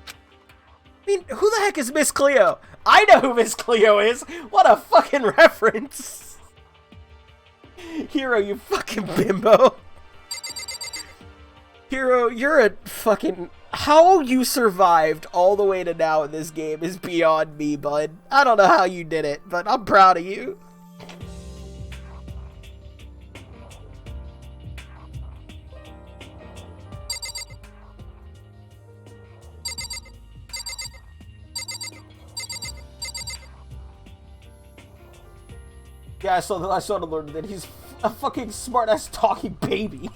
I mean, who the heck is Miss Cleo? I know who Miss Cleo is. What a fucking reference. Hero, you fucking bimbo. Hero, you're a fucking... How you survived all the way to now in this game is beyond me, bud. I don't know how you did it, but I'm proud of you. Yeah, I saw the learn that he's a fucking smart-ass talking baby.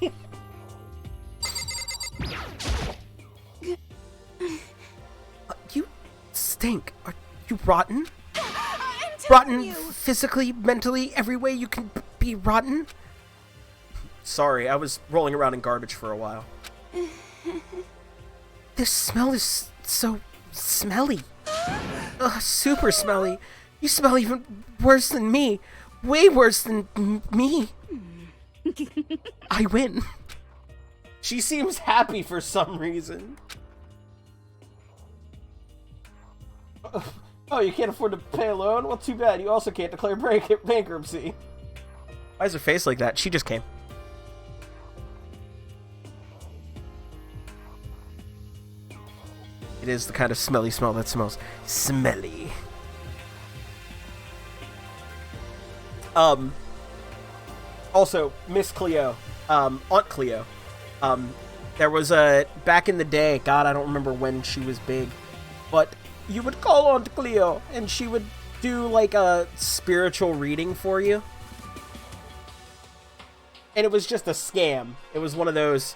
You stink. Are you rotten? Rotten physically, mentally, every way you can be rotten? Sorry, I was rolling around in garbage for a while. This smell is so smelly. Ugh, super smelly. You smell even worse than me. Way worse than me. I win. She seems happy for some reason. Oh, you can't afford to pay a loan? Well, too bad. You also can't declare bankruptcy. Why is her face like that? She just came. It is the kind of smelly smell that smells smelly. Also, Miss Cleo, Aunt Cleo, there was back in the day, God, I don't remember when she was big, but you would call Aunt Cleo, and she would do, like, a spiritual reading for you. And it was just a scam. It was one of those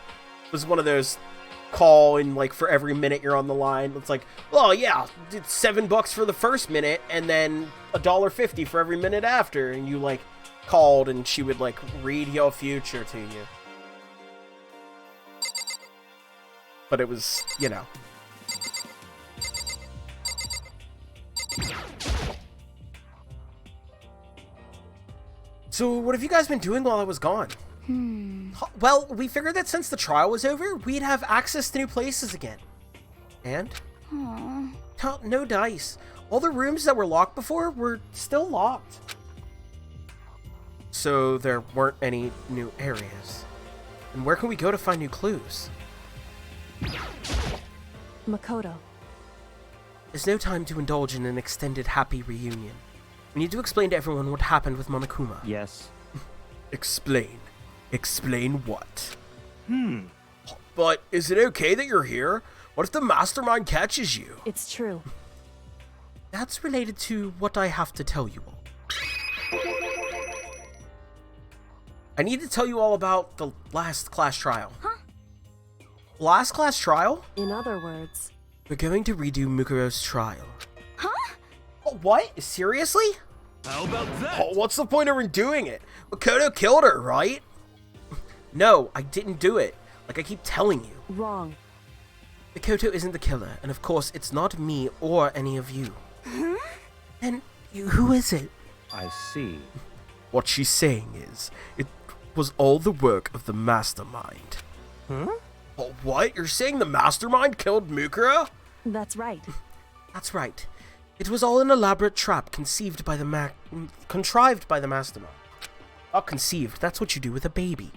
call, and, like, for every minute you're on the line, it's like, oh, yeah, it's $7 for the first minute, and then $1.50 for every minute after, and you, like, called, and she would, like, read your future to you. But it was, you know. So, what have you guys been doing while I was gone? Well, we figured that since the trial was over, we'd have access to new places again. And? No dice. All the rooms that were locked before were still locked. So there weren't any new areas. And where can we go to find new clues? Makoto. There's no time to indulge in an extended happy reunion. We need to explain to everyone what happened with Monokuma. Yes. Explain. Explain what? But is it okay that you're here? What if the mastermind catches you? It's true. That's related to what I have to tell you all. I need to tell you all about the last class trial. Last class trial? In other words... We're going to redo Mukuro's trial. Huh? What? Seriously? How about that? Oh, what's the point of redoing it? Makoto killed her, right? No, I didn't do it. Like I keep telling you. Wrong. Makoto isn't the killer, and of course it's not me or any of you. Then who is it? I see. What she's saying is, it was all the work of the mastermind. Oh, what? You're saying the mastermind killed Mukuro? That's right. That's right. It was all an elaborate trap conceived by the contrived by the mastermind. Not conceived, that's what you do with a baby.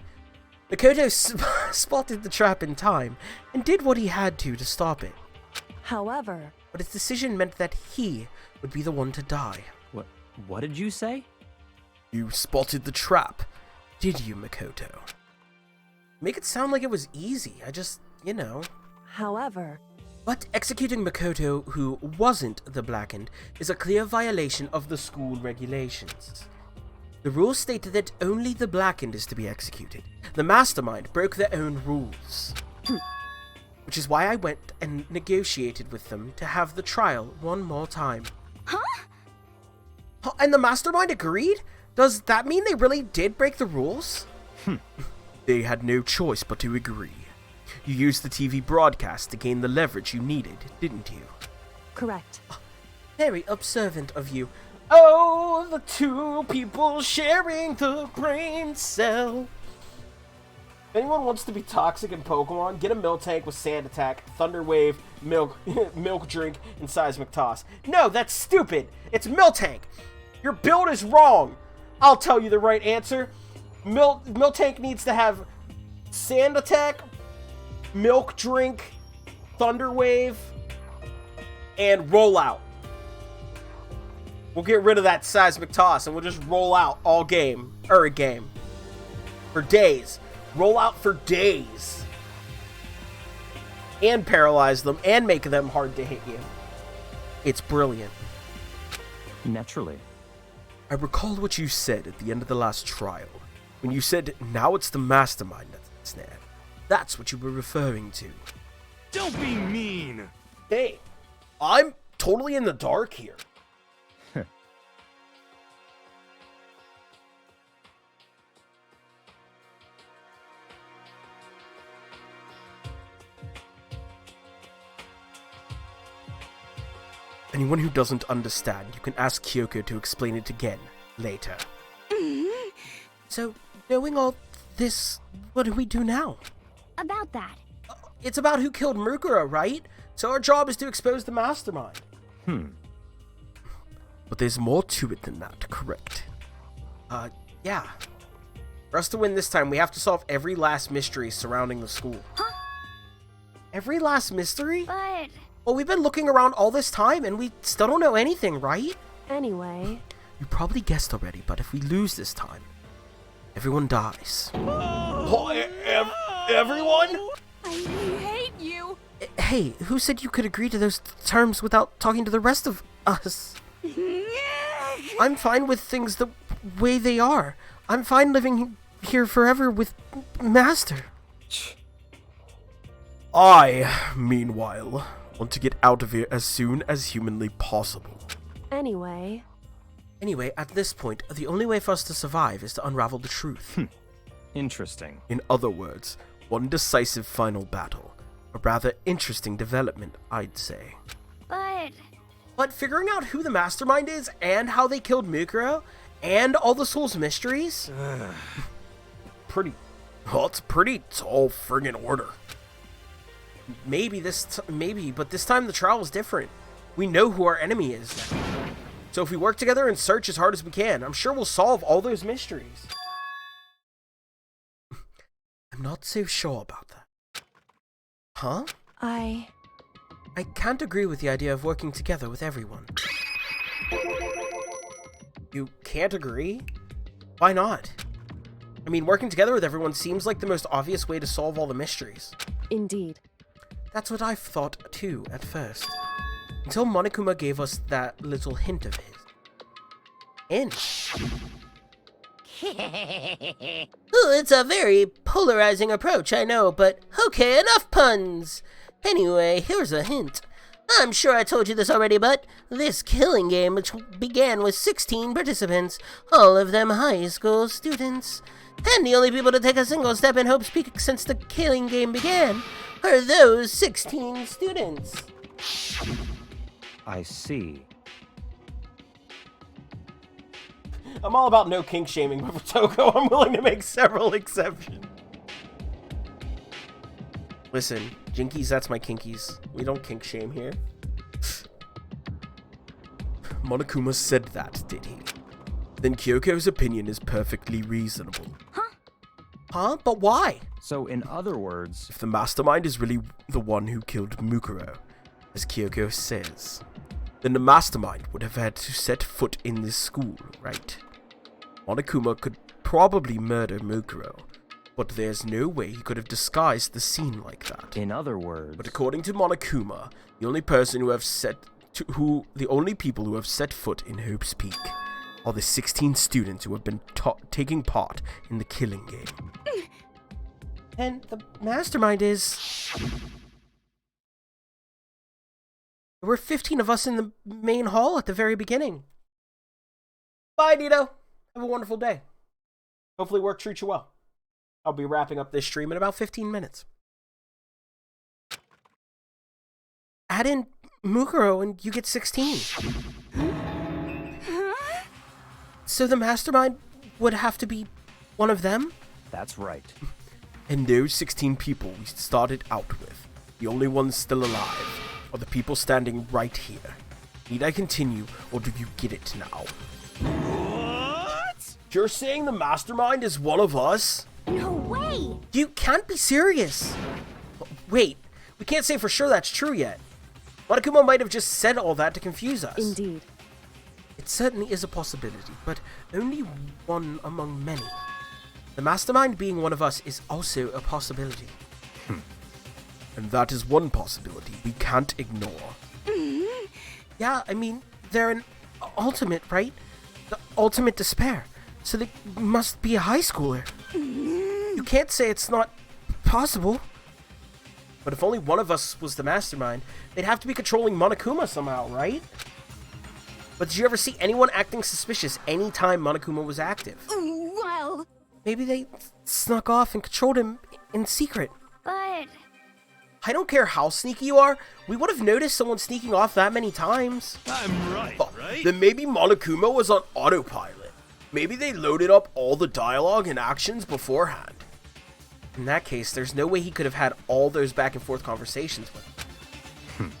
Makoto spotted the trap in time, and did what he had to stop it. However... But his decision meant that he would be the one to die. What did you say? You spotted the trap, did you, Makoto? Make it sound like it was easy, I just, you know. However... But executing Makoto, who wasn't the Blackened, is a clear violation of the school regulations. The rules state that only the Blackened is to be executed. The mastermind broke their own rules. Which is why I went and negotiated with them to have the trial one more time. And the mastermind agreed? Does that mean they really did break the rules? They had no choice but to agree. You used the TV broadcast to gain the leverage you needed, didn't you? Correct. Very observant of you. Oh, the two people sharing the brain cell. If anyone wants to be toxic in Pokemon, get a Miltank with Sand Attack, Thunder Wave, Milk Drink, and Seismic Toss. No, that's stupid. It's Miltank. Your build is wrong. I'll tell you the right answer. Miltank needs to have Sand Attack, Milk Drink, Thunder Wave, and Rollout. We'll get rid of that Seismic Toss, and we'll just roll out all game. For days. Roll out for days. And paralyze them, and make them hard to hit you. It's brilliant. Naturally. I recall what you said at the end of the last trial. When you said, now it's the mastermind that's there. That's what you were referring to. Don't be mean! Hey, I'm totally in the dark here. Anyone who doesn't understand, you can ask Kyoko to explain it again later. So, knowing all this, what do we do now? About that. It's about who killed Mukuro, right? So our job is to expose the mastermind. But there's more to it than that, correct? Yeah. For us to win this time, we have to solve every last mystery surrounding the school. Huh? Every last mystery? But... Well, we've been looking around all this time, and we still don't know anything, right? Anyway... You probably guessed already, but if we lose this time, everyone dies. Everyone? I hate you. Hey, who said you could agree to those terms without talking to the rest of us? I'm fine with things the way they are. I'm fine living here forever with Master. I, meanwhile, want to get out of here as soon as humanly possible. Anyway, at this point, the only way for us to survive is to unravel the truth. Interesting. In other words, one decisive final battle. A rather interesting development, I'd say. But figuring out who the mastermind is, and how they killed Mukuro, and all the school's mysteries? It's all friggin' order. But this time the trial is different. We know who our enemy is now. So if we work together and search as hard as we can, I'm sure we'll solve all those mysteries. I'm not so sure about that. Huh? I can't agree with the idea of working together with everyone. You can't agree? Why not? I mean, working together with everyone seems like the most obvious way to solve all the mysteries. Indeed. That's what I thought too, at first. Until Monokuma gave us that little hint of his. It's a very polarizing approach, I know, but okay, enough puns! Anyway, here's a hint. I'm sure I told you this already, but this killing game, which began with 16 participants, all of them high school students, and the only people to take a single step in Hope's Peak since the killing game began, are those 16 students. I see. I'm all about no kink shaming, but for Toko, I'm willing to make several exceptions. Listen, Jinkies, that's my kinkies. We don't kink shame here. Monokuma said that, did he? Then Kyoko's opinion is perfectly reasonable. Huh? But why? So, in other words... If the mastermind is really the one who killed Mukuro, as Kyoko says, then the mastermind would have had to set foot in this school, right? Monokuma could probably murder Mukuro, but there's no way he could have disguised the scene like that. In other words... But according to Monokuma, the only people who have set foot in Hope's Peak are the 16 students who have been taking part in the killing game. And the mastermind is... There were 15 of us in the main hall at the very beginning. Bye, Nito. Have a wonderful day. Hopefully work treats you well. I'll be wrapping up this stream in about 15 minutes. Add in Mukuro and you get 16. So the mastermind would have to be one of them? That's right. And those 16 people we started out with, the only ones still alive, are the people standing right here. Need I continue, or do you get it now? What? You're saying the mastermind is one of us? No way! You can't be serious. Wait, we can't say for sure that's true yet. Monokuma might have just said all that to confuse us. Indeed. It certainly is a possibility, but only one among many. The mastermind being one of us is also a possibility. And that is one possibility we can't ignore. Yeah, I mean, they're an ultimate, right? The ultimate despair. So they must be a high schooler. You can't say it's not possible. But if only one of us was the mastermind, they'd have to be controlling Monokuma somehow, right? But did you ever see anyone acting suspicious anytime Monokuma was active? Well, Maybe they snuck off and controlled him in secret. But I don't care how sneaky you are, we would have noticed someone sneaking off that many times. I'm right, right? Then maybe Monokuma was on autopilot. Maybe they loaded up all the dialogue and actions beforehand. In that case, there's no way he could have had all those back and forth conversations with him.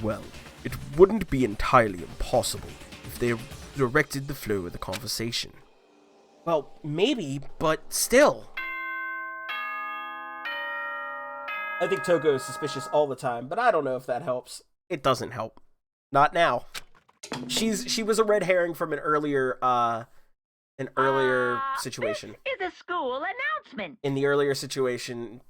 Well, it wouldn't be entirely impossible if they directed the flow of the conversation. Well, maybe, but still. I think Toko is suspicious all the time, but I don't know if that helps. It doesn't help. Not now. She was a red herring from an earlier situation. This is a school announcement. In the earlier situation,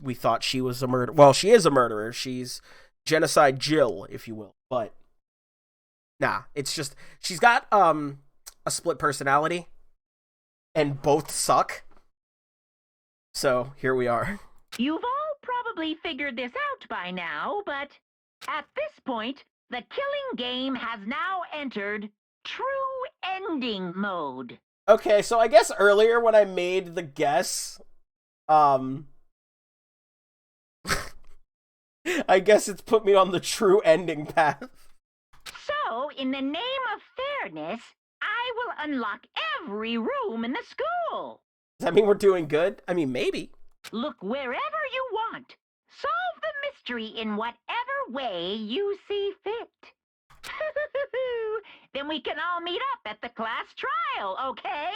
we thought she was a murderer. Well, she is a murderer. She's Genocide Jill, if you will. But nah, it's just she's got a split personality, and both suck. So here we are. You've all probably figured this out by now, but at this point, the killing game has now entered true ending mode. Okay, so I guess earlier when I made the guess, I guess it's put me on the true ending path. So, in the name of fairness, I will unlock every room in the school. Does that mean we're doing good? I mean, maybe. Look wherever you want. Solve the mystery in whatever way you see fit. Then we can all meet up at the class trial, okay?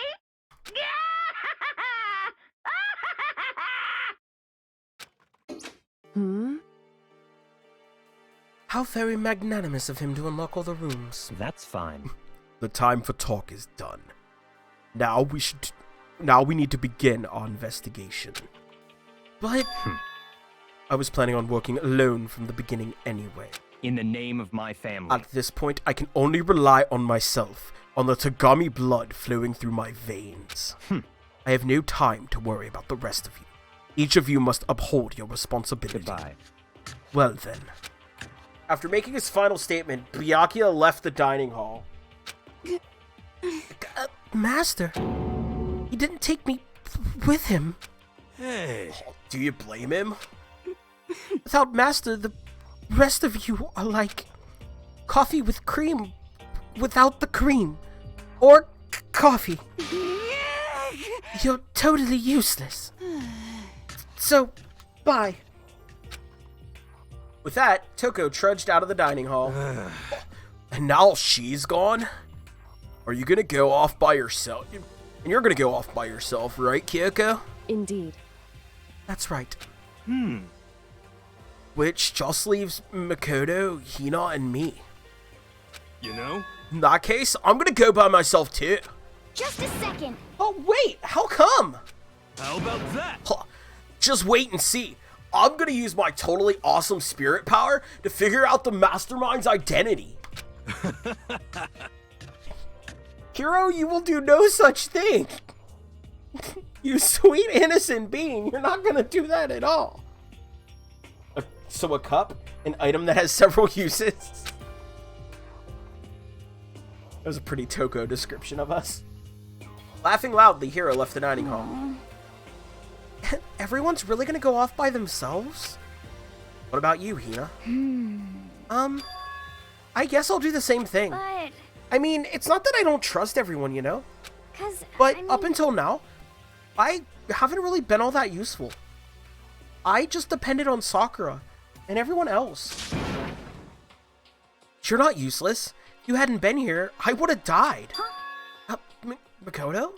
How very magnanimous of him to unlock all the rooms. That's fine. The time for talk is done. Now we need to begin our investigation. But I was planning on working alone from the beginning anyway. In the name of my family. At this point, I can only rely on myself, on the Tagami blood flowing through my veins. I have no time to worry about the rest of you. Each of you must uphold your responsibility. Goodbye. Well then. After making his final statement, Byakuya left the dining hall. Master, he didn't take me with him. Hey. Do you blame him? Without Master, the rest of you are like coffee with cream without the cream. Or coffee. You're totally useless. So, bye. With that, Toko trudged out of the dining hall. And now she's gone? Are you gonna go off by yourself? And you're gonna go off by yourself, right, Kyoko? Indeed. That's right. Which just leaves Makoto, Hina, and me. You know? In that case, I'm gonna go by myself too. just a second. Oh wait, how come? How about that? Just wait and see. I'm gonna use my totally awesome spirit power to figure out the mastermind's identity. Hiro, you will do no such thing. You sweet innocent being, you're not gonna do that at all. So a cup? An item that has several uses? That was a pretty Toko description of us. Laughing loudly, Hiro left the dining hall. Everyone's really gonna go off by themselves? What about you, Hina? I guess I'll do the same thing. But, I mean, it's not that I don't trust everyone, you know? cause, But I mean, up until now, I haven't really been all that useful. I just depended on Sakura and everyone else. You're not useless. If you hadn't been here, I would have died. Makoto?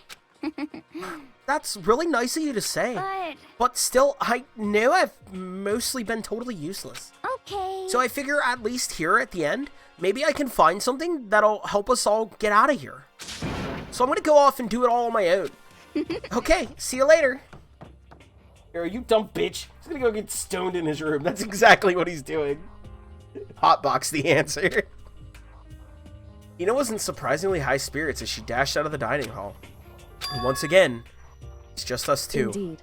That's really nice of you to say. But still, I know I've mostly been totally useless. Okay. So I figure at least here at the end, maybe I can find something that'll help us all get out of here. So I'm gonna go off and do it all on my own. Okay, see you later. Here, you dumb bitch. He's gonna go get stoned in his room. That's exactly what he's doing. Hotbox the answer. Ina was in surprisingly high spirits as she dashed out of the dining hall. And once again, it's just us two. Indeed.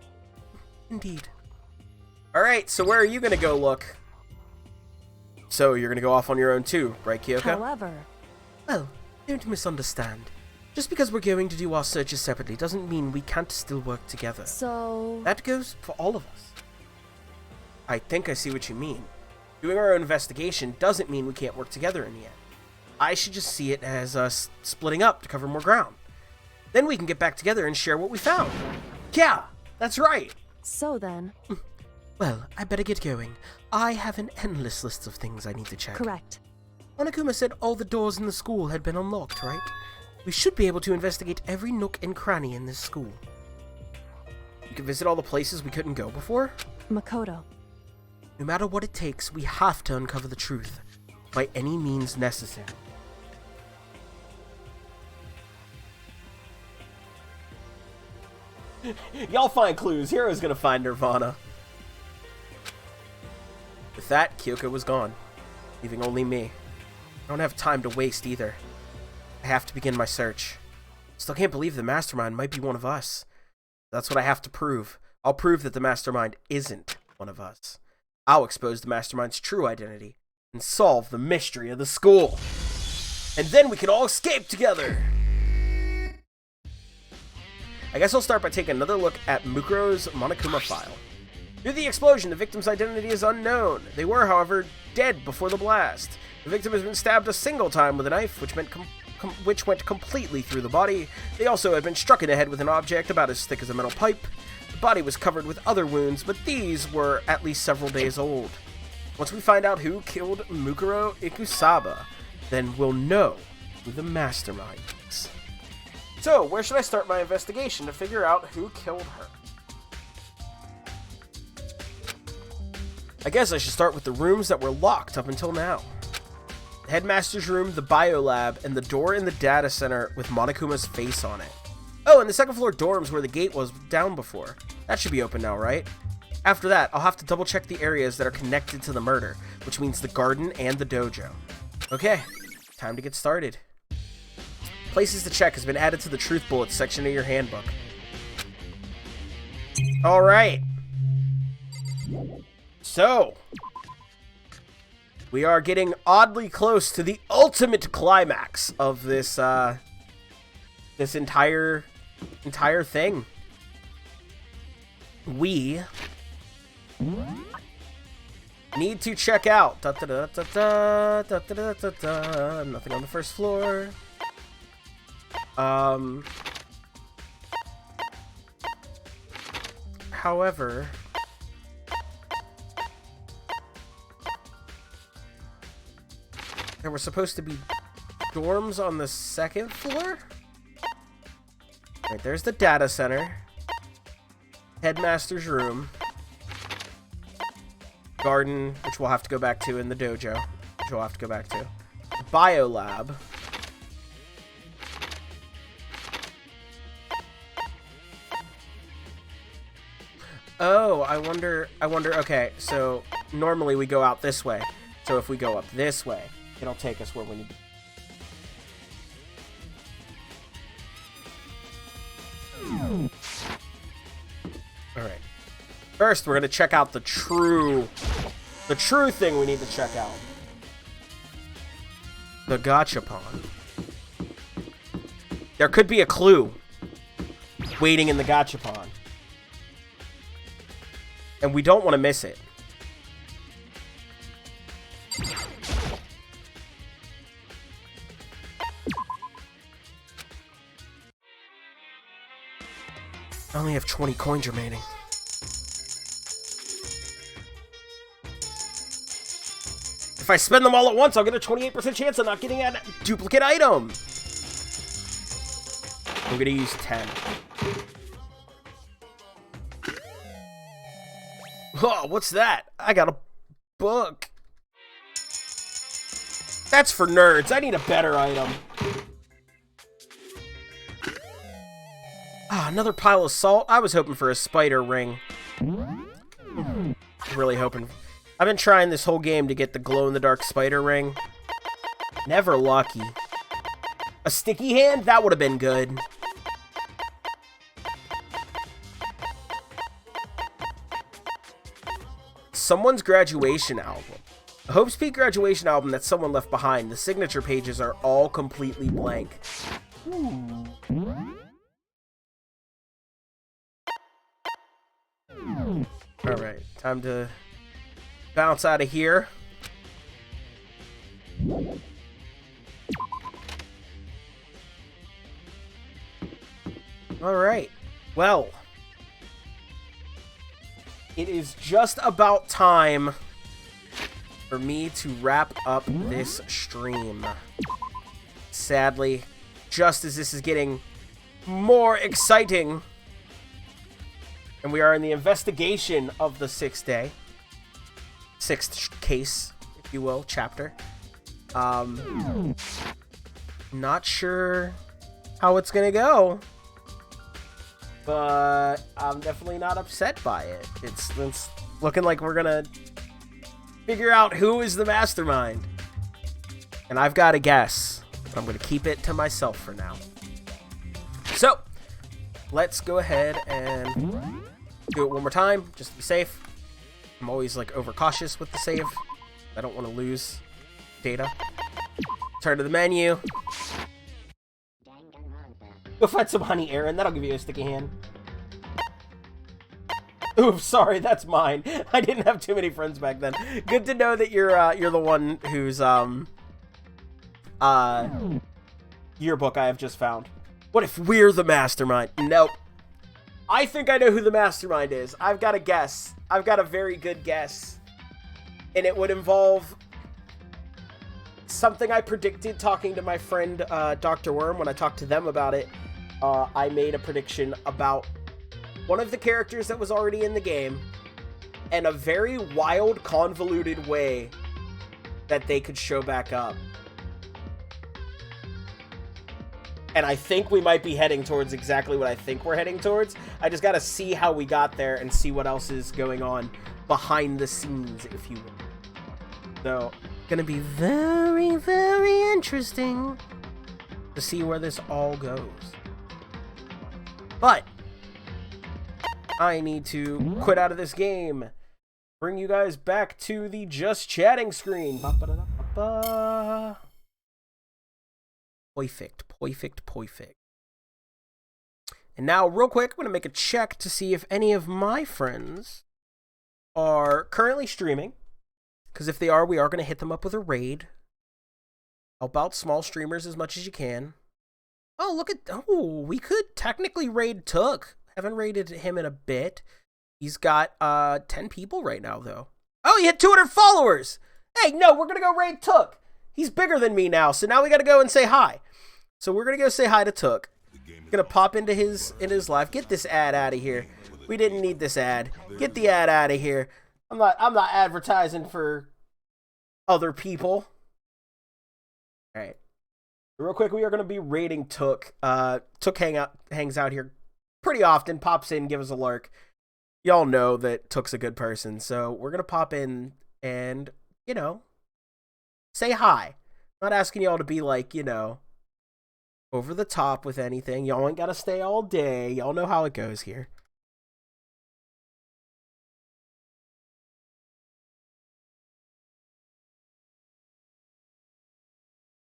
Indeed. Alright, so where are you gonna go look? So, you're gonna go off on your own too, right, Kyoko? However... Well, don't misunderstand. Just because we're going to do our searches separately doesn't mean we can't still work together. So... That goes for all of us. I think I see what you mean. Doing our own investigation doesn't mean we can't work together in the end. I should just see it as us splitting up to cover more ground. Then we can get back together and share what we found. Yeah, that's right. So then... Well, I better get going. I have an endless list of things I need to check. Correct. Monokuma said all the doors in the school had been unlocked, right? We should be able to investigate every nook and cranny in this school. We can visit all the places we couldn't go before? Makoto. No matter what it takes, we have to uncover the truth, by any means necessary. Y'all find clues. Hero's gonna find Nirvana. With that, Kyoko was gone, leaving only me. I don't have time to waste either. I have to begin my search. Still can't believe the mastermind might be one of us. That's what I have to prove. I'll prove that the mastermind isn't one of us. I'll expose the mastermind's true identity and solve the mystery of the school. And then we can all escape together! I guess I'll start by taking another look at Mukuro's Monokuma file. Due to the explosion, the victim's identity is unknown. They were, however, dead before the blast. The victim has been stabbed a single time with a knife, which went completely through the body. They also had been struck in the head with an object about as thick as a metal pipe. The body was covered with other wounds, but these were at least several days old. Once we find out who killed Mukuro Ikusaba, then we'll know who the mastermind is. So, where should I start my investigation to figure out who killed her? I guess I should start with the rooms that were locked up until now. The headmaster's room, the biolab, and the door in the data center with Monokuma's face on it. Oh, and the second floor dorms where the gate was down before. That should be open now, right? After that, I'll have to double check the areas that are connected to the murder, which means the garden and the dojo. Okay, time to get started. Places to check has been added to the Truth Bullets section of your handbook. Alright. So, we are getting oddly close to the ultimate climax of this, this entire thing. We need to check out nothing on the first floor. However, there were supposed to be dorms on the second floor? Right, there's the data center. Headmaster's room. Garden, which we'll have to go back to, in the dojo, which we'll have to go back to. Biolab. Oh, I wonder, okay, so normally we go out this way. So if we go up this way, it'll take us where we need to. Alright. First, we're going to check out the true thing we need to check out. The Gachapon. There could be a clue waiting in the Gachapon. And we don't want to miss it. I only have 20 coins remaining. If I spend them all at once, I'll get a 28% chance of not getting a duplicate item. I'm gonna use 10. Oh, what's that? I got a book. That's for nerds. I need a better item. Ah, another pile of salt. I was hoping for a spider ring. Really hoping. I've been trying this whole game to get the glow-in-the-dark spider ring. Never lucky. A sticky hand? That would have been good. Someone's graduation album. A Hope's Peak graduation album that someone left behind. The signature pages are all completely blank. Ooh. Alright, time to bounce out of here. Alright, well, it is just about time for me to wrap up this stream. Sadly, just as this is getting more exciting, and we are in the investigation of the 6th day. 6th case, if you will, chapter. Not sure how it's gonna go, but I'm definitely not upset by it. It's looking like we're gonna figure out who is the mastermind. And I've got a guess, but I'm gonna keep it to myself for now. So, let's go ahead and do it one more time, just to be safe. I'm always like overcautious with the save. I don't want to lose data. Turn to the menu. Go find some honey, Aaron. That'll give you a sticky hand. Oops, sorry, that's mine. I didn't have too many friends back then. Good to know that you're the one whose yearbook I have just found. What if we're the mastermind? Nope. I think I know who the mastermind is. I've got a guess. I've got a very good guess. And it would involve something I predicted talking to my friend Dr. Worm. When I talked to them about it, I made a prediction about one of the characters that was already in the game and a very wild, convoluted way that they could show back up. And I think we might be heading towards exactly what I think we're heading towards. I just gotta see how we got there and see what else is going on behind the scenes, if you will. So, gonna be very, very interesting to see where this all goes. But I need to quit out of this game. Bring you guys back to the just chatting screen. Perfect. And now, real quick, I'm going to make a check to see if any of my friends are currently streaming. Because if they are, we are going to hit them up with a raid. Help out small streamers as much as you can. Oh, look at... Oh, we could technically raid Took. Haven't raided him in a bit. He's got 10 people right now, though. Oh, he had 200 followers! Hey, no, we're going to go raid Took. He's bigger than me now, so now we got to go and say hi. So we're going to go say hi to Took. Going to pop into his live. Get this ad out of here. We didn't need this ad. Get the ad out of here. I'm not advertising for other people. All right. Real quick, we are going to be raiding Took. Took hangs out here pretty often, pops in, give us a lurk. Y'all know that Took's a good person, so we're going to pop in and, you know, say hi. I'm not asking y'all to be like, you know, over the top with anything. Y'all ain't got to stay all day. Y'all know how it goes here.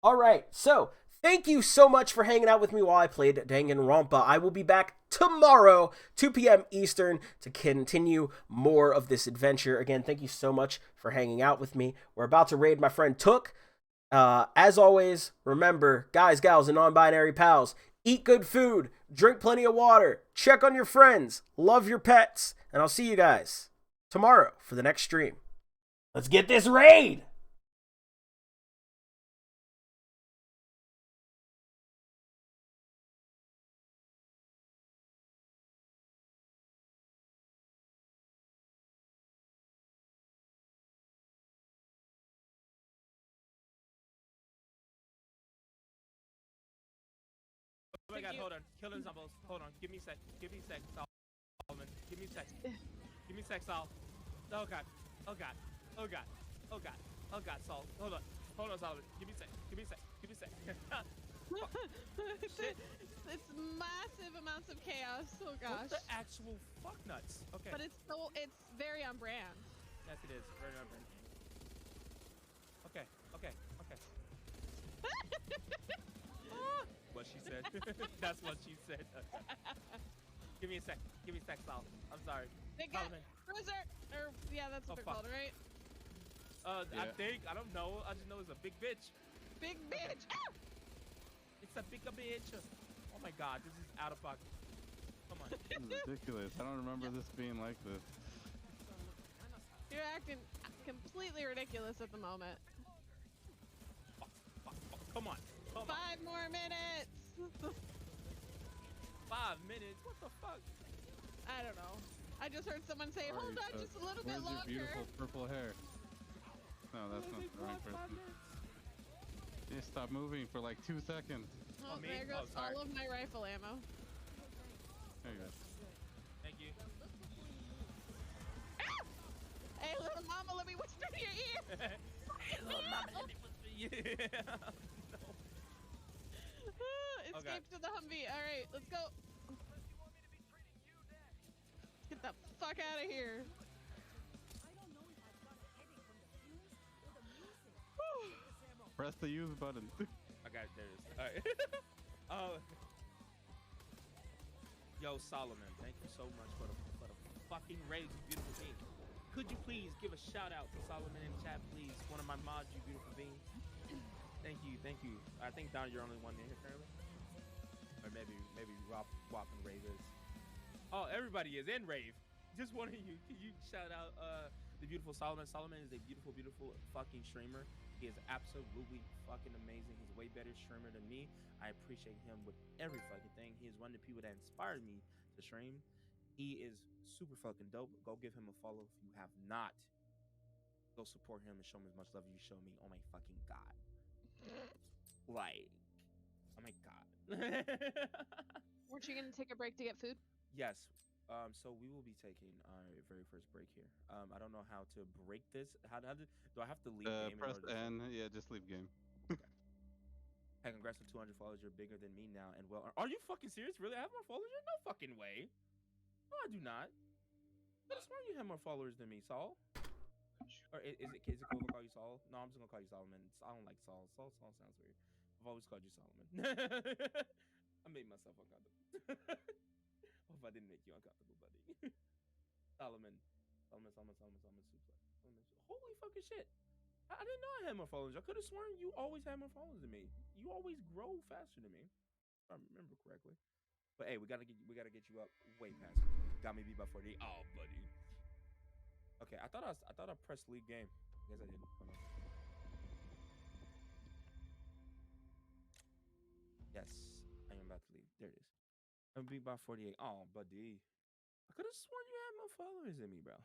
All right, so thank you so much for hanging out with me while I played Danganronpa. I will be back tomorrow, 2 p.m. Eastern, to continue more of this adventure. Again, thank you so much for hanging out with me. We're about to raid my friend Took. As always, remember, guys, gals, and non-binary pals, Eat good food, drink plenty of water, check on your friends, love your pets, and I'll see you guys tomorrow for the next stream. Let's get this raid! Oh my god, hold on. Killing zombies. Hold on. Give me a sec. Give me a sec, Solomon. Give me a sec. Give me a sec, Sol. Oh god. Oh god. Oh god. Oh god. Oh god, Sol. Hold on. Hold on, Solomon. Give me a sec. Give me a sec. Give me a sec. Shit. It's massive amounts of chaos. Oh gosh. What the actual fuck nuts? Okay. But it's very on brand. Yes, it is. Very on brand. Okay. Okay. Okay. What she said. That's what she said. Give me a sec. Give me a sec, Sol. I'm sorry. They got Bruiser. Or yeah, that's what they're called, right? I think. I don't know. I just know it's a big bitch. Big bitch. Ah! It's a big bitch. Oh my god, this is out of pocket. Come on. This is ridiculous. I don't remember this being like this. You're acting completely ridiculous at the moment. Fuck. Come on. 5 more minutes. 5 minutes? What the fuck? I don't know. I just heard someone say, hold on just a little bit Where's longer. your beautiful purple hair? No, that's not the right person. Yeah, stop moving for like 2 seconds. Oh, there goes all of my rifle ammo. There you go. Thank you. Ah! Hey, little mama, let me whisper in your ear. Hey, little mama, let me whisper in your ear. Escape to the Humvee. All right, let's go. Get the fuck out of here. Press the use button. I got it. There it is. All right. Yo, Solomon, thank you so much for the fucking raid, you beautiful being. Could you please give a shout out to Solomon in chat, please? One of my mods, you beautiful being. Thank you. I think Don, you're only one in here currently. Or maybe Wop and Rave is. Oh, everybody is in Rave. Just one of you. Can you shout out the beautiful Solomon? Solomon is a beautiful fucking streamer. He is absolutely fucking amazing. He's a way better streamer than me. I appreciate him with every fucking thing. He is one of the people that inspired me to stream. He is super fucking dope. Go give him a follow if you have not. Go support him and show him as much love as you show me. Oh my fucking god. Like, oh my god. Weren't you gonna take a break to get food? Yes. So we will be taking our very first break here. I don't know how to break this. Do I have to leave game? Press N. Yeah, just leave game. Okay. Hey, congrats on 200 followers. You're bigger than me now. And well, are you fucking serious? Really? I have more followers? No fucking way. No, I do not. I swear you have more followers than me, Saul. Or is it cool if I call you Saul? No, I'm just gonna call you Solomon. I don't like Saul. Saul sounds weird. I've always called you Solomon. I made myself uncomfortable. Hope I didn't make you uncomfortable, buddy. Solomon. Holy fucking shit. I didn't know I had more followers. I could have sworn you always had more followers than me. You always grow faster than me. If I remember correctly. But hey, we gotta get you up way past me. Got me beat by 40. Oh, buddy. Okay, I thought I pressed leave game. I guess I didn't. Yes, I am about to leave. There it is. I'm beat by 48. Oh, buddy. I could have sworn you had more followers than me, bro.